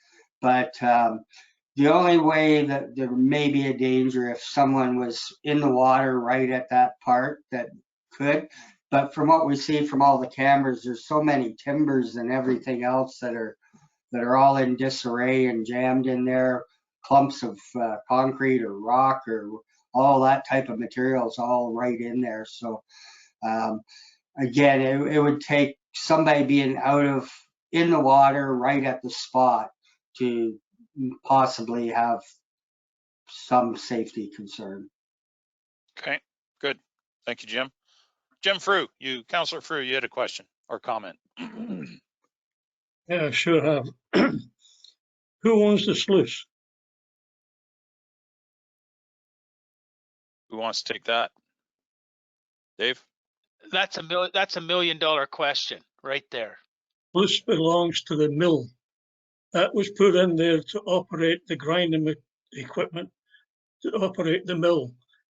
but the only way that there may be a danger if someone was in the water right at that part that could. But from what we see from all the cameras, there's so many timbers and everything else that are all in disarray and jammed in there, clumps of concrete or rock or all that type of material is all right in there. So again, it would take somebody being in the water right at the spot to possibly have some safety concern. Okay, good. Thank you, Jim. Jim Frew, Councillor Frew, you had a question or comment. Yeah, sure have. Who owns the sluice? Who wants to take that? Dave? That's a $1 million question right there. Sluice belongs to the mill. That was put in there to operate the grinding equipment, to operate the mill.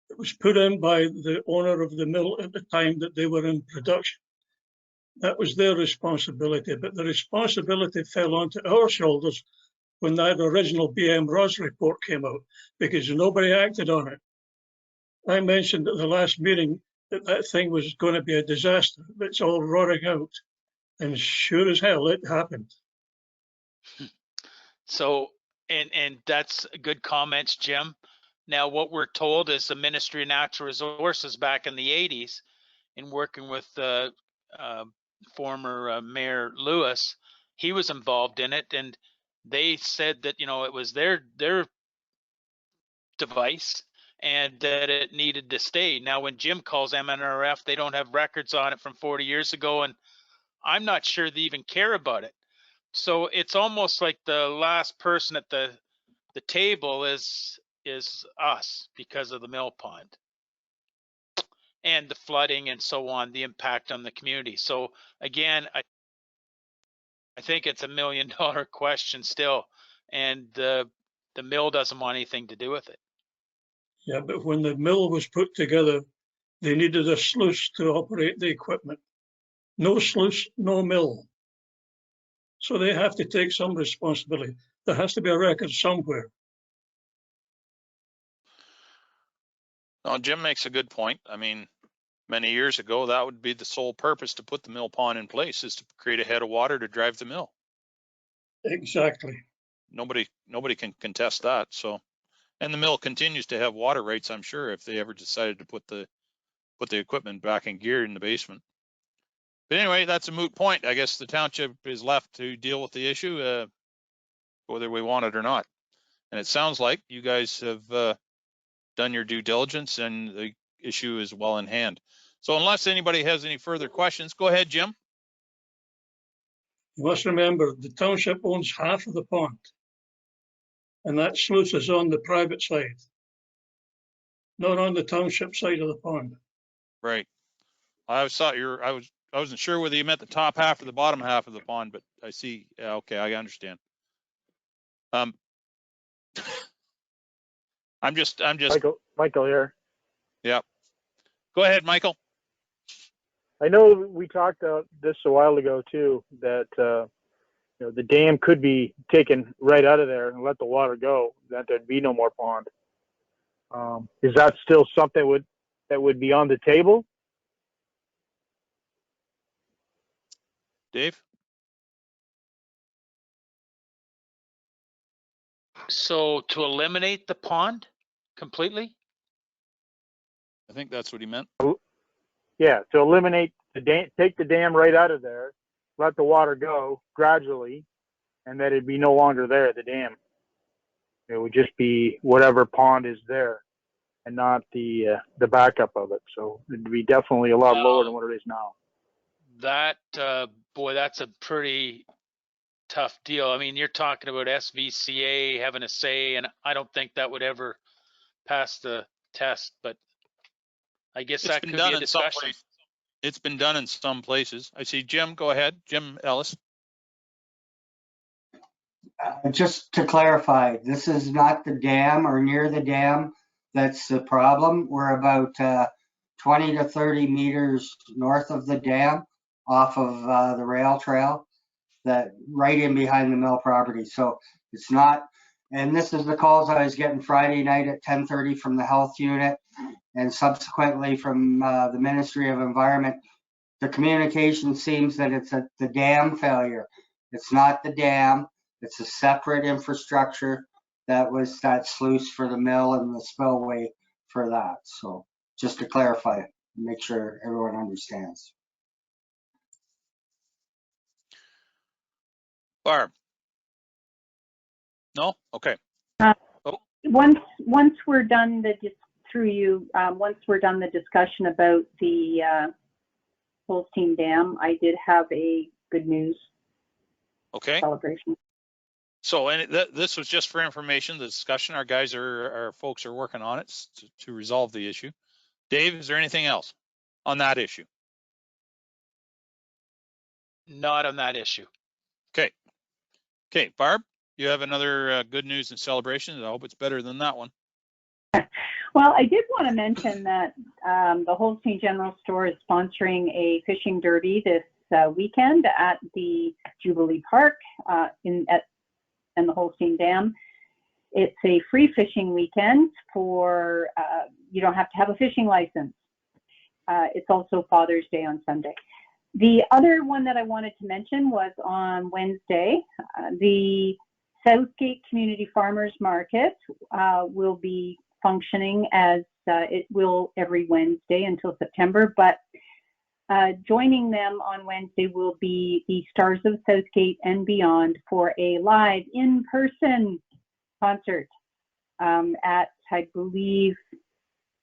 It was put in by the owner of the mill at the time that they were in production. That was their responsibility, but the responsibility fell onto our shoulders when that original BM ROS report came out, because nobody acted on it. I mentioned at the last meeting that that thing was going to be a disaster. It's all rotting out, and sure as hell it happened. So, and that's good comments, Jim. Now, what we're told is the Ministry of Natural Resources back in the 80s, in working with former Mayor Lewis, he was involved in it, and they said that, it was their device and that it needed to stay. Now, when Jim calls MNRF, they don't have records on it from 40 years ago, and I'm not sure they even care about it. So it's almost like the last person at the table is us because of the mill pond and the flooding and so on, the impact on the community. So again, I think it's $1 million question still, and the mill doesn't want anything to do with it. Yeah, but when the mill was put together, they needed a sluice to operate the equipment. No sluice, no mill. So they have to take some responsibility. There has to be a record somewhere. No, Jim makes a good point. I mean, many years ago, that would be the sole purpose to put the mill pond in place, is to create a head of water to drive the mill. Exactly. Nobody can contest that. So, and the mill continues to have water rights, I'm sure, if they ever decided to put the equipment back in gear in the basement. But anyway, that's a moot point. I guess the township is left to deal with the issue, whether we want it or not. And it sounds like you guys have done your due diligence and the issue is well in hand. So unless anybody has any further questions, go ahead, Jim. You must remember, the township owns half of the pond, and that sluice is on the private side, not on the township side of the pond. Right. I wasn't sure whether you meant the top half or the bottom half of the pond, but I see. Yeah, okay, I understand. I'm just. Michael here. Yeah. Go ahead, Michael. I know we talked this a while ago too, that the dam could be taken right out of there and let the water go, that there'd be no more pond. Is that still something that would be on the table? Dave? So to eliminate the pond completely? I think that's what he meant. Yeah, to eliminate the dam, take the dam right out of there, let the water go gradually, and that it'd be no longer there, the dam. It would just be whatever pond is there. and not the backup of it. So it'd be definitely a lot lower than what it is now. That, boy, that's a pretty tough deal. I mean, you're talking about SVCA having a say, and I don't think that would ever pass the test, but I guess It's that been could done be a in some discussion. places. It's been done in some places. I see Jim, go ahead. Jim Ellis. Just to clarify, this is not the dam or near the dam that's the problem. We're about 20 to 30 meters north of the dam off of the rail trail, that right in behind the mill property. So it's not, and this is the calls I was getting Friday night at 10:30 from the health unit and subsequently from the Ministry of Environment. The communication seems that it's the dam failure. It's not the dam. It's a separate infrastructure that was that sluice for the mill and the spillway for that. So just to clarify, make sure everyone understands. Barb? No? Okay. Once we're done once we're done the discussion about the Holstein Dam, I did have a good news Okay. celebration. So, and this was just for information, the discussion. Our folks are working on it to resolve the issue. Dave, is there anything else on that issue? Not on that issue. Okay. Okay, Barb, you have another good news and celebration. I hope it's better than that one. Well, I did want to mention that the Holstein General Store is sponsoring a fishing derby this weekend at the Jubilee Park and the Holstein Dam. It's a free fishing weekend for, you don't have to have a fishing license. It's also Father's Day on Sunday. The other one that I wanted to mention was on Wednesday, the Southgate Community Farmers Market will be functioning as it will every Wednesday until September, but joining them on Wednesday will be the Stars of Southgate and Beyond for a live in-person concert at, I believe,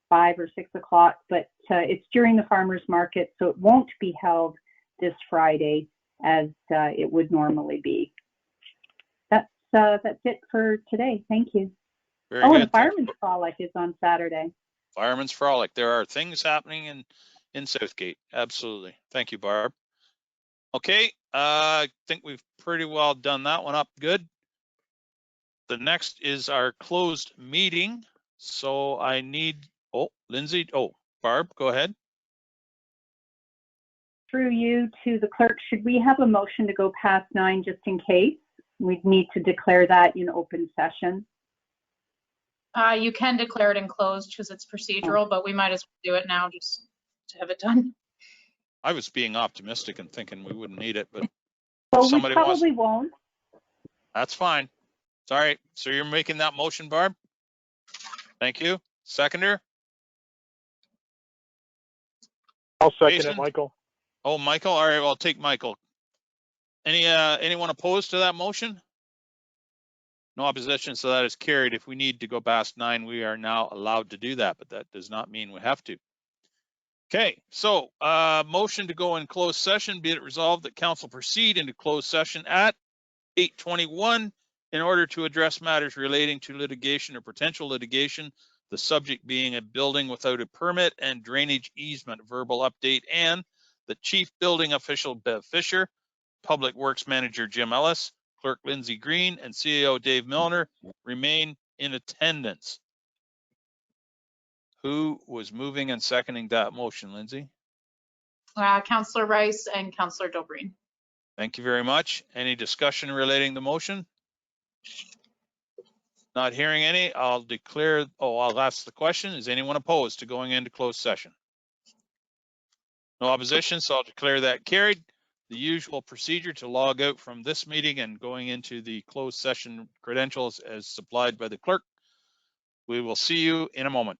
5 or 6 o'clock, but it's during the farmers market, so it won't be held this Friday as it would normally be. That's it for today. Thank you. Very good. good. And Fireman's Frolic is on Saturday. Fireman's Frolic. There are things happening in Southgate. Absolutely. Thank you, Barb. Okay, I think we've pretty well done that one up good. The next is our closed meeting. So I need, Lindsay, Barb, go ahead. Through you to the clerk, should we have a motion to go past 9 just in case? We'd need to declare that in open session. You can declare it in closed because it's procedural, but we might as well do it now just to have it done. I was being optimistic and thinking we wouldn't need it, but well, somebody we probably won't. That's fine. Sorry. So you're making that motion, Barb? Thank you. Seconder? I'll second Jason? it, Michael. Oh, Michael. All right. Well, I'll take Michael. Anyone opposed to that motion? No opposition, so that is carried. If we need to go past 9, we are now allowed to do that, but that does not mean we have to. Okay, so motion to go in closed session, be it resolved that council proceed into closed session at 8:21 in order to address matters relating to litigation or potential litigation, the subject being a building without a permit and drainage easement verbal update, and the chief building official, Bev Fisher, Public Works Manager, Jim Ellis, Clerk Lindsay Green, and CEO Dave Milner remain in attendance. Who was moving and seconding that motion, Lindsay? Councillor Rice and Councillor Dobreen. Thank you very much. Any discussion relating the motion? Not hearing any, I'll ask the question. Is anyone opposed to going into closed session? No opposition, so I'll declare that carried. The usual procedure to log out from this meeting and going into the closed session credentials as supplied by the clerk. We will see you in a moment.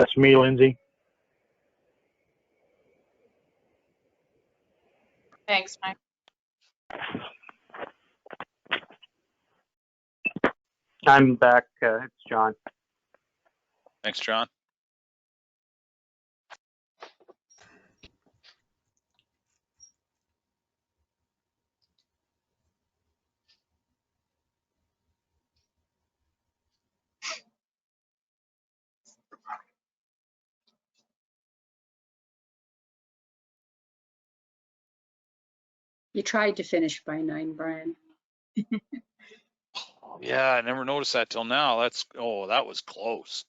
That's me, Lindsay. Thanks, Mike. I'm back. It's John. Thanks, John. You tried to finish by 9, Brian. Yeah, I never noticed that till now. That was close.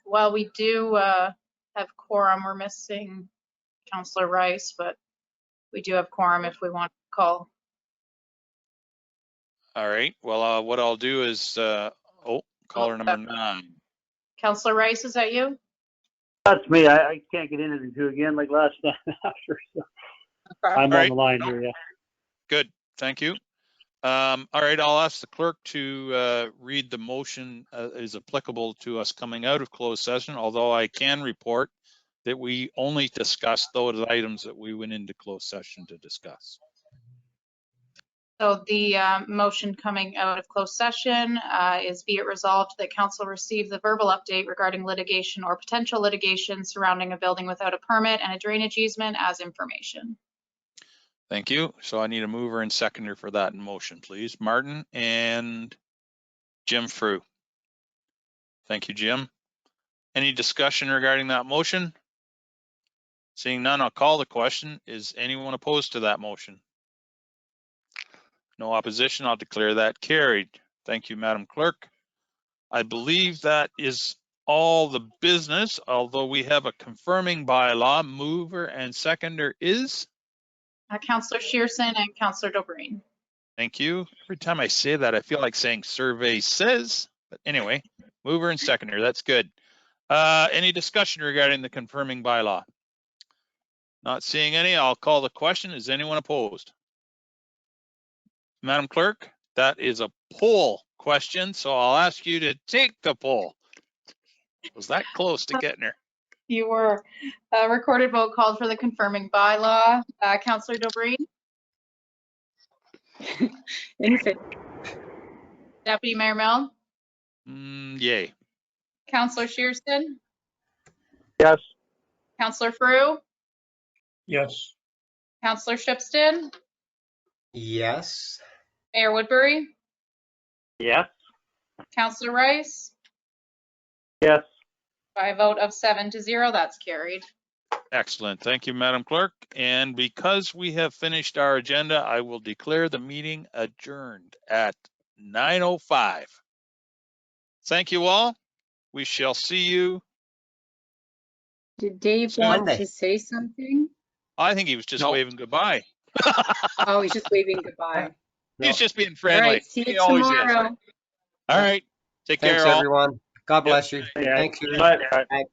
Well, we do have quorum. We're missing Councillor Rice, but we do have quorum if we want to call. All right. Well, what I'll do is, caller number 9. Councillor Rice, is that you? That's me. I can't get into the 2 again like last time after. So I'm on the line here. Yeah. Good. Thank you. All right. I'll ask the clerk to read the motion is applicable to us coming out of closed session, although I can report that we only discussed those items that we went into closed session to discuss. So the motion coming out of closed session is be it resolved that council receive the verbal update regarding litigation or potential litigation surrounding a building without a permit and a drainage easement as information. Thank you. So I need a mover and seconder for that motion, please. Martin and Jim Frew. Thank you, Jim. Any discussion regarding that motion? Seeing none, I'll call the question. Is anyone opposed to that motion? No opposition. I'll declare that carried. Thank you, Madam Clerk. I believe that is all the business, although we have a confirming bylaw. Mover and seconder is? Councillor Shearson and Councillor Dobreen. Thank you. Every time I say that, I feel like saying survey says, but anyway, mover and seconder, that's good. Any discussion regarding the confirming bylaw? Not seeing any, I'll call the question. Is anyone opposed? Madam Clerk, that is a poll question, so I'll ask you to take the poll. Was that close to getting her? You were. Recorded vote called for the confirming bylaw. Councillor Dobreen? In favor. Deputy Mayor Milne? Yay. Councillor Shearson? Yes. Councillor Frew? Yes. Councillor Shipston? Yes. Mayor Woodbury? Yes. Councillor Rice? Yes. By a vote of 7-0, that's carried. Excellent. Thank you, Madam Clerk. And because we have finished our agenda, I will declare the meeting adjourned at 9:05. Thank you all. We shall see you. Did Dave soon. want to say something? I think he was just waving goodbye. Oh, he's just waving goodbye. He's just being All friendly. right, see He you always is. tomorrow. All right. Take Thanks, care, all. everyone. God bless you. Yeah. Thank you. Bye. Bye.